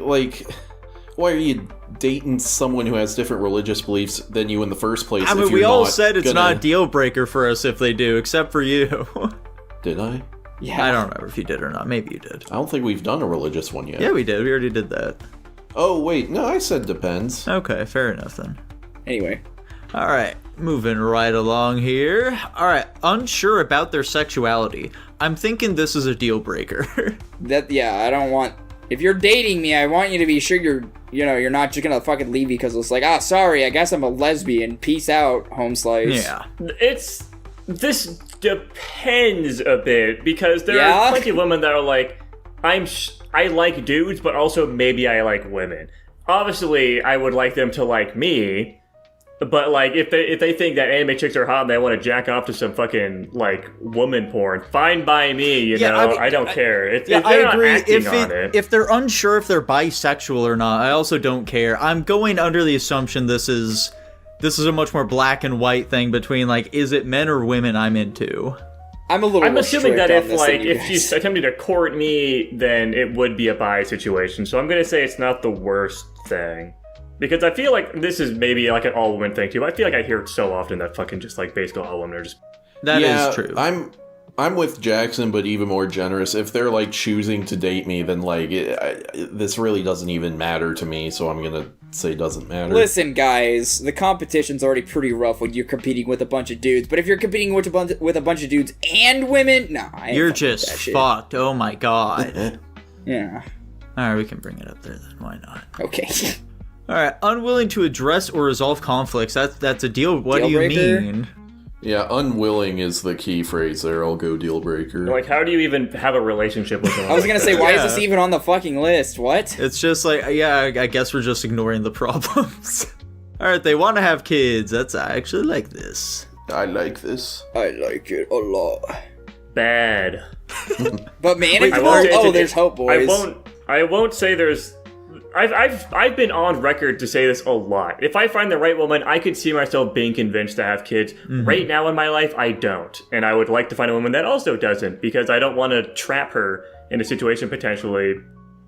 why are you dating someone who has different religious beliefs than you in the first place? I if mean, you're we all not said it's gonna- not a deal breaker for us if they do, except for you. Did I? yeah. I don't remember if you did or not. Maybe you did. I don't think we've done a religious one yet. Yeah, we did. We already did that. Oh, wait. No, I said depends. Okay, fair enough then. Anyway. All right, moving right along here. All right, unsure about their sexuality. I'm thinking this is a deal breaker. I don't want. If you're dating me, I want you to be sure you're not just gonna fucking leave me because it's like, sorry, I guess I'm a lesbian. Peace out, home slice. Yeah. This depends a bit, because there Yeah? are plenty of women that are like, I like dudes, but also maybe I like women. Obviously, I would like them to like me, but like if they think that anime chicks are hot and they want to jack off to some fucking like woman porn, fine by me. You know, I mean, I don't care. If Yeah, I they're not agree. acting on it. If they're unsure if they're bisexual or not, I also don't care. I'm going under the assumption this is a much more black and white thing between like, is it men or women I'm into? I'm a little. I'm more assuming strict that on if this like than you if guys. she's attempting to court me, then it would be a bi situation. So I'm gonna say it's not the worst thing, because I feel like this is maybe like an all woman thing too. I feel like I hear it so often that fucking just like basically all women are just. That is true. I'm with Jackson, but even more generous. If they're like choosing to date me, then like this really doesn't even matter to me. So I'm gonna say doesn't matter. Listen, guys, the competition's already pretty rough when you're competing with a bunch of dudes. But if you're competing with a bunch of dudes and women, no, I ain't You're fucking with just that shit. fucked. Oh my god. Yeah. All right, we can bring it up there then. Why not? Okay. All right, unwilling to address or resolve conflicts. That's a deal. What Deal do you breaker? mean? Yeah, unwilling is the key phrase there. I'll go deal breaker. Like, how do you even have a relationship with someone? I was gonna say, why is this even on the fucking list? What? It's just like, yeah, I guess we're just ignoring the problems. Alright, they want to have kids. I actually like this. I like this. I like it a lot. Bad. But manageable? Wait, There's hope, boys. I won't say there's... I've been on record to say this a lot. If I find the right woman, I could see myself being convinced to have kids. Right now in my life, I don't. And I would like to find a woman that also doesn't, because I don't want to trap her in a situation potentially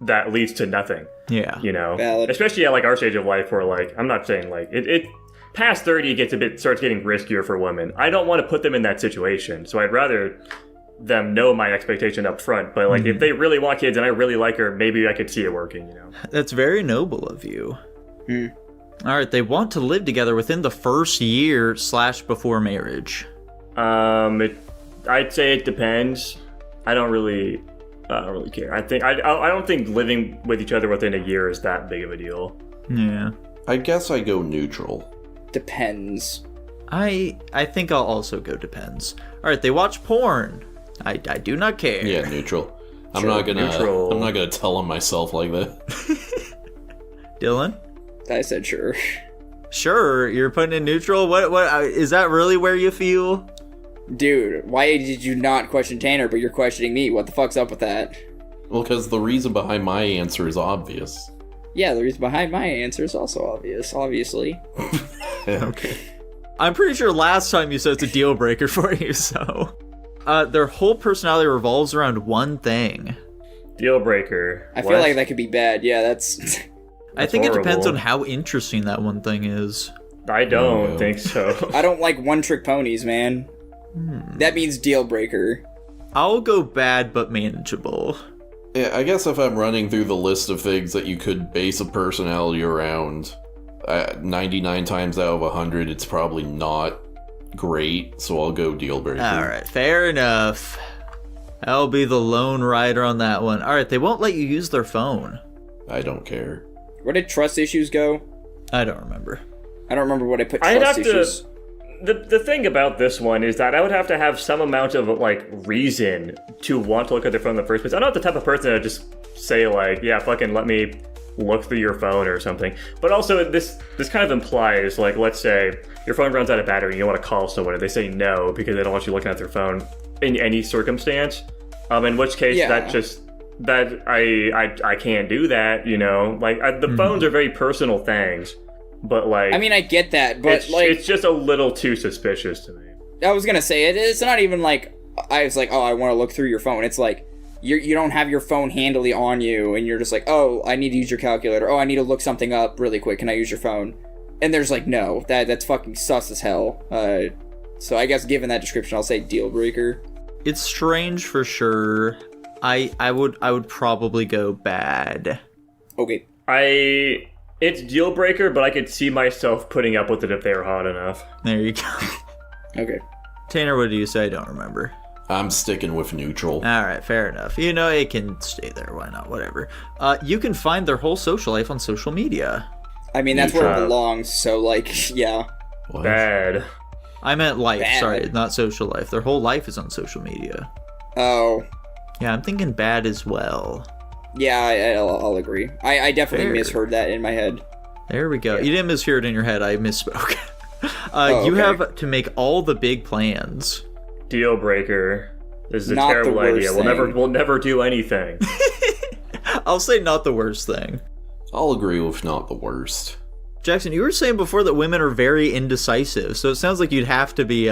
that leads to nothing. Yeah. You know? Valid. Especially at like our stage of life where like, I'm not saying like, it past 30 starts getting riskier for women. I don't want to put them in that situation. So I'd rather them know my expectation up front, but like if they really want kids and I really like her, maybe I could see it working, you know. That's very noble of you. All right, they want to live together within the first year / before marriage. I'd say it depends. I don't really care. I don't think living with each other within a year is that big of a deal. Yeah. I guess I go neutral. Depends. I think I'll also go depends. All right, they watch porn. I do not care. Yeah, neutral. I'm Sure, not gonna neutral. tell him myself like that. Dylan? I said sure. Sure, you're putting in neutral? What is that really where you feel? Dude, why did you not question Tanner, but you're questioning me? What the fuck's up with that? Well, because the reason behind my answer is obvious. Yeah, the reason behind my answer is also obvious, obviously. Okay. I'm pretty sure last time you said it's a deal breaker for you, so... their whole personality revolves around one thing. Deal breaker. I feel like that could be bad. Yeah, that's... I think it depends on horrible. how interesting that one thing is. I don't No. think so. I don't like one-trick ponies, man. That means deal breaker. I'll go bad but manageable. Yeah, I guess if I'm running through the list of things that you could base a personality around, 99 times out of 100, it's probably not great, so I'll go deal breaker. Alright, fair enough. I'll be the lone rider on that one. Alright, they won't let you use their phone. I don't care. Where did trust issues go? I don't remember. I don't remember what I put I'd trust have to- issues. The thing about this one is that I would have to have some amount of like reason to want to look at their phone in the first place. I'm not the type of person to just say like, yeah, fucking let me look through your phone or something. But also this kind of implies like, let's say your phone runs out of battery and you want to call someone and they say no because they don't want you looking at their phone in any circumstance. In which case I can't do that, you know. Like the phones are very personal things. But like, I mean, I get that, but it's just a little too suspicious to me. I was gonna say it's not even like I was like, oh, I want to look through your phone. It's like you don't have your phone handily on you, and you're just like, oh, I need to use your calculator. Oh, I need to look something up really quick. Can I use your phone? And there's like, no, that's fucking sus as hell. So I guess given that description, I'll say deal breaker. It's strange for sure. I would probably go bad. Okay. It's deal breaker, but I could see myself putting up with it if they were hot enough. There you go. Okay. Tanner, what do you say? I don't remember. I'm sticking with neutral. Alright, fair enough. You know, it can stay there. Why not? Whatever. You can find their whole social life on social media. I mean, that's where it Neutral. belongs. So like, yeah. What? Bad. I meant life, Bad. sorry, not social life. Their whole life is on social media. Oh. Yeah, I'm thinking bad as well. Yeah, I'll agree. I definitely Fair. misheard that in my head. There we go. You didn't mishear it in your head, I misspoke. Oh, You okay. have to make all the big plans. Deal breaker. This is a Not the terrible worst idea. thing. We'll never do anything. I'll say not the worst thing. I'll agree with not the worst. Jackson, you were saying before that women are very indecisive, so it sounds like you'd have to be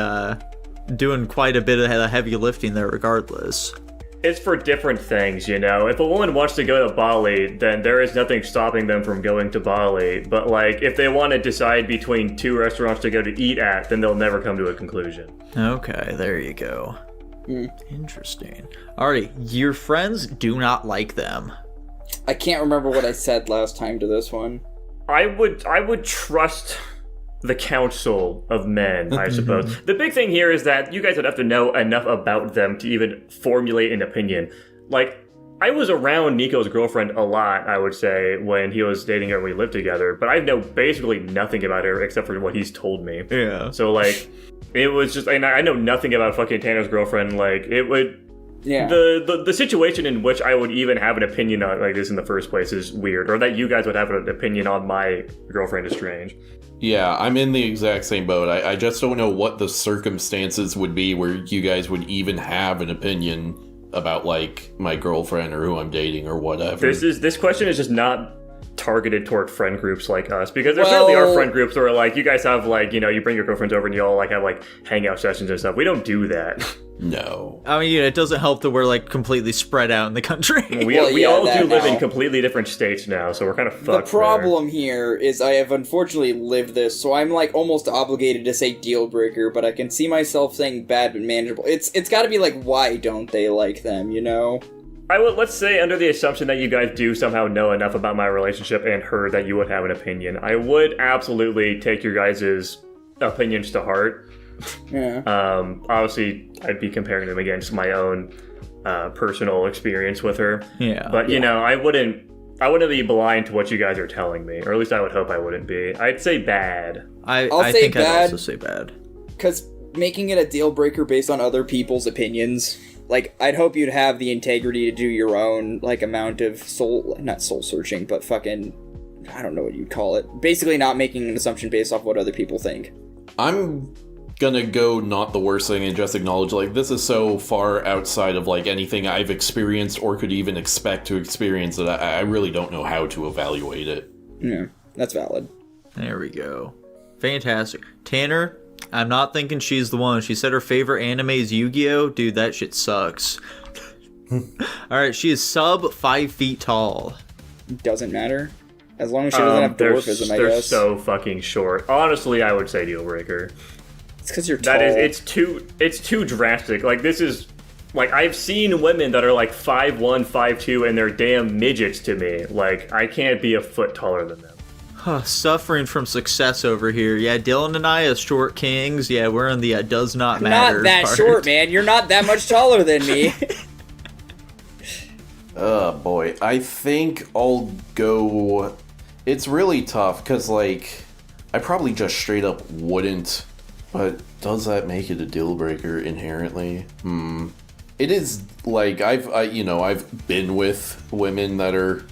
doing quite a bit of heavy lifting there regardless. It's for different things, you know. If a woman wants to go to Bali, then there is nothing stopping them from going to Bali. But like, if they want to decide between two restaurants to go to eat at, then they'll never come to a conclusion. Okay, there you go. Interesting. Alrighty, your friends do not like them. I can't remember what I said last time to this one. I would trust the counsel of men, I suppose. The big thing here is that you guys would have to know enough about them to even formulate an opinion. Like, I was around Nico's girlfriend a lot, I would say, when he was dating her and we lived together, but I know basically nothing about her except for what he's told me. Yeah. So, like, it was just, and I know nothing about fucking Tanner's girlfriend. Like, it would, Yeah. the situation in which I would even have an opinion on like this in the first place is weird, or that you guys would have an opinion on my girlfriend is strange. Yeah, I'm in the exact same boat. I just don't know what the circumstances would be where you guys would even have an opinion about, like, my girlfriend or who I'm dating or whatever. This question is just not targeted toward friend groups like us, because there certainly are friend groups where, like, you guys have, like, you know, you bring your girlfriends over and you all, like, have, like, hangout sessions and stuff. We don't do that. No. I mean, it doesn't help that we're, like, completely spread out in the country. We all do live in completely different states now, so we're kind of fucked. The problem here is I have unfortunately lived this, so I'm like almost obligated to say deal breaker, but I can see myself saying bad but manageable. It's got to be like, why don't they like them, you know? Let's say, under the assumption that you guys do somehow know enough about my relationship and her that you would have an opinion, I would absolutely take your guys' opinions to heart. Yeah. Obviously, I'd be comparing them against my own personal experience with her. Yeah. But you know, I wouldn't be blind to what you guys are telling me, or at least I would hope I wouldn't be. I'd say bad. I'll I say think bad. I'd also say bad. Because making it a deal breaker based on other people's opinions, like, I'd hope you'd have the integrity to do your own, like, amount of not soul searching, but fucking, I don't know what you'd call it. Basically not making an assumption based off what other people think. I'm gonna go not the worst thing and just acknowledge, like, this is so far outside of, like, anything I've experienced or could even expect to experience that I really don't know how to evaluate it. Yeah, that's valid. There we go. Fantastic. Tanner, I'm not thinking she's the one. She said her favorite anime is Yu-Gi-Oh! Dude, that shit sucks. Alright, she is sub 5 feet tall. Doesn't matter. As long as she doesn't have dwarfism, I they're guess. so fucking short. Honestly, I would say deal breaker. It's because you're tall. It's too drastic. Like, this is, like, I've seen women that are like 5'1", 5'2", and they're damn midgets to me. Like, I can't be a foot taller than them. Suffering from success over here. Yeah, Dylan and I as short kings. Yeah, we're in the does not matter Not that part. short, man. You're not that much taller than me. Oh boy, I think I'll go... It's really tough, because, like, I probably just straight up wouldn't, but does that make it a deal breaker inherently? It is, like, I've been with women that are,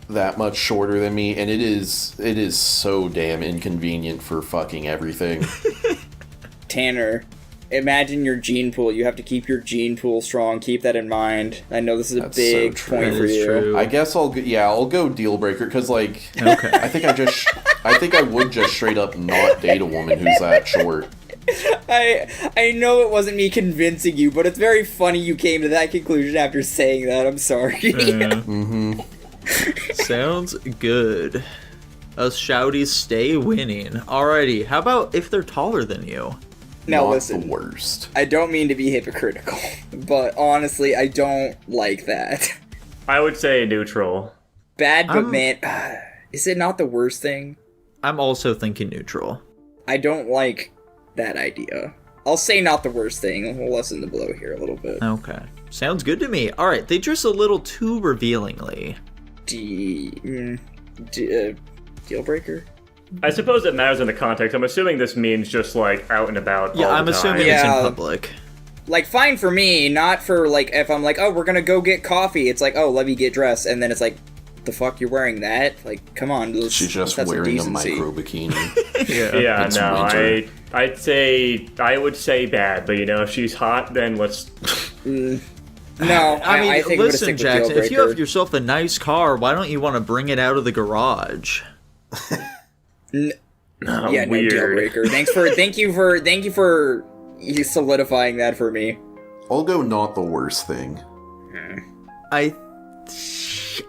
that much shorter than me, and it is so damn inconvenient for fucking everything. Tanner, imagine your gene pool. You have to keep your gene pool strong. Keep that in mind. I know this is That's a big so true. point That for is you. true. I guess I'll go deal breaker, because, like, Okay. I think I would just straight up not date a woman who's that short. I know it wasn't me convincing you, but it's very funny you came to that conclusion after saying that. I'm sorry. Sounds good. Us shouties stay winning. Alrighty, how about if they're taller than you? Now Not listen, the worst. I don't mean to be hypocritical, but honestly, I don't like that. I would say neutral. Bad, but man, is it not the worst thing? I'm also thinking neutral. I don't like that idea. I'll say not the worst thing. We'll lessen the blow here a little bit. Okay. Sounds good to me. Alright, they dress a little too revealingly. Deal breaker? I suppose it matters in the context. I'm assuming this means just, like, out and about Yeah, all I'm the time. assuming it's in Yeah. public. Like, fine for me, not for, like, if I'm like, oh, we're gonna go get coffee. It's like, oh, let me get dressed. And then it's like, the fuck, you're wearing that? Like, come on. She's just that's wearing a decency. micro bikini. Yeah, It's no, winter. I would say bad, but, you know, if she's hot, then let's... No, I mean, I think listen, I'm gonna stick with Jackson, deal if you breaker. have yourself a nice car, why don't you want to bring it out of the garage? Yeah, no deal Weird. breaker. Thank you for solidifying that for me. I'll go not the worst thing.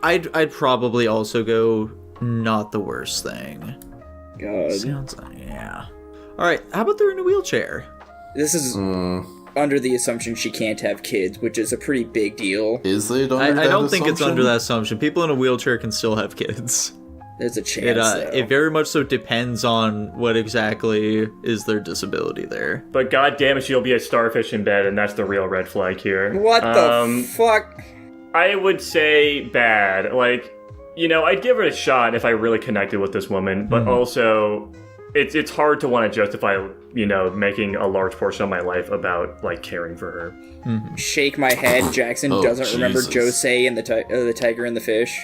I'd probably also go not the worst thing. God. Sounds yeah. Alright, how about they're in a wheelchair? This is under the assumption she can't have kids, which is a pretty big deal. Is it under I that don't think it's assumption? under that assumption. People in a wheelchair can still have kids. There's a chance, though. It very much so depends on what exactly is their disability there. But goddamn it, she'll be a starfish in bed, and that's the real red flag here. What the fuck? I would say bad. Like, you know, I'd give it a shot if I really connected with this woman, but also it's hard to want to justify, you know, making a large portion of my life about, like, caring for her. Shake my head. Jackson doesn't remember Jose and the tiger and the fish.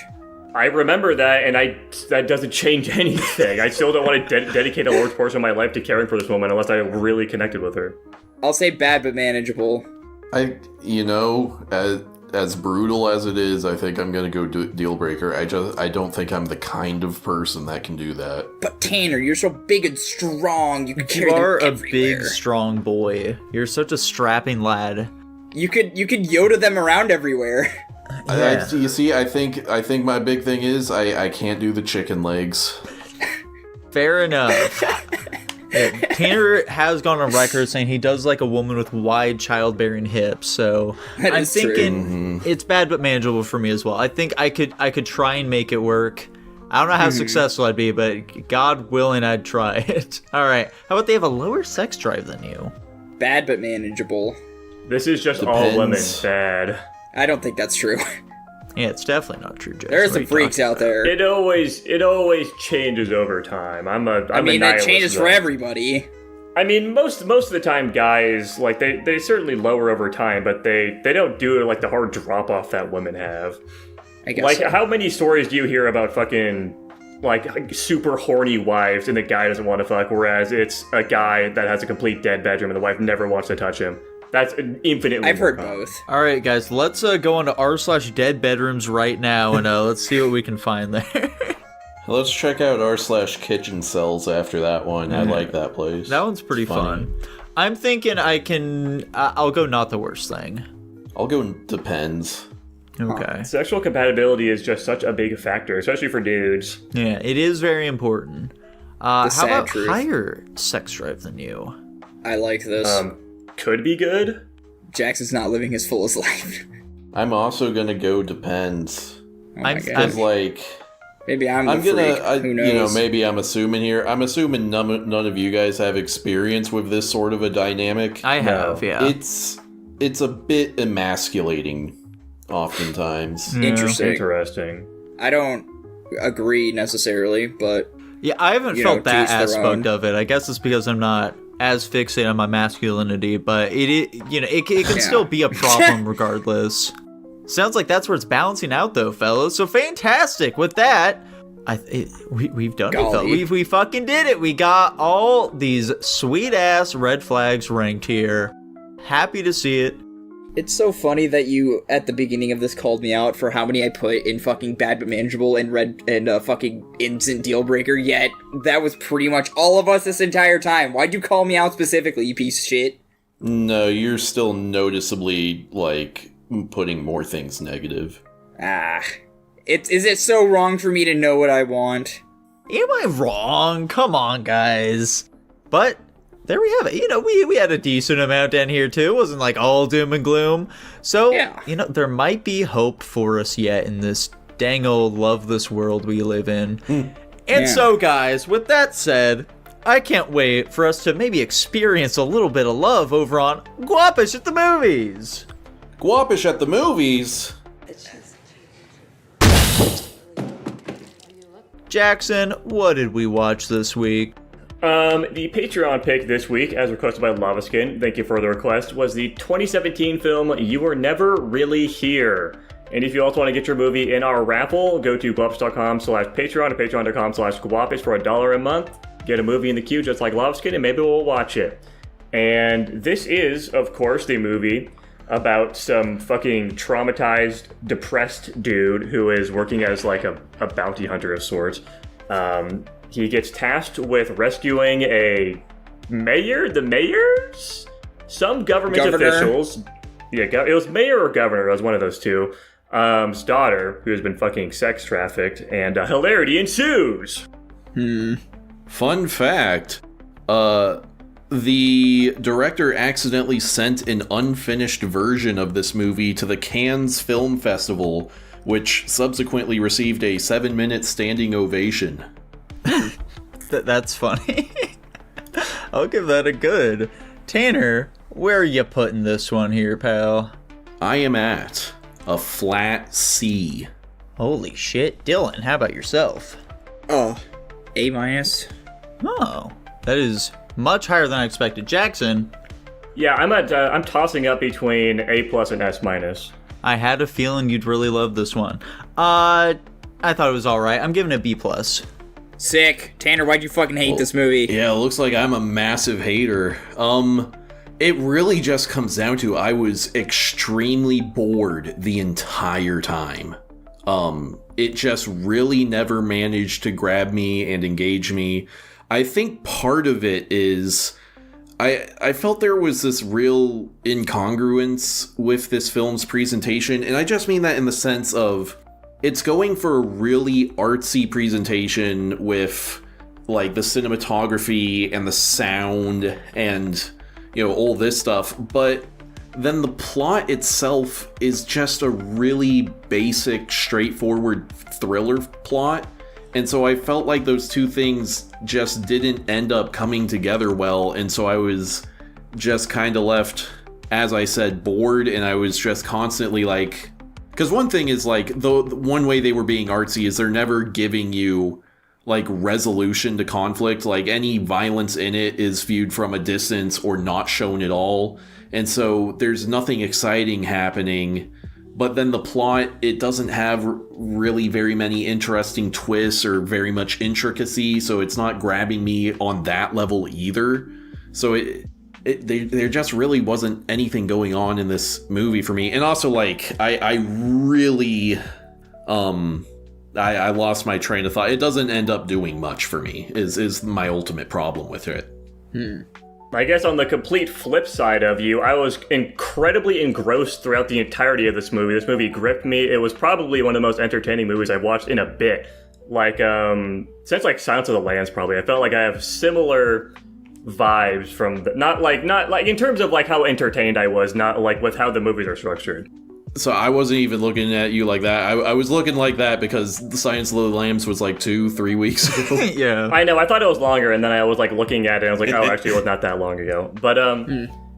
I remember that, and that doesn't change anything. I still don't want to dedicate a large portion of my life to caring for this woman unless I really connected with her. I'll say bad but manageable. As brutal as it is, I think I'm gonna go deal breaker. I don't think I'm the kind of person that can do that. But Tanner, you're so big and strong. You can carry You are them a everywhere. big, strong boy. You're such a strapping lad. You could Yoda them around everywhere. Yeah. You see, I think my big thing is I can't do the chicken legs. Fair enough. Yeah, Tanner has gone on record saying he does like a woman with wide childbearing hips, so That I'm is true. thinking it's bad but manageable for me as well. I think I could try and make it work. I don't know how successful I'd be, but God willing, I'd try it. All right, how about they have a lower sex drive than you? Bad but manageable. This is just all women bad. I don't think that's true. Yeah, it's definitely not true, Jason. There are some freaks out there. It always changes over time. I'm a that nihilist, changes though. for everybody. I mean, most of the time, guys, like, they certainly lower over time, but they don't do, like, the hard drop-off that women have. I guess Like, so. how many stories do you hear about fucking, like, super horny wives and the guy doesn't want to fuck, whereas it's a guy that has a complete dead bedroom and the wife never wants to touch him? That's infinitely I've more heard common. both. All right, guys, let's go on to r/dead bedrooms right now, and let's see what we can find there. Let's check out r/kitchen cells after that one. I like that place. That one's pretty fun. I'm thinking I'll go not the worst thing. I'll go depends. Okay. Sexual compatibility is just such a big factor, especially for dudes. Yeah, it is very important. How sad about truth. higher sex drive than you? I like this. Could be good. Jackson's not living his fullest life. I'm also gonna go depends. Oh my I'm- God. Cause like Maybe I'm I'm the gonna, freak. Who knows? maybe I'm assuming here. I'm assuming none of you guys have experience with this sort of a dynamic. I have, yeah. It's a bit emasculating, oftentimes. Interesting. I don't agree necessarily, but Yeah, I haven't You felt know, that to each their aspect own. of it. I guess it's because I'm not as fixated on my masculinity, but it can still be a problem regardless. Sounds like that's where it's balancing out, though, fellas. So fantastic! With that, we've done it, Golly. fellas. We fucking did it. We got all these sweet ass red flags ranked here. Happy to see it. it's so funny that you at the beginning of this called me out for how many I put in fucking bad but manageable and fucking instant deal breaker. Yet that was pretty much all of us this entire time. Why'd you call me out specifically, you piece of shit? No, you're still noticeably like putting more things negative. Is it so wrong for me to know what I want? Am I wrong? Come on, guys. But there we have it. You know, we had a decent amount down here too. It wasn't like all doom and gloom. So, Yeah. you know, there might be hope for us yet in this dang old loveless world we live in. And Yeah. so, guys, with that said, I can't wait for us to maybe experience a little bit of love over on Guapish at the movies. Guapish at the movies. Jackson, what did we watch this week? The Patreon pick this week, as requested by Lavaskin, thank you for the request, was the 2017 film You Were Never Really Here. And if you also want to get your movie in our raffle, go to guapish.com/Patreon or patreon.com/Guapish for $1 a month. Get a movie in the queue just like Lavaskin, and maybe we'll watch it. And this is, of course, the movie about some fucking traumatized, depressed dude who is working as like a bounty hunter of sorts. He gets tasked with rescuing a mayor, some government Governor. officials. Yeah, it was mayor or governor, it was one of those two. Daughter, who has been fucking sex trafficked, and hilarity ensues. Fun fact, the director accidentally sent an unfinished version of this movie to the Cannes Film Festival, which subsequently received a 7-minute standing ovation. That's funny. I'll give that a good. Tanner, where are you putting this one here, pal? I am at a flat C. Holy shit. Dylan, how about yourself? Oh, A-. Oh, that is much higher than I expected. Jackson? Yeah, I'm tossing up between A+ and S-. I had a feeling you'd really love this one. I thought it was alright. I'm giving it B+. Sick. Tanner, why'd you fucking hate this movie? Yeah, it looks like I'm a massive hater. It really just comes down to I was extremely bored the entire time. It just really never managed to grab me and engage me. I think part of it is I felt there was this real incongruence with this film's presentation, and I just mean that in the sense of it's going for a really artsy presentation with like the cinematography and the sound and, you know, all this stuff, but then the plot itself is just a really basic, straightforward thriller plot. And so I felt like those two things just didn't end up coming together well, and so I was just kind of left, as I said, bored, and I was just constantly like... Because one thing is, like, the one way they were being artsy is they're never giving you, like, resolution to conflict. Like, any violence in it is viewed from a distance or not shown at all. And so there's nothing exciting happening. But then the plot, it doesn't have really very many interesting twists or very much intricacy, so it's not grabbing me on that level either. So there just really wasn't anything going on in this movie for me. And also, like, I really, I lost my train of thought. It doesn't end up doing much for me, is my ultimate problem with it. I guess on the complete flip side of you, I was incredibly engrossed throughout the entirety of this movie. This movie gripped me. It was probably one of the most entertaining movies I've watched in a bit. Like, since like Silence of the Lambs, probably. I felt like I have similar vibes from not like in terms of like how entertained I was, not like with how the movies are structured. So I wasn't even looking at you like that. I was looking like that because the Silence of the Lambs was like 2-3 weeks ago. Yeah. I know, I thought it was longer, and then I was like looking at it and I was like, oh, actually it was not that long ago. But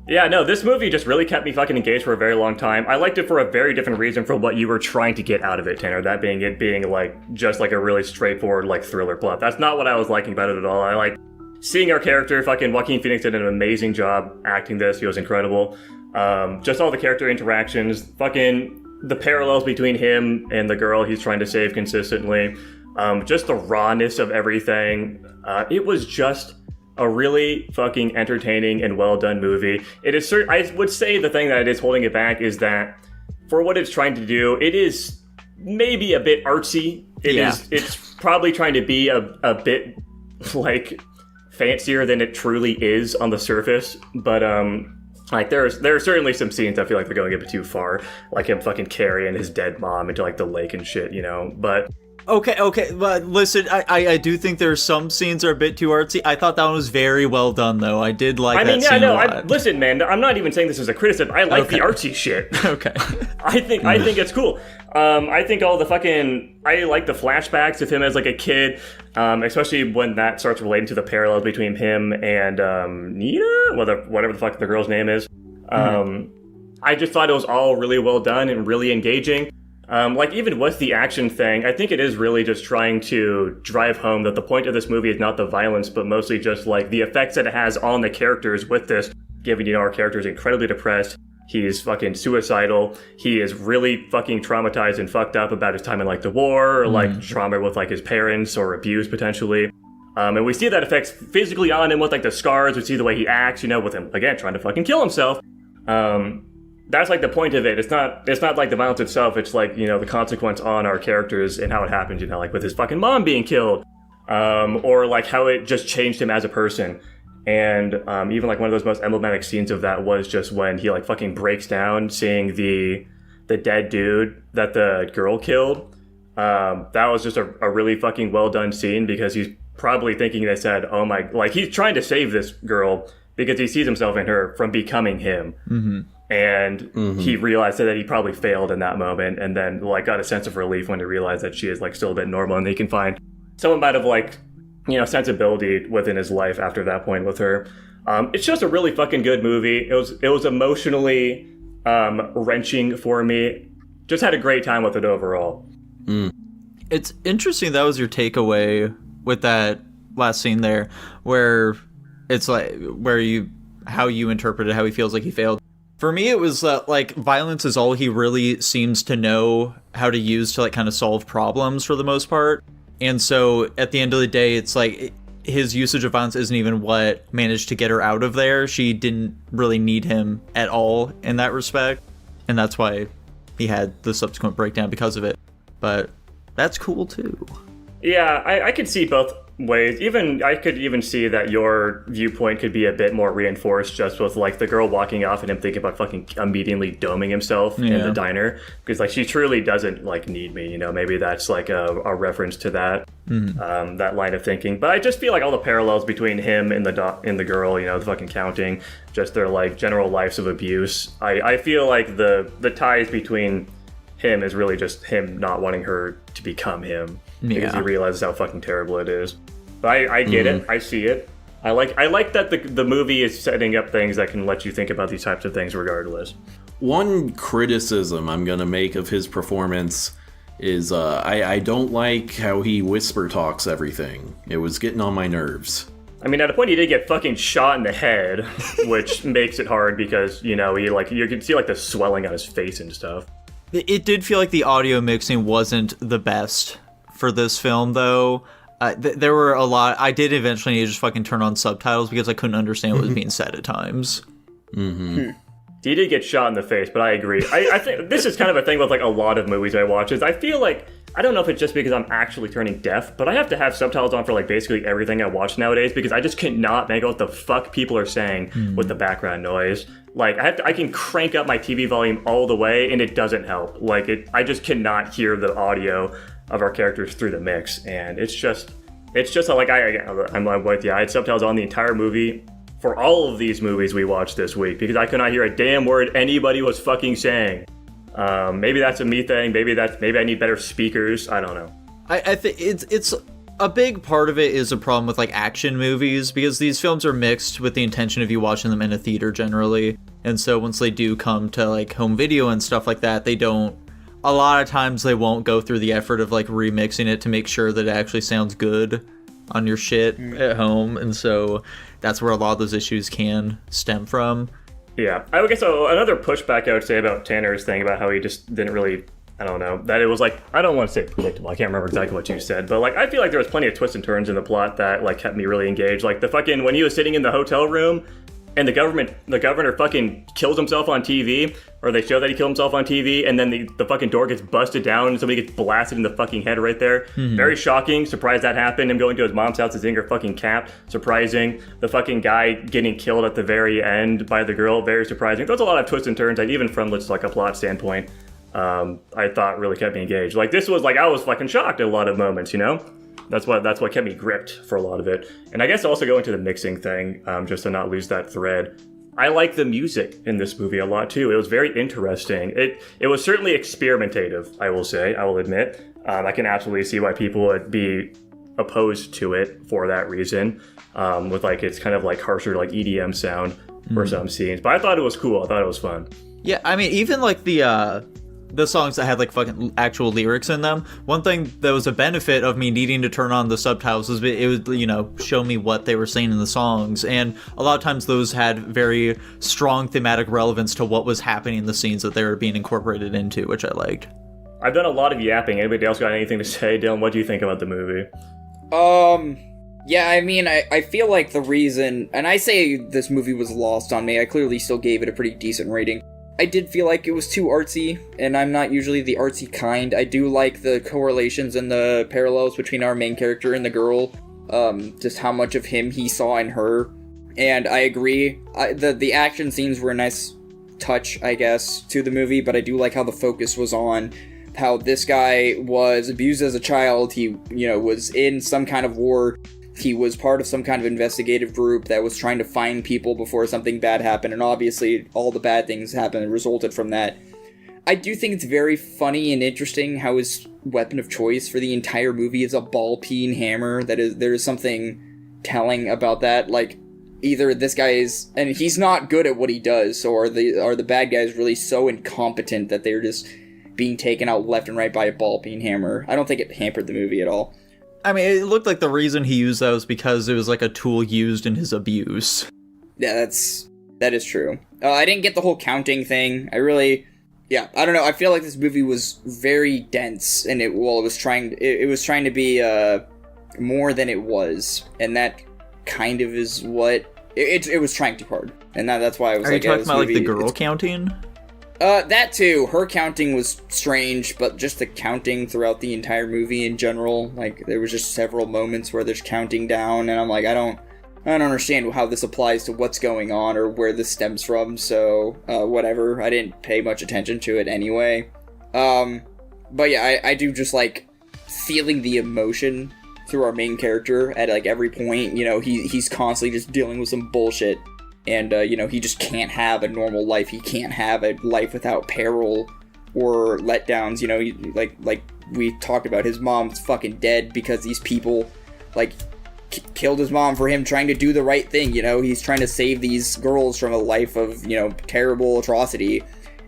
yeah, no, this movie just really kept me fucking engaged for a very long time. I liked it for a very different reason from what you were trying to get out of it, Tanner. That being it being like just like a really straightforward like thriller plot. That's not what I was liking about it at all. I like seeing our character, fucking Joaquin Phoenix did an amazing job acting this. He was incredible. Just all the character interactions, fucking the parallels between him and the girl he's trying to save consistently, just the rawness of everything. It was just a really fucking entertaining and well done movie. It is I would say the thing that is holding it back is that for what it's trying to do, it is maybe a bit artsy. It's probably trying to be a bit like fancier than it truly is on the surface, but like there are certainly some scenes I feel like they're going a bit too far, like him fucking carrying his dead mom into like the lake and shit, you know. But Okay, but listen, I do think there's some scenes are a bit too artsy. I thought that one was very well done, though. I did like that scene a lot. Listen, man, I'm not even saying this as a criticism. I like the artsy shit. Okay. I think it's cool. I think all the fucking... I like the flashbacks of him as like a kid, especially when that starts relating to the parallels between him and Nina, whatever the fuck the girl's name is. I just thought it was all really well done and really engaging. Like, even with the action thing, I think it is really just trying to drive home that the point of this movie is not the violence, but mostly just, like, the effects that it has on the characters with this, given, you know, our character is incredibly depressed, he's fucking suicidal, he is really fucking traumatized and fucked up about his time in, like, the war, or, like, trauma with, like, his parents, or abuse, potentially. And we see that effects physically on him with, like, the scars, we see the way he acts, you know, with him, again, trying to fucking kill himself. That's like the point of it. It's not like the violence itself. It's like, you know, the consequence on our characters and how it happens, you know, like with his fucking mom being killed, or like how it just changed him as a person. And even like one of those most emblematic scenes of that was just when he like fucking breaks down seeing the dead dude that the girl killed. That was just a really fucking well done scene, because he's probably thinking, they said, oh my, like he's trying to save this girl because he sees himself in her from becoming him. And he realized that he probably failed in that moment, and then like got a sense of relief when he realized that she is like still a bit normal, and he can find some amount of like, you know, sensibility within his life after that point with her. It's just a really fucking good movie. It was emotionally wrenching for me. just had a great time with it overall. It's interesting that was your takeaway with that last scene there, where it's like how you interpreted how he feels like he failed. For me, it was that like violence is all he really seems to know how to use to like kind of solve problems for the most part. And so at the end of the day, it's like his usage of violence isn't even what managed to get her out of there. She didn't really need him at all in that respect. And that's why he had the subsequent breakdown because of it. But that's cool too. Yeah, I could see both ways. I could even see that your viewpoint could be a bit more reinforced just with like the girl walking off and him thinking about fucking immediately doming himself in the diner, because like she truly doesn't like need me, you know. Maybe that's like a reference to that that line of thinking. But I just feel like all the parallels between him and the girl, you know, the fucking counting, just their like general lives of abuse. I feel like the ties between him is really just him not wanting her to become him because he realizes how fucking terrible it is. But I get it. I see it. I like that the movie is setting up things that can let you think about these types of things regardless. One criticism I'm gonna make of his performance is I don't like how he whisper talks everything. It was getting on my nerves. I mean, at a point he did get fucking shot in the head, which makes it hard because, you know, you can see like the swelling on his face and stuff. It did feel like the audio mixing wasn't the best for this film, though. There were a lot. I did eventually need to just fucking turn on subtitles because I couldn't understand what was being said at times. He did get shot in the face, but I agree. I think this is kind of a thing with like a lot of movies I watch. Is I feel like, I don't know if it's just because I'm actually turning deaf, but I have to have subtitles on for like basically everything I watch nowadays because I just cannot make out what the fuck people are saying with the background noise. Like I can crank up my TV volume all the way and it doesn't help. Like I just cannot hear the audio of our characters through the mix, and it's just like I'm with you. I had subtitles on the entire movie for all of these movies we watched this week because I could not hear a damn word anybody was fucking saying. Maybe that's a me thing. Maybe I need better speakers. I don't know. I think it's a big part of it is a problem with like action movies because these films are mixed with the intention of you watching them in a theater generally. And so once they do come to like home video and stuff like that, a lot of times they won't go through the effort of like remixing it to make sure that it actually sounds good on your shit at home. And so that's where a lot of those issues can stem from. Yeah, I guess another pushback I would say about Tanner's thing about how he just didn't really, I don't know, that it was like, I don't want to say predictable, I can't remember exactly what you said, but like I feel like there was plenty of twists and turns in the plot that like kept me really engaged. Like the fucking, when he was sitting in the hotel room and the governor fucking kills himself on TV, or they show that he killed himself on TV, and then the fucking door gets busted down and somebody gets blasted in the fucking head right there. Very shocking. Surprised that happened. Him going to his mom's house, his finger fucking capped. Surprising. The fucking guy getting killed at the very end by the girl. Very surprising. There's a lot of twists and turns that even from just like a plot standpoint, I thought really kept me engaged. Like this was like, I was fucking shocked at a lot of moments, you know? That's what kept me gripped for a lot of it. And I guess also going to the mixing thing, just to not lose that thread. I like the music in this movie a lot too. It was very interesting. It was certainly experimentative, I will say, I will admit. I can absolutely see why people would be opposed to it for that reason. With like, it's kind of like harsher like EDM sound for some scenes. But I thought it was cool. I thought it was fun. Yeah, I mean, even like the songs that had like fucking actual lyrics in them. One thing that was a benefit of me needing to turn on the subtitles was it would, you know, show me what they were saying in the songs. And a lot of times those had very strong thematic relevance to what was happening in the scenes that they were being incorporated into, which I liked. I've done a lot of yapping. Anybody else got anything to say? Dylan, what do you think about the movie? Yeah, I mean, I feel like the reason, and I say this movie was lost on me, I clearly still gave it a pretty decent rating. I did feel like it was too artsy, and I'm not usually the artsy kind. I do like the correlations and the parallels between our main character and the girl, just how much of him he saw in her. And I agree, the action scenes were a nice touch, I guess, to the movie, but I do like how the focus was on how this guy was abused as a child. He, you know, was in some kind of war. He was part of some kind of investigative group that was trying to find people before something bad happened, and obviously all the bad things happened and resulted from that. I do think it's very funny and interesting how his weapon of choice for the entire movie is a ball-peen hammer. There is something telling about that. Like, either this guy is, and he's not good at what he does, or the bad guy is really so incompetent that they're just being taken out left and right by a ball-peen hammer. I don't think it hampered the movie at all. I mean, it looked like the reason he used that was because it was like a tool used in his abuse. Yeah, that is true. I didn't get the whole counting thing. I don't know. I feel like this movie was very dense, and it was trying to be more than it was, and that kind of is what it was trying too hard, and that's why I was. Are like, you talking about like the girl counting? That too. Her counting was strange, but just the counting throughout the entire movie in general, like there was just several moments where there's counting down, and I'm like, I don't understand how this applies to what's going on or where this stems from. So whatever. I didn't pay much attention to it anyway. But yeah, I do just like feeling the emotion through our main character at like every point. You know, he's constantly just dealing with some bullshit. And, you know, he just can't have a normal life. He can't have a life without peril or letdowns. You know, like we talked about, his mom's fucking dead because these people, like, killed his mom for him trying to do the right thing. You know, he's trying to save these girls from a life of, you know, terrible atrocity.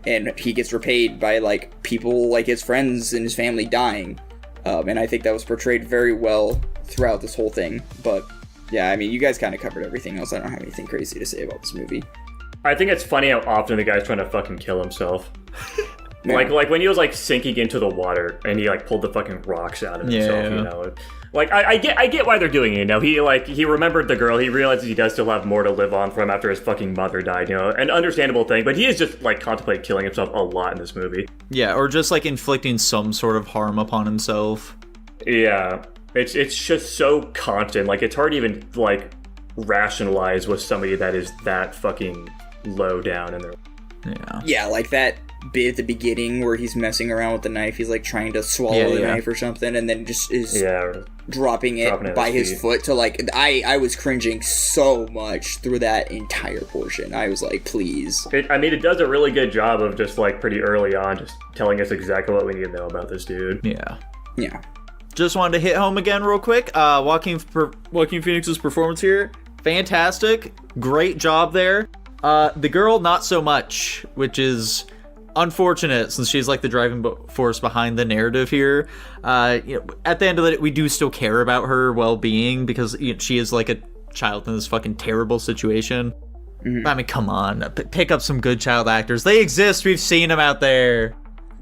And he gets repaid by, like, people like his friends and his family dying. And I think that was portrayed very well throughout this whole thing. But yeah, I mean, you guys kind of covered everything else. I don't have anything crazy to say about this movie. I think it's funny how often the guy's trying to fucking kill himself. Yeah. Like when he was like sinking into the water and he like pulled the fucking rocks out of himself, you know. Like I get why they're doing it, you know. He remembered the girl. He realizes he does still have more to live on from after his fucking mother died, you know. An understandable thing, but he is just like contemplating killing himself a lot in this movie. Yeah, or just like inflicting some sort of harm upon himself. Yeah. It's just so constant. Like, it's hard to even, like, rationalize with somebody that is that fucking low down in their... Yeah, like that bit at the beginning where he's messing around with the knife. He's, like, trying to swallow the knife or something, and then just is dropping it by his foot to, like... I was cringing so much through that entire portion. I was like, please. It does a really good job of just, like, pretty early on just telling us exactly what we need to know about this dude. Yeah. Just wanted to hit home again real quick. Joaquin Phoenix's performance here, fantastic. Great job there. The girl, not so much, which is unfortunate since she's like the driving force behind the narrative here. You know, at the end of it, we do still care about her well-being because she is like a child in this fucking terrible situation. Mm-hmm. I mean, come on, pick up some good child actors. They exist. We've seen them out there.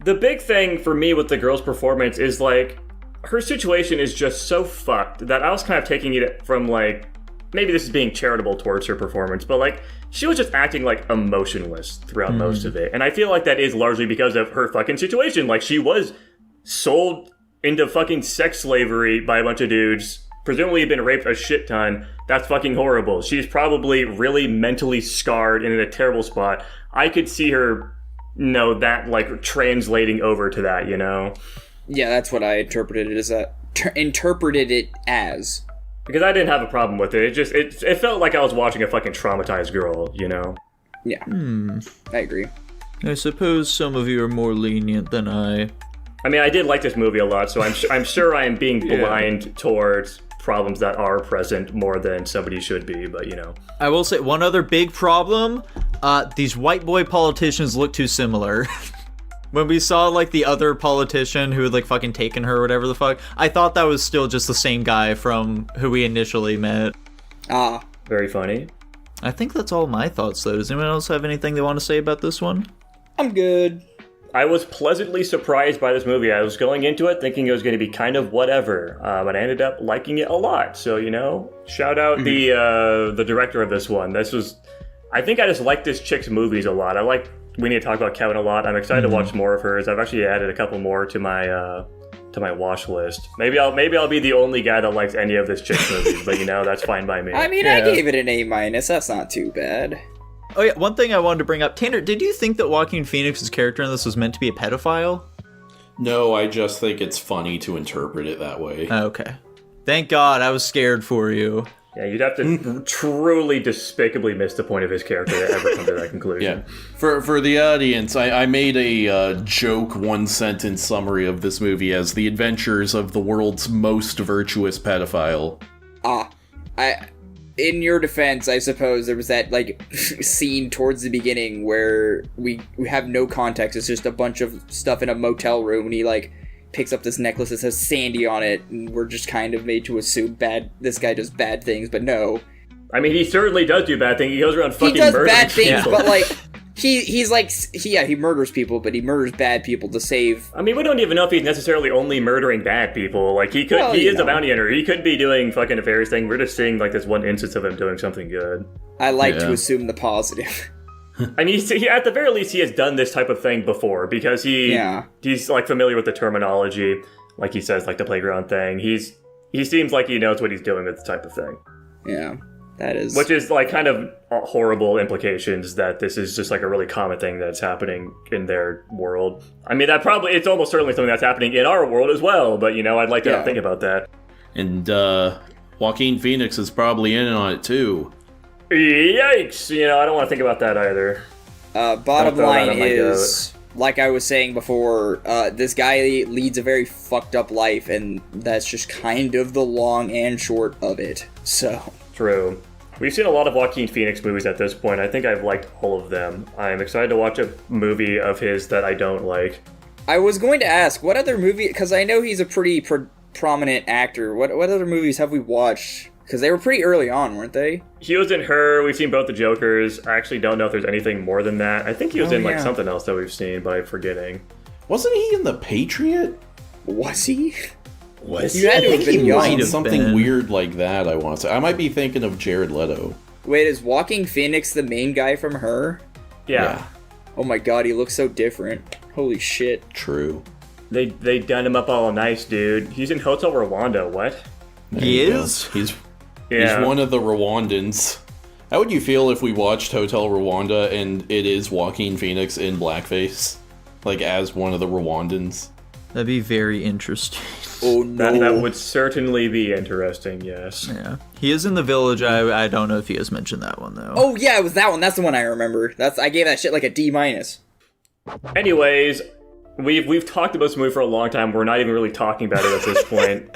The big thing for me with the girl's performance is like, her situation is just so fucked that I was kind of taking it from, like, maybe this is being charitable towards her performance, but, like, she was just acting, like, emotionless throughout most of it. And I feel like that is largely because of her fucking situation. Like, she was sold into fucking sex slavery by a bunch of dudes, presumably been raped a shit ton. That's fucking horrible. She's probably really mentally scarred and in a terrible spot. I could see her, that, like, translating over to that, you know? Yeah, that's what I interpreted it as. Because I didn't have a problem with it. It felt like I was watching a fucking traumatized girl, you know? Yeah. I agree. I suppose some of you are more lenient than I. I mean, I did like this movie a lot, so I'm sure I am being blind towards problems that are present more than somebody should be, but you know. I will say one other big problem, these white boy politicians look too similar. When we saw, like, the other politician who had, like, fucking taken her or whatever the fuck, I thought that was still just the same guy from who we initially met. Very funny. I think that's all my thoughts, though. Does anyone else have anything they want to say about this one? I'm good. I was pleasantly surprised by this movie. I was going into it thinking it was going to be kind of whatever, but I ended up liking it a lot. So, you know, shout out the director of this one. I think I just like this chick's movies a lot. We need to talk about Kevin a lot. I'm excited to watch more of hers. I've actually added a couple more to my watch list. Maybe I'll be the only guy that likes any of this chick's movies, but you know, that's fine by me. I mean, I gave it an A-. That's not too bad. Oh yeah, one thing I wanted to bring up. Tanner, did you think that Joaquin Phoenix's character in this was meant to be a pedophile? No, I just think it's funny to interpret it that way. Okay. Thank God, I was scared for you. Yeah, you'd have to truly despicably miss the point of his character to ever come to that conclusion. Yeah. For the audience, I made a joke one-sentence summary of this movie as the adventures of the world's most virtuous pedophile. in your defense, I suppose there was that like scene towards the beginning where we have no context. It's just a bunch of stuff in a motel room, and he like picks up this necklace that says Sandy on it, and we're just kind of made to assume this guy does bad things, but no. I mean, he certainly does do bad things. He goes around fucking murdering people. He does bad things, but like he's like he murders people, but he murders bad people to save. I mean, we don't even know if he's necessarily only murdering bad people. Like he is a bounty hunter. He could be doing fucking nefarious thing. We're just seeing like this one instance of him doing something good. I like to assume the positive. And he at the very least he has done this type of thing before because he's like familiar with the terminology, like he says, like the playground thing. He seems like he knows what he's doing with this type of thing. Yeah, that is. Which is like kind of horrible implications that this is just like a really common thing that's happening in their world. I mean, it's almost certainly something that's happening in our world as well. But I'd like to not think about that. And Joaquin Phoenix is probably in on it too. Yikes! I don't want to think about that either. Bottom line is, like I was saying before, this guy leads a very fucked up life, and that's just kind of the long and short of it. So true. We've seen a lot of Joaquin Phoenix movies at this point. I think I've liked all of them. I'm excited to watch a movie of his that I don't like. I was going to ask, what other movie, because I know he's a pretty prominent actor, what other movies have we watched? Because they were pretty early on, weren't they? He was in Her. We've seen both the Jokers. I actually don't know if there's anything more than that. I think he was in like something else that we've seen, but I'm forgetting. Wasn't he in The Patriot? Was he? Was you had to have been young. Something weird like that, I want to say. I might be thinking of Jared Leto. Wait, is Joaquin Phoenix the main guy from Her? Yeah. Oh my god, he looks so different. Holy shit. True. They done him up all nice, dude. He's in Hotel Rwanda. What? He is? He's one of the Rwandans. How would you feel if we watched Hotel Rwanda and it is Joaquin Phoenix in blackface? Like, as one of the Rwandans? That'd be very interesting. Oh, no. That would certainly be interesting, yes. Yeah. He is in The Village. I don't know if he has mentioned that one, though. Oh, yeah, it was that one. That's the one I remember. I gave that shit like a D-. Anyways, we've talked about this movie for a long time. We're not even really talking about it at this point.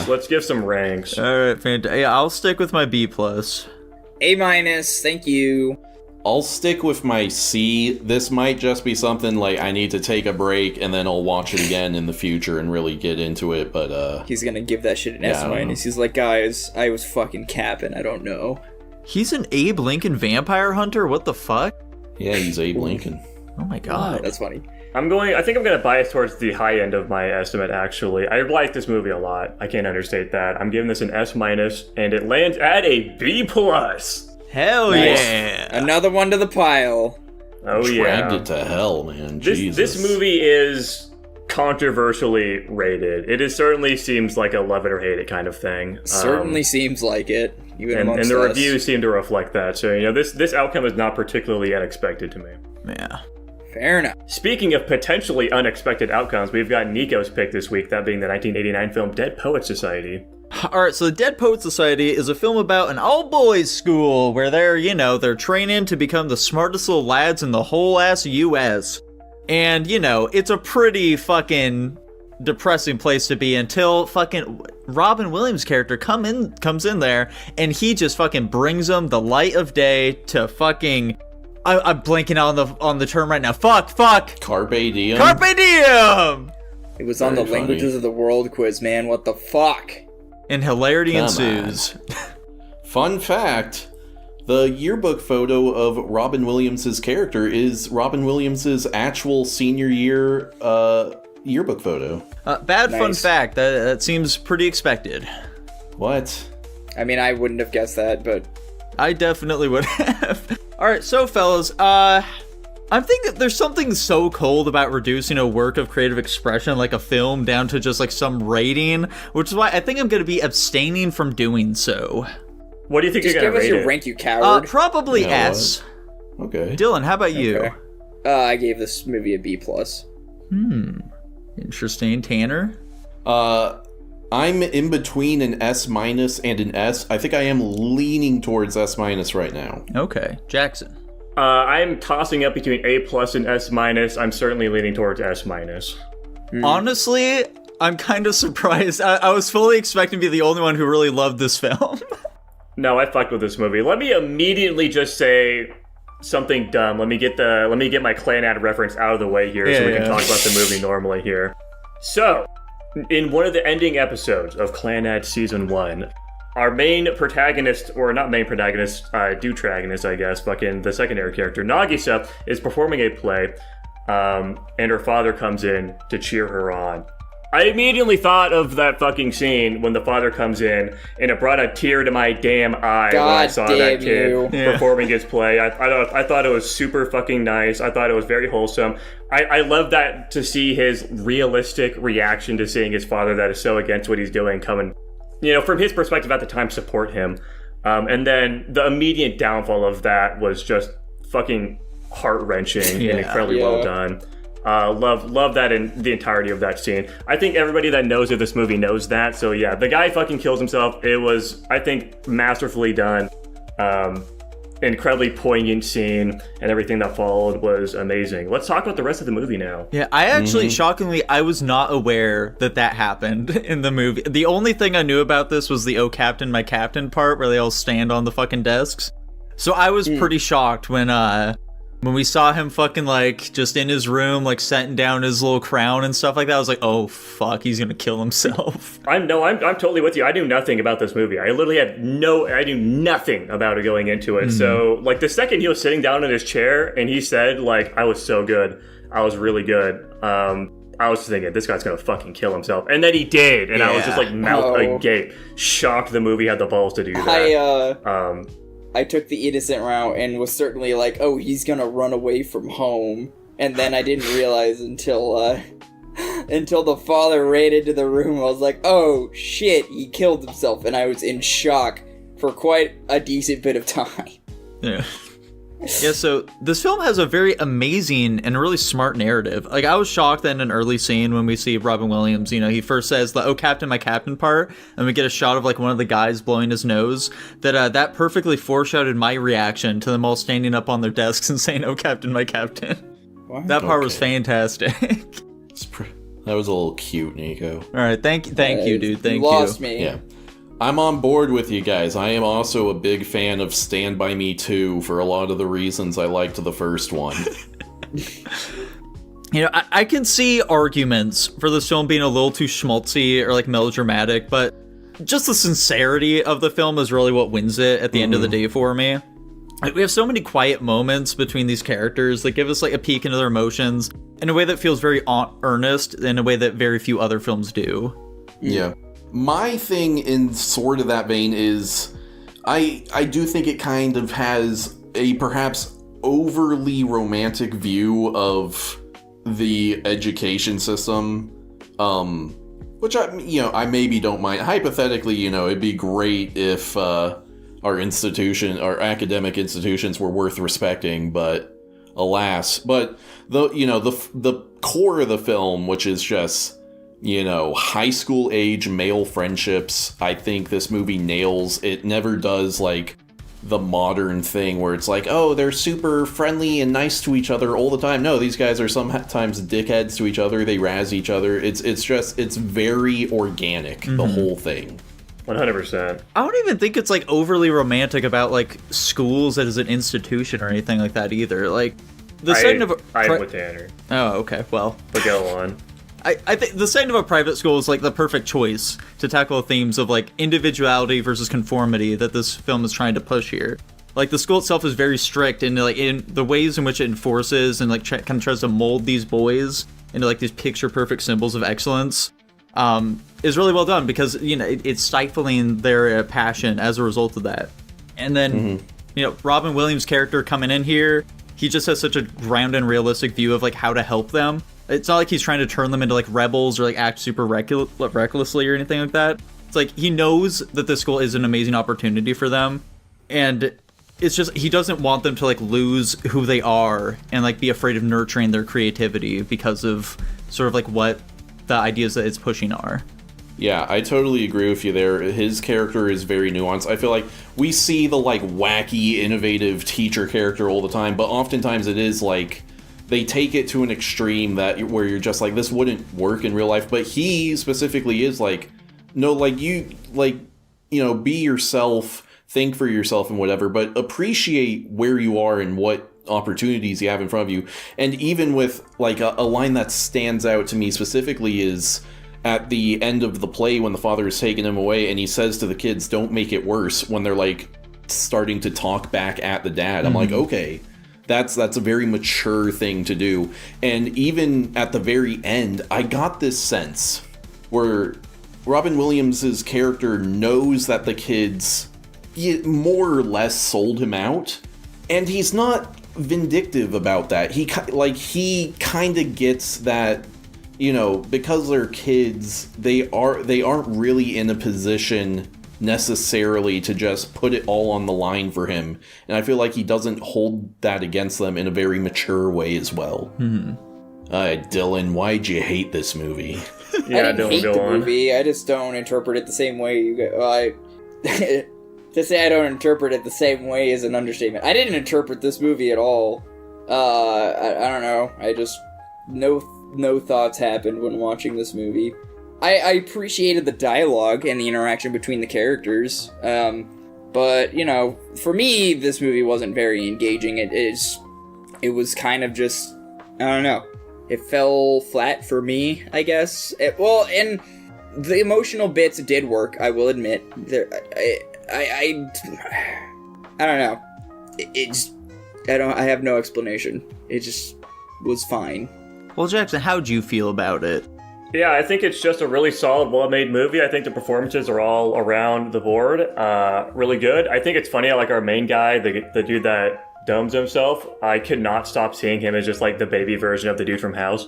Let's give some ranks. All right, fantastic. Yeah, I'll stick with my B+. A-, thank you. I'll stick with my C. This might just be something like I need to take a break and then I'll watch it again in the future and really get into it, but he's gonna give that shit an S-. He's like, guys, I was fucking capping, I don't know. He's an Abe Lincoln vampire hunter? What the fuck? Yeah, he's Abe Lincoln. Oh my god. That's funny. I think I'm going to bias towards the high end of my estimate, actually. I like this movie a lot. I can't understate that. I'm giving this an S-, and it lands at a B+. Hell yeah. Another one to the pile. Oh, Dragged it to hell, man. This movie is controversially rated. It certainly seems like a love it or hate it kind of thing. Certainly seems like it. Even and the us. reviews seem to reflect that. So, this outcome is not particularly unexpected to me. Yeah. Fair enough. Speaking of potentially unexpected outcomes, we've got Nico's pick this week, that being the 1989 film Dead Poets Society. Alright, so the Dead Poets Society is a film about an all-boys school where they're training to become the smartest little lads in the whole ass US. And, it's a pretty fucking depressing place to be until fucking Robin Williams' character comes in there and he just fucking brings them the light of day to fucking... I'm blanking on the term right now. Fuck. Carpe diem. Carpe diem! It was on the Very funny. Languages of the World quiz, man. What the fuck? And hilarity ensues. Fun fact, the yearbook photo of Robin Williams' character is Robin Williams' actual senior year yearbook photo. Bad Nice. fun fact. That seems pretty expected. What? I mean, I wouldn't have guessed that, but... I definitely would have. Alright, so fellas, I'm thinking there's something so cold about reducing a work of creative expression like a film down to just like some rating, which is why I think I'm going to be abstaining from doing so. What do you think Just you're going give to us rate your it? rank, you coward. Probably You know S. Okay. Dylan, how about you? Okay. I gave this movie a B+. Interesting. Tanner? I'm in between an S- and an S. I think I am leaning towards S- right now. Okay. Jackson? I'm tossing up between A+ and S-. I'm certainly leaning towards S-. Honestly, I'm kind of surprised. I was fully expecting to be the only one who really loved this film. No, I fucked with this movie. Let me immediately just say something dumb. Let me get my Clanad reference out of the way here so we can talk about the movie normally here. So, in one of the ending episodes of Clanad Season 1, our main protagonist, or not main protagonist, deuteragonist, I guess, fucking the secondary character, Nagisa, is performing a play, and her father comes in to cheer her on. I immediately thought of that fucking scene when the father comes in, and it brought a tear to my damn eye when I saw that kid performing his play. I thought it was super fucking nice. I thought it was very wholesome. I love that, to see his realistic reaction to seeing his father that is so against what he's doing coming, from his perspective at the time, support him. And then the immediate downfall of that was just fucking heart-wrenching and incredibly well done. Love that in the entirety of that scene. I think everybody that knows of this movie knows that. So yeah, the guy fucking kills himself. It was, I think, masterfully done. Incredibly poignant scene, and everything that followed was amazing. Let's talk about the rest of the movie now. Yeah, I actually, shockingly, I was not aware that happened in the movie. The only thing I knew about this was the "Oh Captain, My Captain" part where they all stand on the fucking desks. So I was pretty shocked when we saw him fucking, like, just in his room, like, setting down his little crown and stuff like that. I was like, oh, fuck, he's gonna kill himself. I'm totally with you. I knew nothing about this movie. I literally I knew nothing about it going into it. So, like, the second he was sitting down in his chair and he said, like, I was so good. I was really good. I was thinking, this guy's gonna fucking kill himself. And then he did. And I was just, like, mouth agape. Shocked the movie had the balls to do that. I took the innocent route and was certainly like, oh, he's gonna run away from home. And then I didn't realize until the father ran into the room. I was like, oh, shit, he killed himself. And I was in shock for quite a decent bit of time. Yeah. Yeah, so this film has a very amazing and really smart narrative. Like, I was shocked that in an early scene when we see Robin Williams, he first says the "Oh Captain, My Captain" part, and we get a shot of, like, one of the guys blowing his nose, that perfectly foreshadowed my reaction to them all standing up on their desks and saying, "Oh Captain, My Captain." What? That part was fantastic. That was a little cute, Nico. All right, thank you, dude. Thank you. Lost me. Yeah. I'm on board with you guys. I am also a big fan of Stand By Me 2 for a lot of the reasons I liked the first one. I can see arguments for this film being a little too schmaltzy or, like, melodramatic, but just the sincerity of the film is really what wins it at the end of the day for me. Like, we have so many quiet moments between these characters that give us, like, a peek into their emotions in a way that feels very earnest, in a way that very few other films do. Yeah. My thing in sort of that vein is I do think it kind of has a perhaps overly romantic view of the education system, which I maybe don't mind. Hypothetically, it'd be great if our academic institutions were worth respecting, but alas. But the core of the film, which is just high school age male friendships, I think this movie nails. It never does, like, the modern thing where it's like, oh, they're super friendly and nice to each other all the time. No, these guys are sometimes dickheads to each other. They razz each other. It's very organic, the whole thing. 100%. I don't even think it's, like, overly romantic about, like, schools as an institution or anything like that either. Like, the setting of I'm with Tanner. Oh, okay, well. But go on. I think the setting of a private school is, like, the perfect choice to tackle the themes of, like, individuality versus conformity that this film is trying to push here. Like, the school itself is very strict in, like, in the ways in which it enforces and, like, kind of tries to mold these boys into, like, these picture-perfect symbols of excellence, is really well done because, it's stifling their passion as a result of that. And then, Robin Williams' character coming in here, he just has such a grounded and realistic view of, like, how to help them. It's not like he's trying to turn them into, like, rebels or, like, act super recklessly or anything like that. It's like he knows that this school is an amazing opportunity for them, and it's just he doesn't want them to, like, lose who they are and, like, be afraid of nurturing their creativity because of sort of, like, what the ideas that it's pushing are. Yeah, I totally agree with you there. His character is very nuanced. I feel like we see the, like, wacky, innovative teacher character all the time, but oftentimes it is, like, they take it to an extreme where you're just like, this wouldn't work in real life. But he specifically is like, no, like, be yourself, think for yourself and whatever, but appreciate where you are and what opportunities you have in front of you. And even with like a line that stands out to me specifically is at the end of the play when the father is taking him away and he says to the kids, don't make it worse, when they're like starting to talk back at the dad. I'm like, okay, that's a very mature thing to do. And even at the very end, I got this sense where Robin Williams' character knows that the kids more or less sold him out, and he's not vindictive about that. He kind of gets that, you know, because they're kids, they aren't really in a position necessarily to just put it all on the line for him, and I feel like he doesn't hold that against them in a very mature way as well. Dylan, why'd you hate this movie? Yeah, I didn't hate the movie. I just don't interpret it the same way you guys. Well, to say I don't interpret it the same way is an understatement. I didn't interpret this movie at all. I don't know. I just no thoughts happened when watching this movie. I appreciated the dialogue and the interaction between the characters. But you know, for me, this movie wasn't very engaging. It was kind of just, I don't know. It fell flat for me, I guess. And the emotional bits did work, I will admit. I don't know. I have no explanation. It just was fine. Well, Jackson, how'd you feel about it? Yeah, I think it's just a really solid, well-made movie. I think the performances are all around the board really good. I think it's funny, like our main guy, the dude that domes himself, I could not stop seeing him as just like the baby version of the dude from House,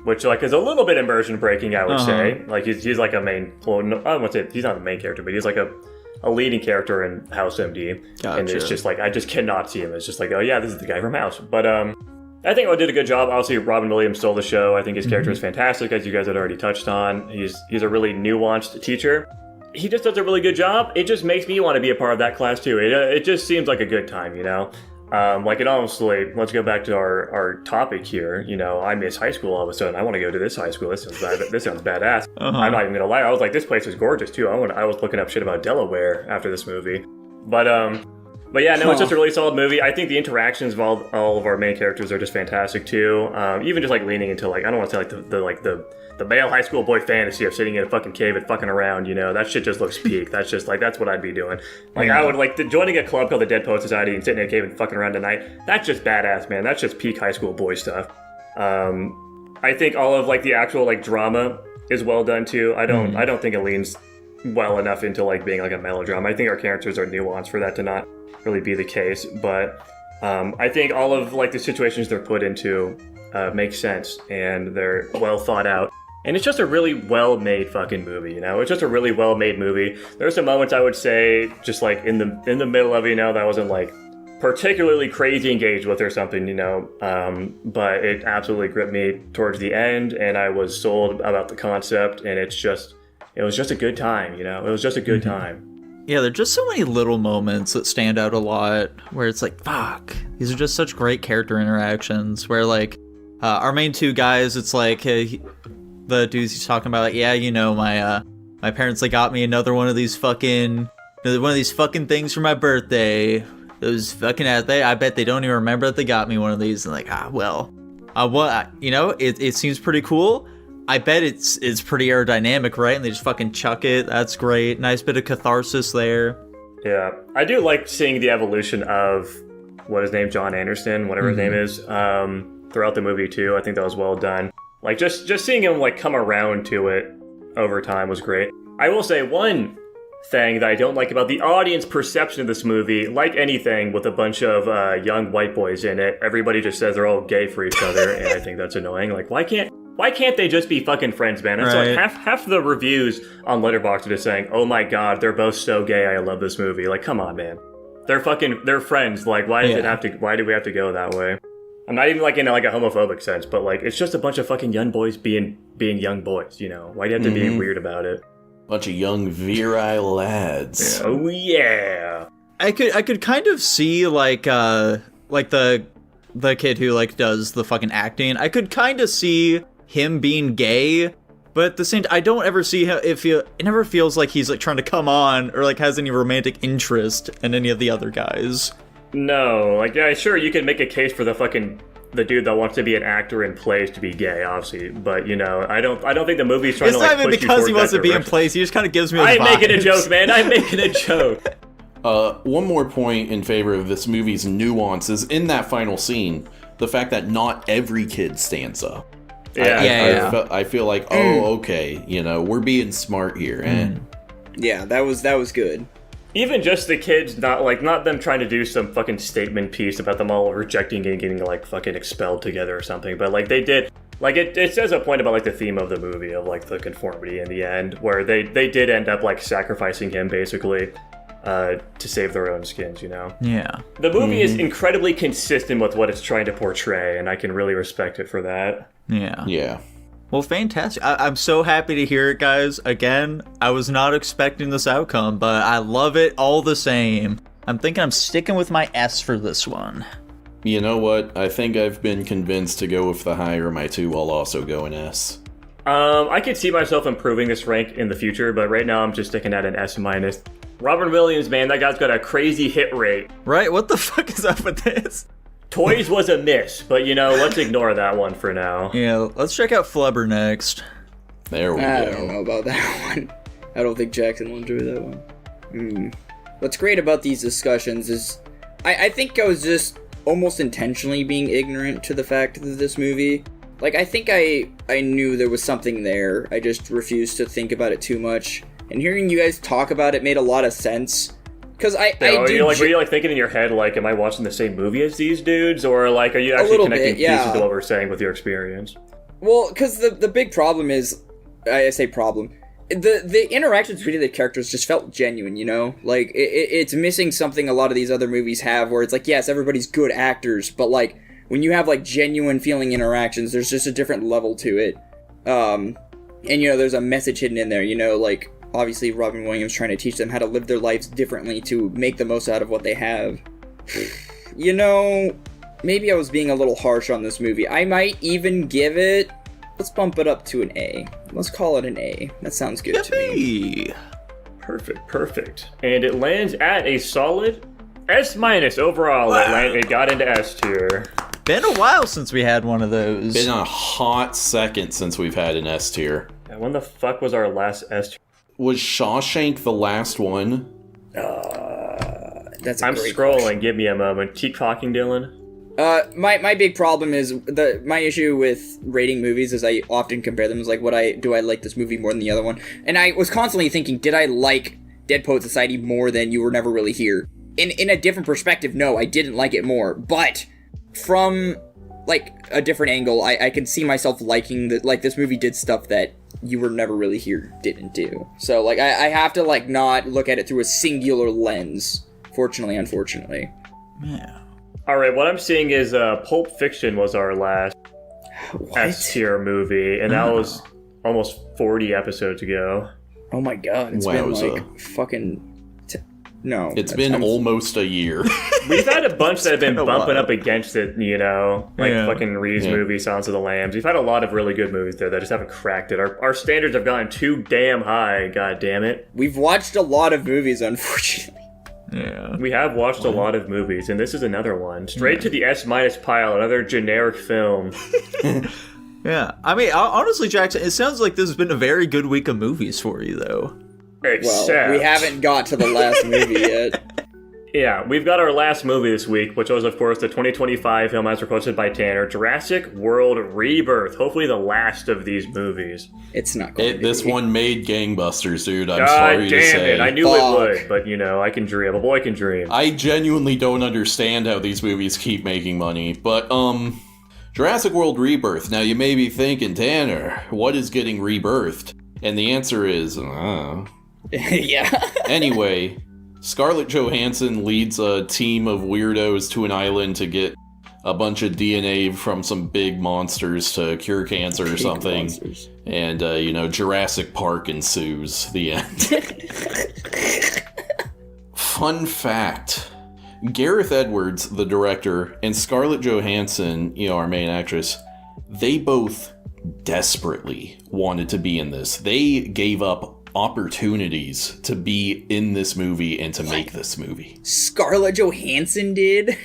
which like is a little bit immersion breaking, I would say. Like he's like a main, well, no, I won't say he's not the main character, but he's like a leading character in House MD. Gotcha. And it's just like, I just cannot see him. It's just like, oh yeah, this is the guy from House. But I think I did a good job. Obviously, Robin Williams stole the show. I think his character is fantastic, as you guys had already touched on. He's a really nuanced teacher. He just does a really good job. It just makes me want to be a part of that class too. It just seems like a good time, you know? Like it honestly, let's go back to our topic here. You know, I miss high school all of a sudden. I want to go to this high school. This sounds badass. I'm not even gonna lie. I was like, this place is gorgeous too. I was looking up shit about Delaware after this movie. But yeah, no, it's just a really solid movie. I think the interactions of all of our main characters are just fantastic too. Even just like leaning into like, I don't want to say like the male high school boy fantasy of sitting in a fucking cave and fucking around, you know, that shit just looks peak. That's just like, that's what I'd be doing. Like I would like joining a club called the Dead Poet Society and sitting in a cave and fucking around tonight. That's just badass, man. That's just peak high school boy stuff. I think all of like the actual like drama is well done too. I don't think it leans well enough into like being like a melodrama. I think our characters are nuanced for that to not really be the case, but I think all of like the situations they're put into make sense and they're well thought out, and it's just a really well made fucking movie, you know. It's just a really well made movie. There's some moments I would say just like in the middle of it, you know, that wasn't like particularly crazy engaged with or something, you know, but it absolutely gripped me towards the end, and I was sold about the concept, and it was just a good time, you know. It was just a good time. Yeah, there are just so many little moments that stand out a lot where it's like, fuck, these are just such great character interactions where like our main two guys, it's like the dudes he's talking about, like, yeah, you know, my parents like got me another one of these fucking things for my birthday. Those fucking I bet they don't even remember that they got me one of these. And like, you know, it seems pretty cool. I bet it's pretty aerodynamic, right? And they just fucking chuck it. That's great. Nice bit of catharsis there. Yeah. I do like seeing the evolution of, what his name, John Anderson, whatever his name is, throughout the movie too. I think that was well done. Like just seeing him like come around to it over time was great. I will say one thing that I don't like about the audience perception of this movie, like anything with a bunch of young white boys in it, everybody just says they're all gay for each other, and I think that's annoying. Like, why can't they just be fucking friends, man? It's right. Like half the reviews on Letterboxd are just saying, "Oh my god, they're both so gay. I love this movie." Like, come on, man. They're friends. Like, why do we have to go that way? I'm not even like in like a homophobic sense, but like it's just a bunch of fucking young boys being young boys, you know. Why do you have to be weird about it? Bunch of young virile lads. Oh yeah. I could kind of see like the kid who like does the fucking acting. I could kind of see him being gay, But at the same time, I don't ever see how it never feels like he's like trying to come on or like has any romantic interest in any of the other guys. No, like, yeah, sure, you can make a case for the dude that wants to be an actor in plays to be gay, obviously, but, you know, I don't think the movie's trying it's to, like, not even push you because he towards wants that to be in direction. plays, he just kind of gives me those I'm making a vibes. joke, man, I'm making a joke. One more point in favor of this movie's nuance is in that final scene, the fact that not every kid stands up. Yeah. I feel like, okay, you know, we're being smart here. Yeah, that was good. Even just the kids, not them trying to do some fucking statement piece about them all rejecting and getting, like, fucking expelled together or something, but, like, they did, like, it says a point about, like, the theme of the movie of, like, the conformity in the end, where they did end up, like, sacrificing him, basically, to save their own skins, you know? Yeah. The movie is incredibly consistent with what it's trying to portray, and I can really respect it for that. Yeah. Yeah. Well, fantastic. I'm so happy to hear it, guys. Again, I was not expecting this outcome, but I love it all the same. I'm thinking I'm sticking with my S for this one. You know what? I think I've been convinced to go with the higher. My 2 will also go an S. I could see myself improving this rank in the future, but right now I'm just sticking at an S-. Robin Williams, man, that guy's got a crazy hit rate. Right? What the fuck is up with this? Toys was a miss, but, you know, let's ignore that one for now. Yeah, let's check out Flubber next. There we I go. don't know about that one. I don't think Jackson will enjoy that one. What's great about these discussions is I think I was just almost intentionally being ignorant to the fact of this movie. Like, I think I knew there was something there. I just refused to think about it too much. And hearing you guys talk about it made a lot of sense. Because were you like thinking in your head, like, am I watching the same movie as these dudes? Or, like, are you actually connecting pieces to what we're saying with your experience? Well, because the big problem is, I say problem, the interactions between the characters just felt genuine, you know? Like, it's missing something a lot of these other movies have, where it's like, yes, everybody's good actors, but, like, when you have, like, genuine feeling interactions, there's just a different level to it. And, you know, there's a message hidden in there, you know, like, obviously Robin Williams trying to teach them how to live their lives differently to make the most out of what they have. You know, maybe I was being a little harsh on this movie. I might even give it... Let's bump it up to an A. Let's call it an A. That sounds good to me. Perfect. And it lands at a solid S- overall. Wow. It got into S tier. Been a while since we had one of those. Been a hot second since we've had an S tier. Yeah, when the fuck was our last S tier? Was Shawshank the last one? That's a I'm great scrolling. question. Give me a moment. Keep talking, Dylan. My big problem is my issue with rating movies is I often compare them as like, do I like this movie more than the other one? And I was constantly thinking, did I like Dead Poet Society more than You Were Never Really Here? In a different perspective, no, I didn't like it more. But from like a different angle, I can see myself liking that. Like, this movie did stuff that You Were Never Really Here didn't do. So like I have to like not look at it through a singular lens. Fortunately, unfortunately. Yeah. Alright, what I'm seeing is Pulp Fiction was our last S-tier movie, and that was almost 40 episodes ago. Oh my god, it's been like fucking... No. It's been almost a year. We've had a bunch that have been bumping up against it, you know? Like fucking Reeves movie, Silence of the Lambs. We've had a lot of really good movies there that just haven't cracked it. Our standards have gotten too damn high, god damn it. We've watched a lot of movies, unfortunately. Yeah. We have watched a lot of movies, and this is another one. Straight to the S- pile, another generic film. Yeah. I mean, honestly, Jackson, it sounds like this has been a very good week of movies for you, though. Except... Well, we haven't got to the last movie yet. Yeah, we've got our last movie this week, which was, of course, the 2025 film as requested by Tanner, Jurassic World Rebirth. Hopefully the last of these movies. It's not going to be. This one made gangbusters, dude. I'm sorry to say. It. I knew it would, but, you know, I can dream. A boy can dream. I genuinely don't understand how these movies keep making money, but, Jurassic World Rebirth. Now, you may be thinking, Tanner, what is getting rebirthed? And the answer is, Yeah. Anyway, Scarlett Johansson leads a team of weirdos to an island to get a bunch of DNA from some big monsters to cure cancer or something. Monsters. And, you know, Jurassic Park ensues. The end. Fun fact. Gareth Edwards, the director, and Scarlett Johansson, you know, our main actress, they both desperately wanted to be in this. They gave up opportunities to be in this movie and to make this movie. Scarlett Johansson did?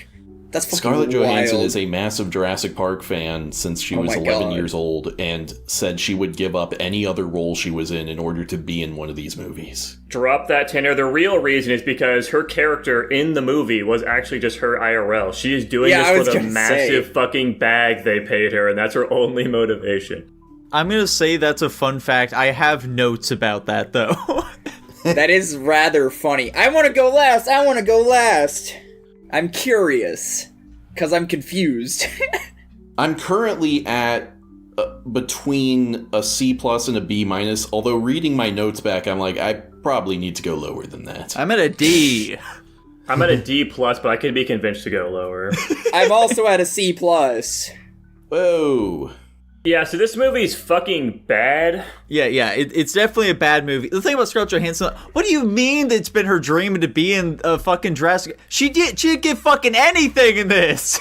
That's fucking Scarlett Johansson wild. is a massive Jurassic Park fan since she was my 11 God. years old and said she would give up any other role she was in order to be in one of these movies. Drop that, Tanner. The real reason is because her character in the movie was actually just her IRL. She is doing this for the massive fucking bag they paid her, and that's her only motivation. I'm gonna say that's a fun fact. I have notes about that, though. That is rather funny. I want to go last. I'm curious. Because I'm confused. I'm currently at between a C plus and a B minus, although reading my notes back, I'm like, I probably need to go lower than that. I'm at a D. I'm at a D plus, but I could be convinced to go lower. I'm also at a C plus. Whoa. Yeah, so this movie's fucking bad. Yeah, it's definitely a bad movie. The thing about Scarlett Johansson, what do you mean that it's been her dream to be in a fucking Jurassic? She didn't get fucking anything in this.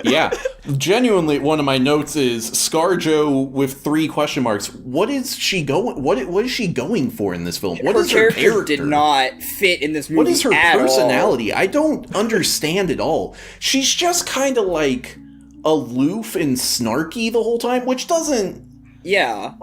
Yeah, genuinely, one of my notes is ScarJo with 3 question marks. What is she going? What is she going for in this film? What is her character? Did not fit in this movie. What is her at personality? all. I don't understand it all. She's just kind of like aloof and snarky the whole time, which doesn't. Yeah.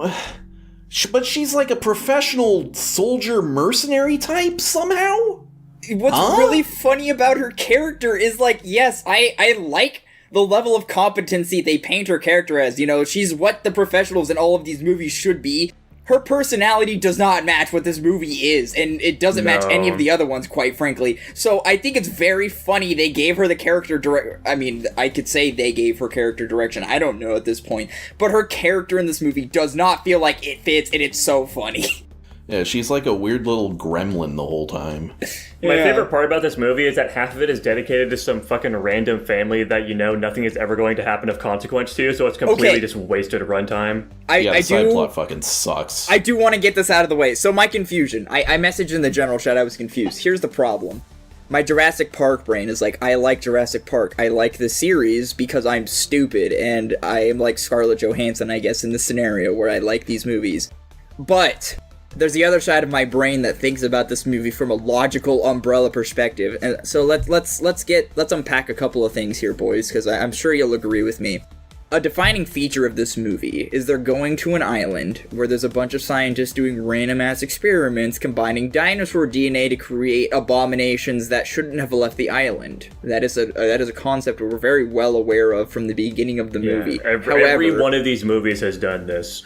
But she's like a professional soldier mercenary type somehow. What's really funny about her character is, like, yes, I like the level of competency they paint her character as. You know, she's what the professionals in all of these movies should be. Her personality does not match what this movie is, and it doesn't match any of the other ones, quite frankly. So I think it's very funny they gave her the character I mean, I could say they gave her character direction. I don't know at this point. But her character in this movie does not feel like it fits, and it's so funny. Yeah, she's like a weird little gremlin the whole time. My favorite part about this movie is that half of it is dedicated to some fucking random family that you know nothing is ever going to happen of consequence to, so it's completely just wasted runtime. The side plot fucking sucks. I do want to get this out of the way. So my confusion. I messaged in the general chat I was confused. Here's the problem. My Jurassic Park brain is like, I like Jurassic Park. I like the series because I'm stupid, and I am like Scarlett Johansson, I guess, in this scenario where I like these movies. But there's the other side of my brain that thinks about this movie from a logical umbrella perspective, and so let's unpack a couple of things here, boys, because I'm sure you'll agree with me. A defining feature of this movie is they're going to an island where there's a bunch of scientists doing random ass experiments combining dinosaur DNA to create abominations that shouldn't have left the island. That is a concept we're very well aware of from the beginning of the movie. Every one of these movies has done this.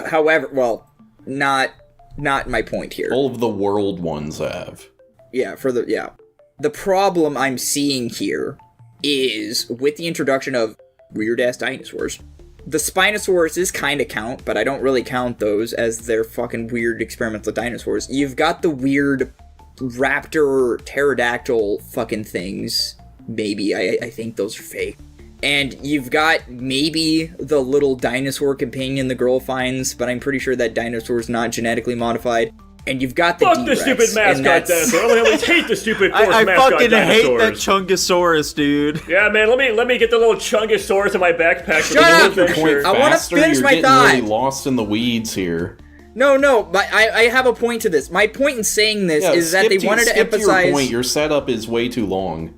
However, well, not my point here. All of the world ones have. The problem I'm seeing here is with the introduction of weird-ass dinosaurs. The Spinosauruses kinda count, but I don't really count those as their fucking weird experimental dinosaurs. You've got the weird raptor, pterodactyl fucking things. Maybe, I think those are fake. And you've got maybe the little dinosaur companion the girl finds, but I'm pretty sure that dinosaur's not genetically modified. And you've got the Fuck D-Rex, the stupid mascot dinosaur. I always hate the stupid forced I mascot fucking dinosaurs. hate that Chungosaurus, dude. Yeah, man, let me get the little Chungosaurus in my backpack. Shut up! I want to finish You're my getting thought. really lost in the weeds here. No, but I have a point to this. My point in saying this is that they wanted to emphasize... your point. Your setup is way too long.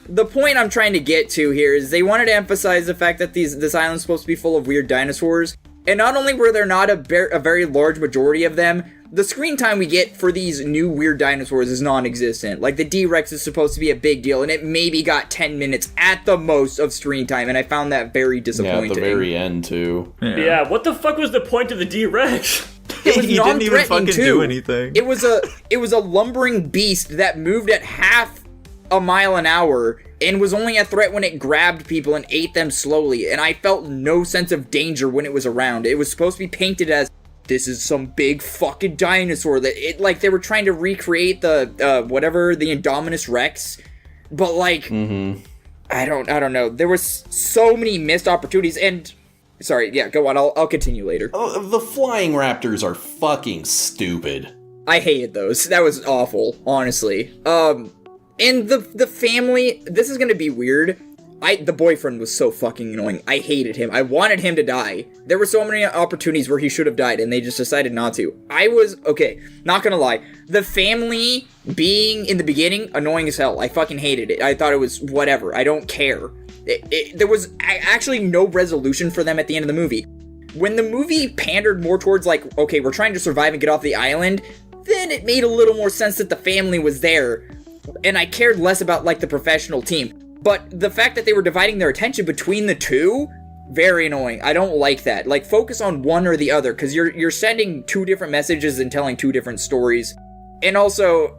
The point I'm trying to get to here is they wanted to emphasize the fact that this island's supposed to be full of weird dinosaurs, and not only were there not a very large majority of them, the screen time we get for these new weird dinosaurs is non-existent. Like, the D-Rex is supposed to be a big deal, and it maybe got 10 minutes at the most of screen time, and I found that very disappointing. Yeah, at the very end, too. Yeah, what the fuck was the point of the D-Rex? It was he didn't even fucking too. do anything. It was a lumbering beast that moved at half a mile an hour and was only a threat when it grabbed people and ate them slowly, and I felt no sense of danger when it was around. It was supposed to be painted as, this is some big fucking dinosaur that it, like, they were trying to recreate the the Indominus Rex, but like, I don't know. There was so many missed opportunities, and sorry, yeah, go on. I'll continue later. Oh, the flying raptors are fucking stupid. I hated those. That was awful, honestly. And the family, this is gonna be weird. The boyfriend was so fucking annoying. I hated him. I wanted him to die. There were so many opportunities where he should have died, and they just decided not to. Okay, not gonna lie. The family being in the beginning, annoying as hell. I fucking hated it. I thought it was whatever. I don't care. There was actually no resolution for them at the end of the movie. When the movie pandered more towards, like, okay, we're trying to survive and get off the island, then it made a little more sense that the family was there, and I cared less about, like, the professional team. But the fact that they were dividing their attention between the two, very annoying. I don't like that. Like, focus on one or the other, because you're sending two different messages and telling two different stories. And also,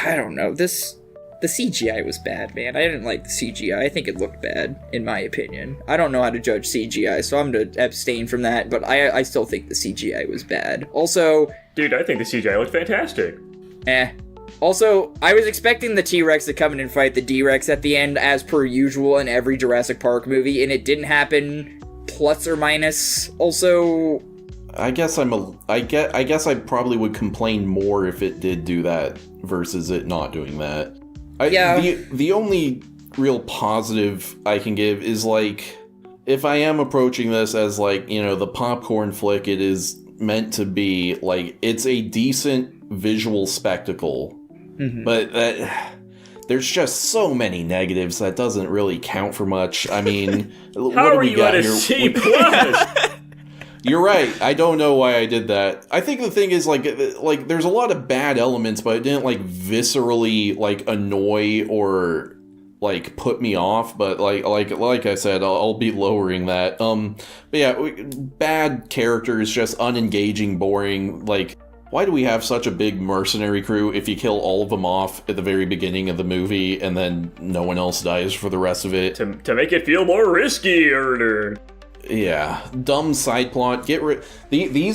I don't know, the CGI was bad, man. I didn't like the CGI. I think it looked bad, in my opinion. I don't know how to judge CGI, so I'm going to abstain from that, but I still think the CGI was bad. Also... Dude, I think the CGI looked fantastic. Also, I was expecting the T-Rex to come in and fight the D-Rex at the end, as per usual in every Jurassic Park movie, and it didn't happen, plus or minus. Also... I guess I probably would complain more if it did do that versus it not doing that. The only real positive I can give is, like, if I am approaching this as, like, you know, the popcorn flick it is meant to be, like, it's a decent visual spectacle. Mm-hmm. But there's just so many negatives that doesn't really count for much. I mean, how are you at a C+? You're right. I don't know why I did that. I think the thing is, like there's a lot of bad elements, but it didn't, like, viscerally, like, annoy or, like, put me off. But like I said, I'll be lowering that. But yeah, bad characters, just unengaging, boring. Like, why do we have such a big mercenary crew if you kill all of them off at the very beginning of the movie and then no one else dies for the rest of it? To make it feel more risky, or... Yeah, dumb side plot. These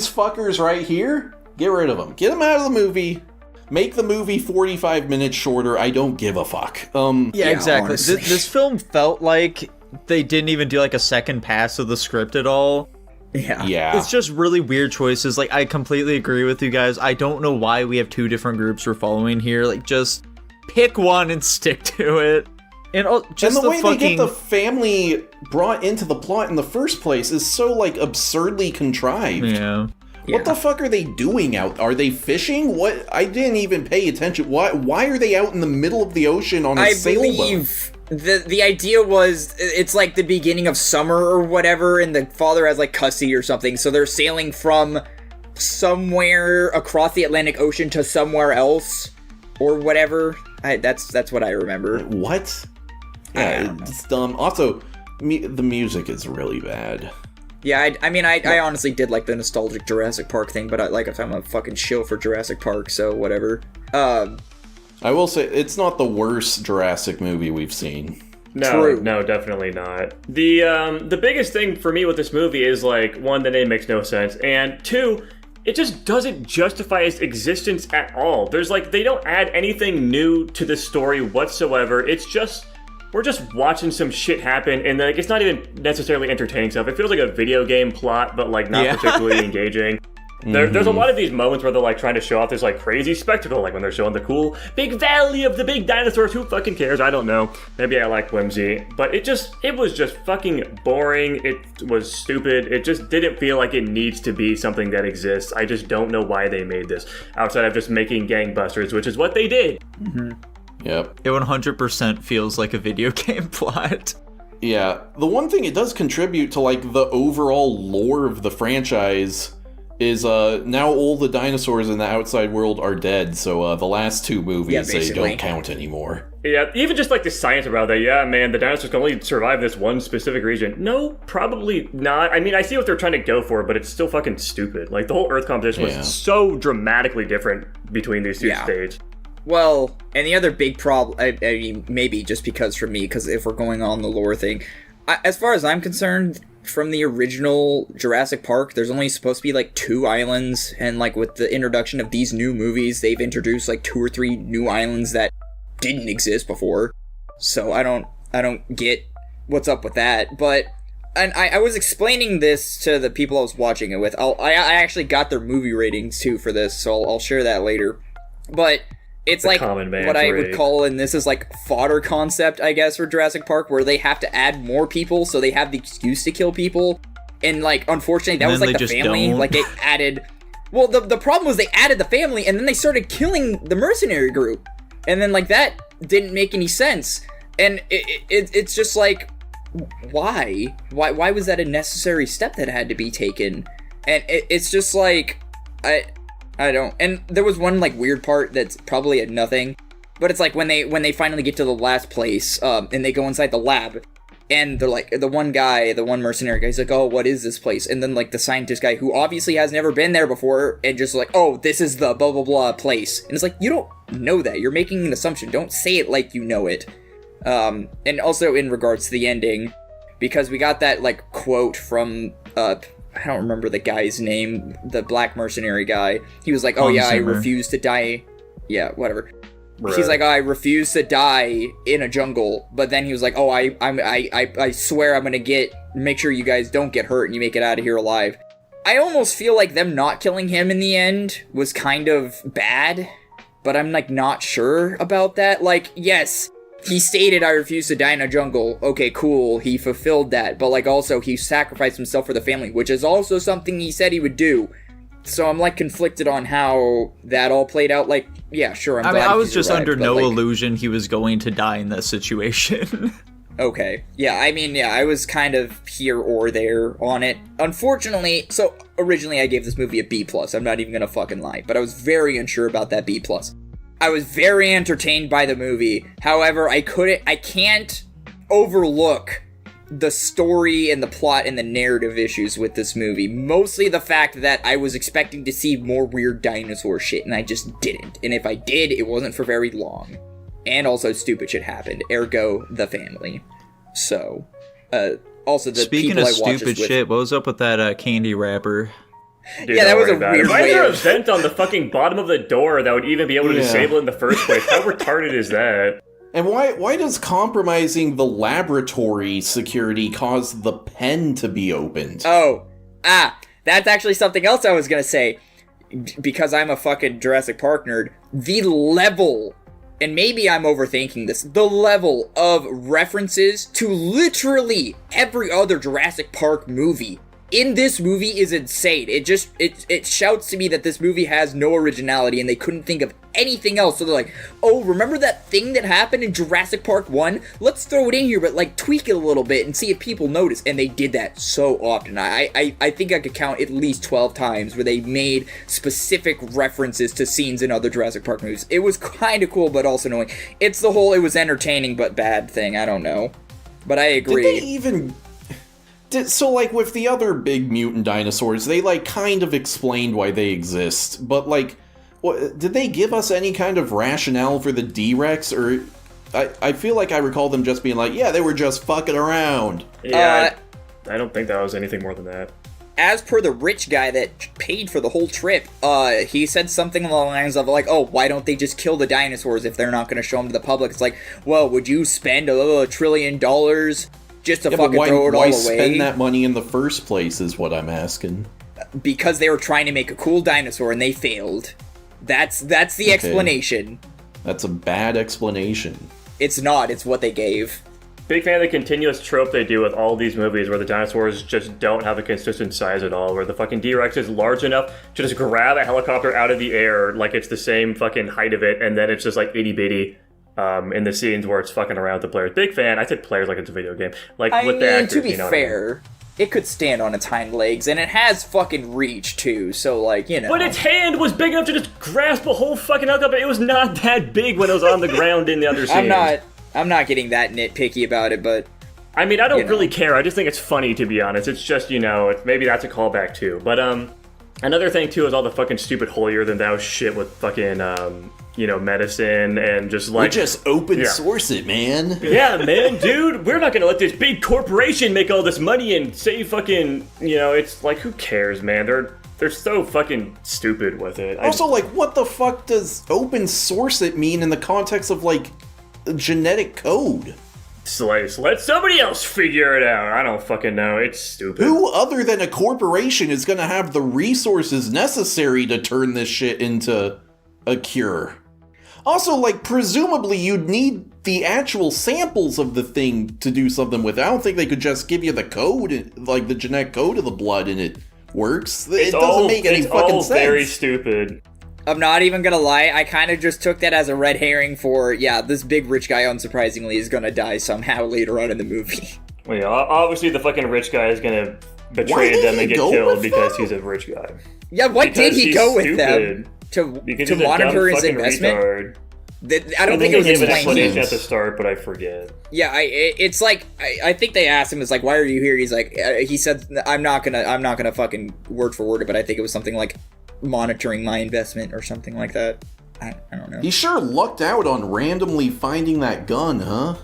fuckers right here, get rid of them. Get them out of the movie. Make the movie 45 minutes shorter. I don't give a fuck. Yeah, exactly. This film felt like they didn't even do, like, a second pass of the script at all. Yeah. It's just really weird choices. Like, I completely agree with you guys. I don't know why we have two different groups we're following here. Like, just pick one and stick to it. And the way they get the family brought into the plot in the first place is so, like, absurdly contrived. Yeah. What the fuck are they doing out? Are they fishing? What? I didn't even pay attention. Why are they out in the middle of the ocean on a sailboat? I believe the idea was it's like the beginning of summer or whatever, and the father has, like, custody or something, so they're sailing from somewhere across the Atlantic Ocean to somewhere else or whatever. That's what I remember. What? Yeah, it's dumb. Also, the music is really bad. Yeah, I honestly did like the nostalgic Jurassic Park thing, but I'm a fucking shill for Jurassic Park, so whatever. I will say, it's not the worst Jurassic movie we've seen. No, definitely not. The biggest thing for me with this movie is, like, one, the name makes no sense, and two, it just doesn't justify its existence at all. There's, like, they don't add anything new to the story whatsoever. It's just, we're just watching some shit happen, and, like, it's not even necessarily entertaining stuff. It feels like a video game plot, but, like, not particularly engaging. There's a lot of these moments where they're, like, trying to show off this, like, crazy spectacle, like when they're showing the cool big valley of the big dinosaurs. Who fucking cares? I don't know. Maybe I like whimsy. But it was just fucking boring. It was stupid. It just didn't feel like it needs to be something that exists. I just don't know why they made this, outside of just making gangbusters, which is what they did. Mm-hmm. Yep. It 100% feels like a video game plot. Yeah. The one thing it does contribute to, like, the overall lore of the franchise is now all the dinosaurs in the outside world are dead, so the last two movies, they don't count anymore. Yeah, even just, like, the science about that, yeah, man, the dinosaurs can only survive this one specific region. No, probably not. I mean, I see what they're trying to go for, but it's still fucking stupid. Like, the whole Earth composition was so dramatically different between these two states. Well, and the other big problem, I mean, maybe just because for me, because if we're going on the lore thing, as far as I'm concerned, from the original Jurassic Park, there's only supposed to be, like, 2 islands, and, like, with the introduction of these new movies, they've introduced, like, 2 or 3 new islands that didn't exist before. So I don't get what's up with that. But, and I was explaining this to the people I was watching it with. I actually got their movie ratings too for this, so I'll share that later. But It's The like common man what I would trait. call, and this is like fodder concept, I guess, for Jurassic Park, where they have to add more people so they have the excuse to kill people. And like, unfortunately, that And was then like they the just family. don't. Like they added. Well, the problem was they added the family, and then they started killing the mercenary group, and then like that didn't make any sense. And it's just like, why was that a necessary step that had to be taken? And it's just like, I don't. And there was one like weird part that's probably a nothing, but it's like when they finally get to the last place, and they go inside the lab, and they're like, the one mercenary guy, he's like, oh, what is this place? And then like the scientist guy, who obviously has never been there before, and just like, oh, this is the blah blah blah place. And it's like, you don't know that. You're making an assumption. Don't say it like you know it. And also in regards to the ending, because we got that like quote from I don't remember the guy's name, the black mercenary guy. He was like, oh yeah, I refuse to die. Yeah, whatever. Right. He's like, oh, I refuse to die in a jungle. But then he was like, oh, I swear I'm gonna make sure you guys don't get hurt and you make it out of here alive. I almost feel like them not killing him in the end was kind of bad, but I'm like not sure about that. Like, yes, he stated I refuse to die in a jungle. Okay, cool, he fulfilled that. But like also he sacrificed himself for the family, which is also something he said he would do. So I'm like conflicted on how that all played out. Like, yeah, sure, I'm glad I was he just survived, under but, no like, illusion he was going to die in that situation. Okay. Yeah, I mean, yeah, I was kind of here or there on it. Unfortunately, so originally I gave this movie a B+. I'm not even gonna fucking lie, but I was very unsure about that B+. I was very entertained by the movie. However, I can't overlook the story and the plot and the narrative issues with this movie. Mostly the fact that I was expecting to see more weird dinosaur shit, and I just didn't. And if I did, it wasn't for very long. And also stupid shit happened, ergo the family. So, also the Speaking people of I watched stupid this with, shit, what was up with that candy wrapper? Dude, Yeah, that don't was worry a about weird it. Why way is there a of- vent on the fucking bottom of the door that would even be able to Yeah. disable it in the first place? How retarded is that? And why does compromising the laboratory security cause the pen to be opened? That's actually something else I was gonna say. Because I'm a fucking Jurassic Park nerd, the level, and maybe I'm overthinking this, the level of references to literally every other Jurassic Park movie in this movie is insane. It shouts to me that this movie has no originality and they couldn't think of anything else. So they're like, oh, remember that thing that happened in Jurassic Park 1? Let's throw it in here, but like tweak it a little bit and see if people notice. And they did that so often. I think I could count at least 12 times where they made specific references to scenes in other Jurassic Park movies. It was kind of cool, but also annoying. It's the whole, it was entertaining but bad thing. I don't know. But I agree. Did they even... So, like, with the other big mutant dinosaurs, they, like, kind of explained why they exist. But, like, did they give us any kind of rationale for the D-Rex? Or... I feel like I recall them just being like, yeah, they were just fucking around. Yeah, I don't think that was anything more than that. As per the rich guy that paid for the whole trip, he said something along the lines of like, oh, why don't they just kill the dinosaurs if they're not going to show them to the public? It's like, well, would you spend $1 trillion just to fucking throw it all why away? spend that money in the first place is what I'm asking. Because they were trying to make a cool dinosaur and they failed. That's the explanation. That's a bad explanation. It's not, it's what they gave. Big fan of the continuous trope they do with all these movies where the dinosaurs just don't have a consistent size at all, where the fucking D-Rex is large enough to just grab a helicopter out of the air like it's the same fucking height of it, and then it's just like itty-bitty in the scenes where it's fucking around with the players. Big fan. I said players like it's a video game. Like, with the actors, to be you know what I mean? fair, it could stand on its hind legs, and it has fucking reach, too, so, like, you know. But its hand was big enough to just grasp a whole fucking helicopter. It was not that big when it was on the ground in the other scenes. I'm not getting that nitpicky about it, but... I mean, I don't really care. I just think it's funny, to be honest. It's just, maybe that's a callback, too. But, another thing, too, is all the fucking stupid holier-than-thou shit with fucking, medicine and just, like... We just open source it, man. Yeah, man, dude, we're not gonna let this big corporation make all this money and say fucking, it's like, who cares, man? They're so fucking stupid with it. Also, like, what the fuck does open source it mean in the context of, like, genetic code? Slice. Let somebody else figure it out. I don't fucking know. It's stupid. Who other than a corporation is gonna have the resources necessary to turn this shit into a cure? Also, like, presumably you'd need the actual samples of the thing to do something with. I don't think they could just give you the code, like the genetic code of the blood, and it works. It doesn't make any fucking sense. It's all very stupid. I'm not even gonna lie, I kind of just took that as a red herring for, this big rich guy, unsurprisingly, is gonna die somehow later on in the movie. Well, yeah, obviously the fucking rich guy is gonna betray them and get killed because he's a rich guy. Yeah, why did he go with them? To monitor his investment? Retard. I don't think it was explained. explained. Explanation at the start, but I forget. Yeah, it's like I think they asked him, it's like, why are you here? He's like, he said, I'm not gonna fucking word for word it, but I think it was something like monitoring my investment or something like that. I don't know. He sure lucked out on randomly finding that gun, huh?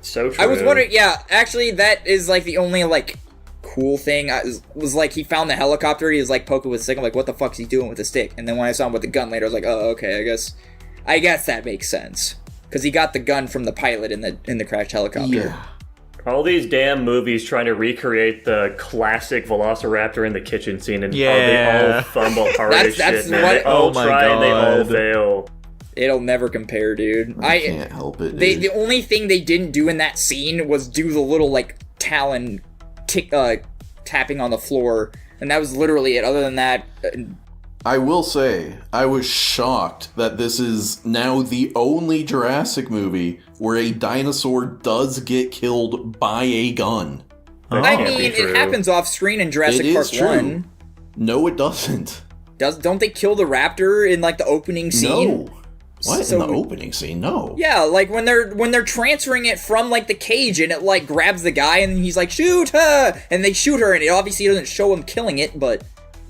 So true. I was wondering, actually, that is like the only like cool thing. Was like he found the helicopter. He was like poking with a stick. I'm like, what the fuck's he doing with the stick? And then when I saw him with the gun later, I was like, oh, okay, I guess that makes sense because he got the gun from the pilot in the crashed helicopter. Yeah. All these damn movies trying to recreate the classic Velociraptor in the kitchen scene, and they all fumble hard as shit, man. They all try and they all fail. It'll never compare, dude. I can't help it. The only thing they didn't do in that scene was do the little like talon tapping on the floor, and that was literally it. Other than that, I will say I was shocked that this is now the only Jurassic movie where a dinosaur does get killed by a gun. I mean, it happens off screen in Jurassic Park 1. No, it doesn't. Don't they kill the raptor in like the opening scene? No. What, in the opening scene? No. Yeah, like when they're transferring it from like the cage and it like grabs the guy and he's like, shoot her, and they shoot her, and it obviously doesn't show him killing it, but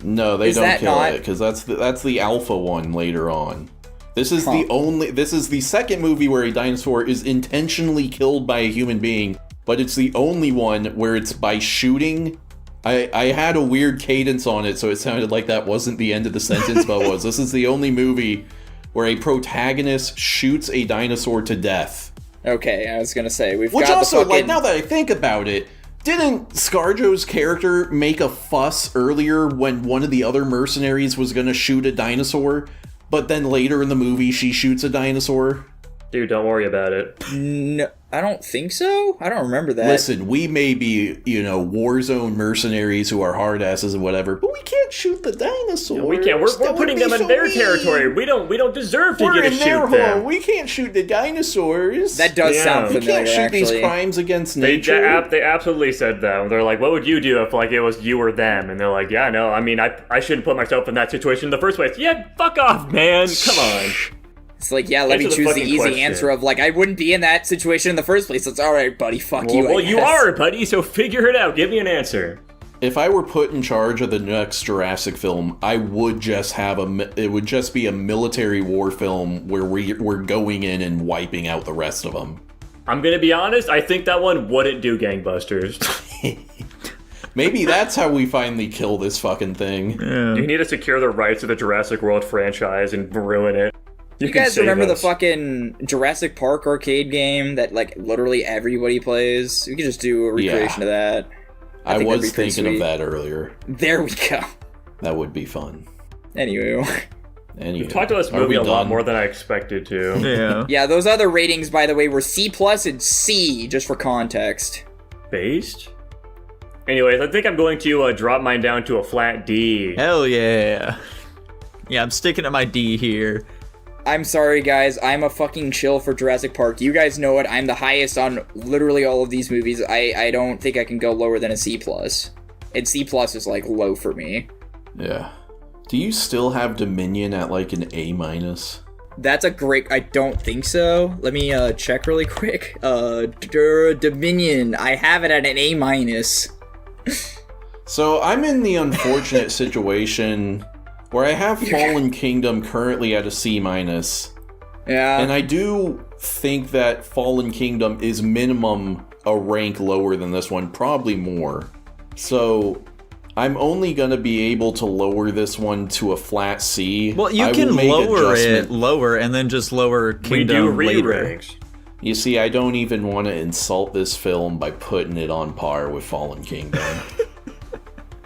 no, they don't kill it because that's the alpha one later on. This is the second movie where a dinosaur is intentionally killed by a human being, but it's the only one where it's by shooting. I had a weird cadence on it, so it sounded like that wasn't the end of the sentence, but it was. This is the only movie where a protagonist shoots a dinosaur to death. Okay, I was gonna say, Which also, like, now that I think about it, didn't ScarJo's character make a fuss earlier when one of the other mercenaries was gonna shoot a dinosaur, but then later in the movie she shoots a dinosaur? Dude, don't worry about it. No, I don't think so. I don't remember that. Listen, we may be, Warzone mercenaries who are hard asses and whatever, but we can't shoot the dinosaur. No, we can't. We're putting them in their territory. We don't deserve to get to shoot them. We can't shoot the dinosaurs. That does sound familiar. We can't shoot these crimes against nature. They absolutely said that. They're like, what would you do if like it was you or them? And they're like, yeah, no. I mean, I shouldn't put myself in that situation in the first place. Yeah, fuck off, man. Come on. It's like, let me choose the easy answer of, like, I wouldn't be in that situation in the first place. It's alright, buddy, fuck you, Well, you are, buddy, so figure it out. Give me an answer. If I were put in charge of the next Jurassic film, I would just it would just be a military war film where we're going in and wiping out the rest of them. I'm gonna be honest, I think that one wouldn't do gangbusters. Maybe that's how we finally kill this fucking thing. Yeah. You need to secure the rights of the Jurassic World franchise and ruin it. You guys remember the fucking Jurassic Park arcade game that, like, literally everybody plays? We could just do a recreation of that. I was thinking of that earlier. There we go. That would be fun. Anyway. You've talked about this movie a lot more than I expected to. Yeah. Yeah, those other ratings, by the way, were C+ and C, just for context. Based? Anyways, I think I'm going to drop mine down to a flat D. Hell yeah. Yeah, I'm sticking at my D here. I'm sorry, guys. I'm a fucking chill for Jurassic Park. You guys know it. I'm the highest on literally all of these movies. I don't think I can go lower than a C+. And C+ is, like, low for me. Yeah. Do you still have Dominion at, like, an A-? That's a great... I don't think so. Let me check really quick. Dominion. I have it at an A-. So, I'm in the unfortunate situation where I have Fallen Kingdom currently at a C-. Yeah. And I do think that Fallen Kingdom is minimum a rank lower than this one, probably more. So, I'm only going to be able to lower this one to a flat C. Well, you can lower it lower and then just lower Kingdom later. You see, I don't even want to insult this film by putting it on par with Fallen Kingdom.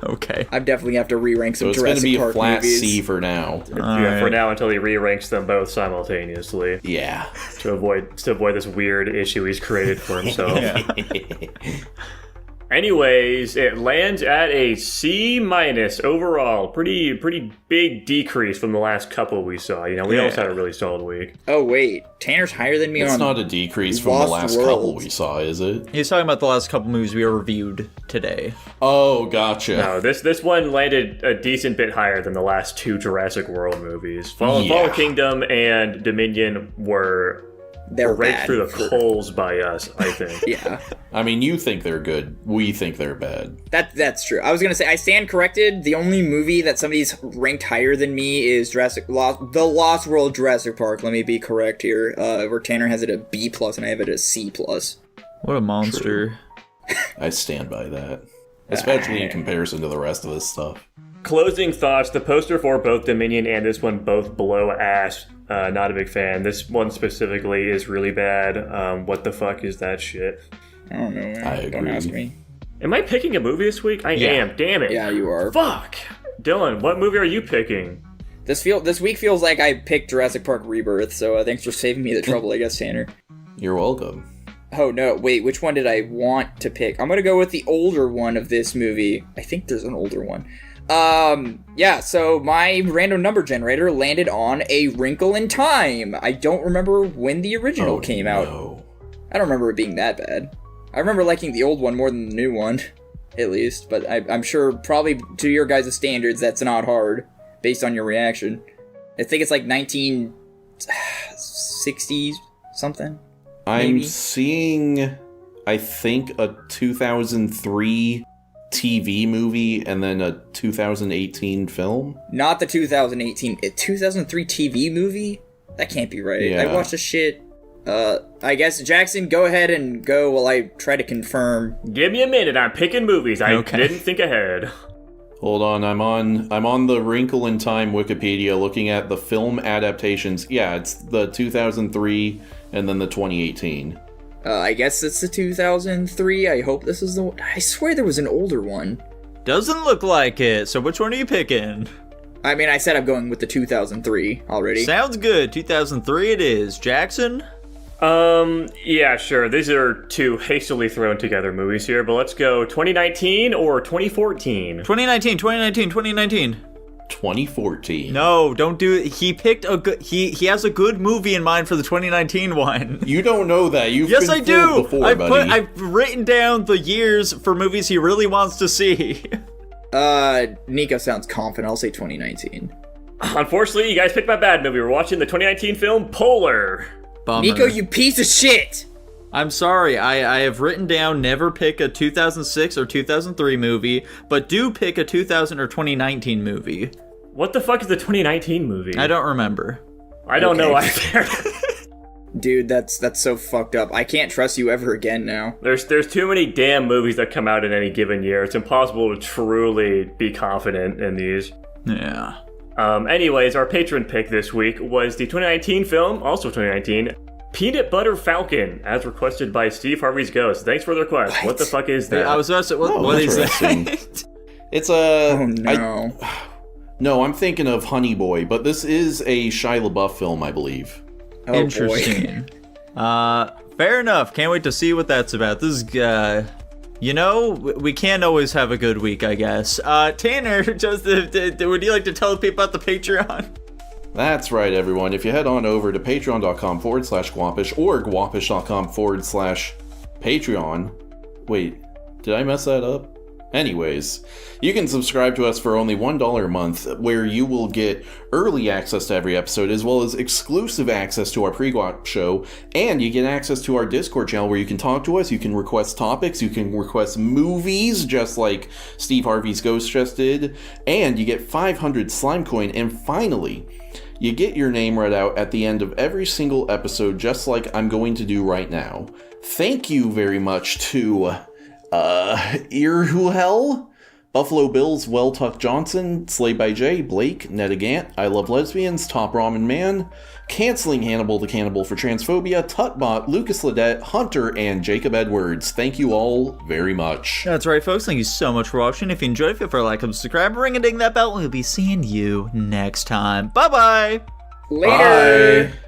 Okay. I definitely have to re-rank So some it's going to Jurassic be a Park flat movies. C for now. Yeah, for now until he re-ranks them both simultaneously Yeah. to avoid this weird issue he's created for himself. Anyways, it lands at a C- overall. Pretty big decrease from the last couple we saw. You know, we also had a really solid week. Oh wait, Tanner's higher than me It's on. not a decrease from the Lost last World. couple we saw, is it? He's talking about the last couple movies we reviewed today. Oh, gotcha. No, this one landed a decent bit higher than the last two Jurassic World movies. Fallen Kingdom and Dominion were They're raked bad. through the coals by us, I think. Yeah, I mean, you think they're good. We think they're bad. that's true. I was gonna say I stand corrected. The only movie that somebody's ranked higher than me is The Lost World Jurassic Park. Let me be correct here. Where Tanner has it a B plus and I have it a C plus. What a monster. I stand by that. Especially in comparison to the rest of this stuff. Closing thoughts. The poster for both Dominion and this one both blow ass. Not a big fan. This one specifically is really bad. What the fuck is that shit? I don't know, man. I agree. Don't ask me. Am I picking a movie this week? I am. Damn it. Yeah, you are. Fuck. Dylan, what movie are you picking? This week feels like I picked Jurassic Park Rebirth, so thanks for saving me the trouble, I guess, Tanner. You're welcome. Oh no, wait, which one did I want to pick? I'm gonna go with the older one of this movie. I think there's an older one. Yeah, so my random number generator landed on A Wrinkle in Time. I don't remember when the original came out. No. I don't remember it being that bad. I remember liking the old one more than the new one, at least, but I'm sure probably to your guys' standards that's not hard, based on your reaction. I think it's like 1960s something. I'm Maybe. seeing, I think, a 2003 TV movie and then a 2018 film. Not the 2018, 2003 TV movie? That can't be right. Yeah. I watched the shit. I guess, Jackson, go ahead and go while I try to confirm. Give me a minute. I'm picking movies. I Okay. didn't think ahead. Hold on, I'm on the Wrinkle in Time Wikipedia looking at the film adaptations. Yeah, it's the 2003 and then the 2018. I guess it's the 2003. I hope this is the one. I swear there was an older one. Doesn't look like it, so which one are you picking? I mean, I said I'm going with the 2003 already. Sounds good. 2003 it is. Jackson? Yeah, sure. These are two hastily thrown together movies here, but let's go 2019 or 2014. 2019. 2014. No, don't do it. He picked a good. He has a good movie in mind for the 2019 one. You don't know that. You've Yes, been I do. fooled before, buddy. I've written down the years for movies he really wants to see. Nico sounds confident. I'll say 2019. Unfortunately, you guys picked my bad movie. We're watching the 2019 film Polar. Bummer. Nico, you piece of shit! I'm sorry. I have written down never pick a 2006 or 2003 movie, but do pick a 2000 or 2019 movie. What the fuck is the 2019 movie? I don't remember. I don't know Okay. either. Dude, that's so fucked up. I can't trust you ever again now. There's too many damn movies that come out in any given year. It's impossible to truly be confident in these. Yeah. Anyways, our patron pick this week was the 2019 film, also 2019, Peanut Butter Falcon, as requested by Steve Harvey's Ghost. Thanks for the request. What the fuck is that? I was about to say, what is interesting. that? It's a... Oh no. No, I'm thinking of Honey Boy, but this is a Shia LaBeouf film, I believe. Oh, Interesting. Fair enough. Can't wait to see what that's about. This is, we can't always have a good week, I guess. Tanner, would you like to tell people about the Patreon? That's right, everyone. If you head on over to patreon.com/Guapish or guapish.com/Patreon. Wait, did I mess that up? Anyways, you can subscribe to us for only $1 a month, where you will get early access to every episode, as well as exclusive access to our pre-Guap show, and you get access to our Discord channel where you can talk to us, you can request topics, you can request movies, just like Steve Harvey's Ghost just did, and you get 500 slime coin, and finally, you get your name read out at the end of every single episode, just like I'm going to do right now. Thank you very much to Irhuhel, Buffalo Bills, Well Tuck Johnson, Slay by Jay, Blake, Nedagant, I Love Lesbians, Top Ramen Man, Canceling Hannibal the Cannibal for Transphobia, Tutbot, Lucas Ledette, Hunter, and Jacob Edwards. Thank you all very much. That's right, folks. Thank you so much for watching. If you enjoyed, feel free to like and subscribe, ring a ding that bell, and we'll be seeing you next time. Bye-bye! Later! Bye.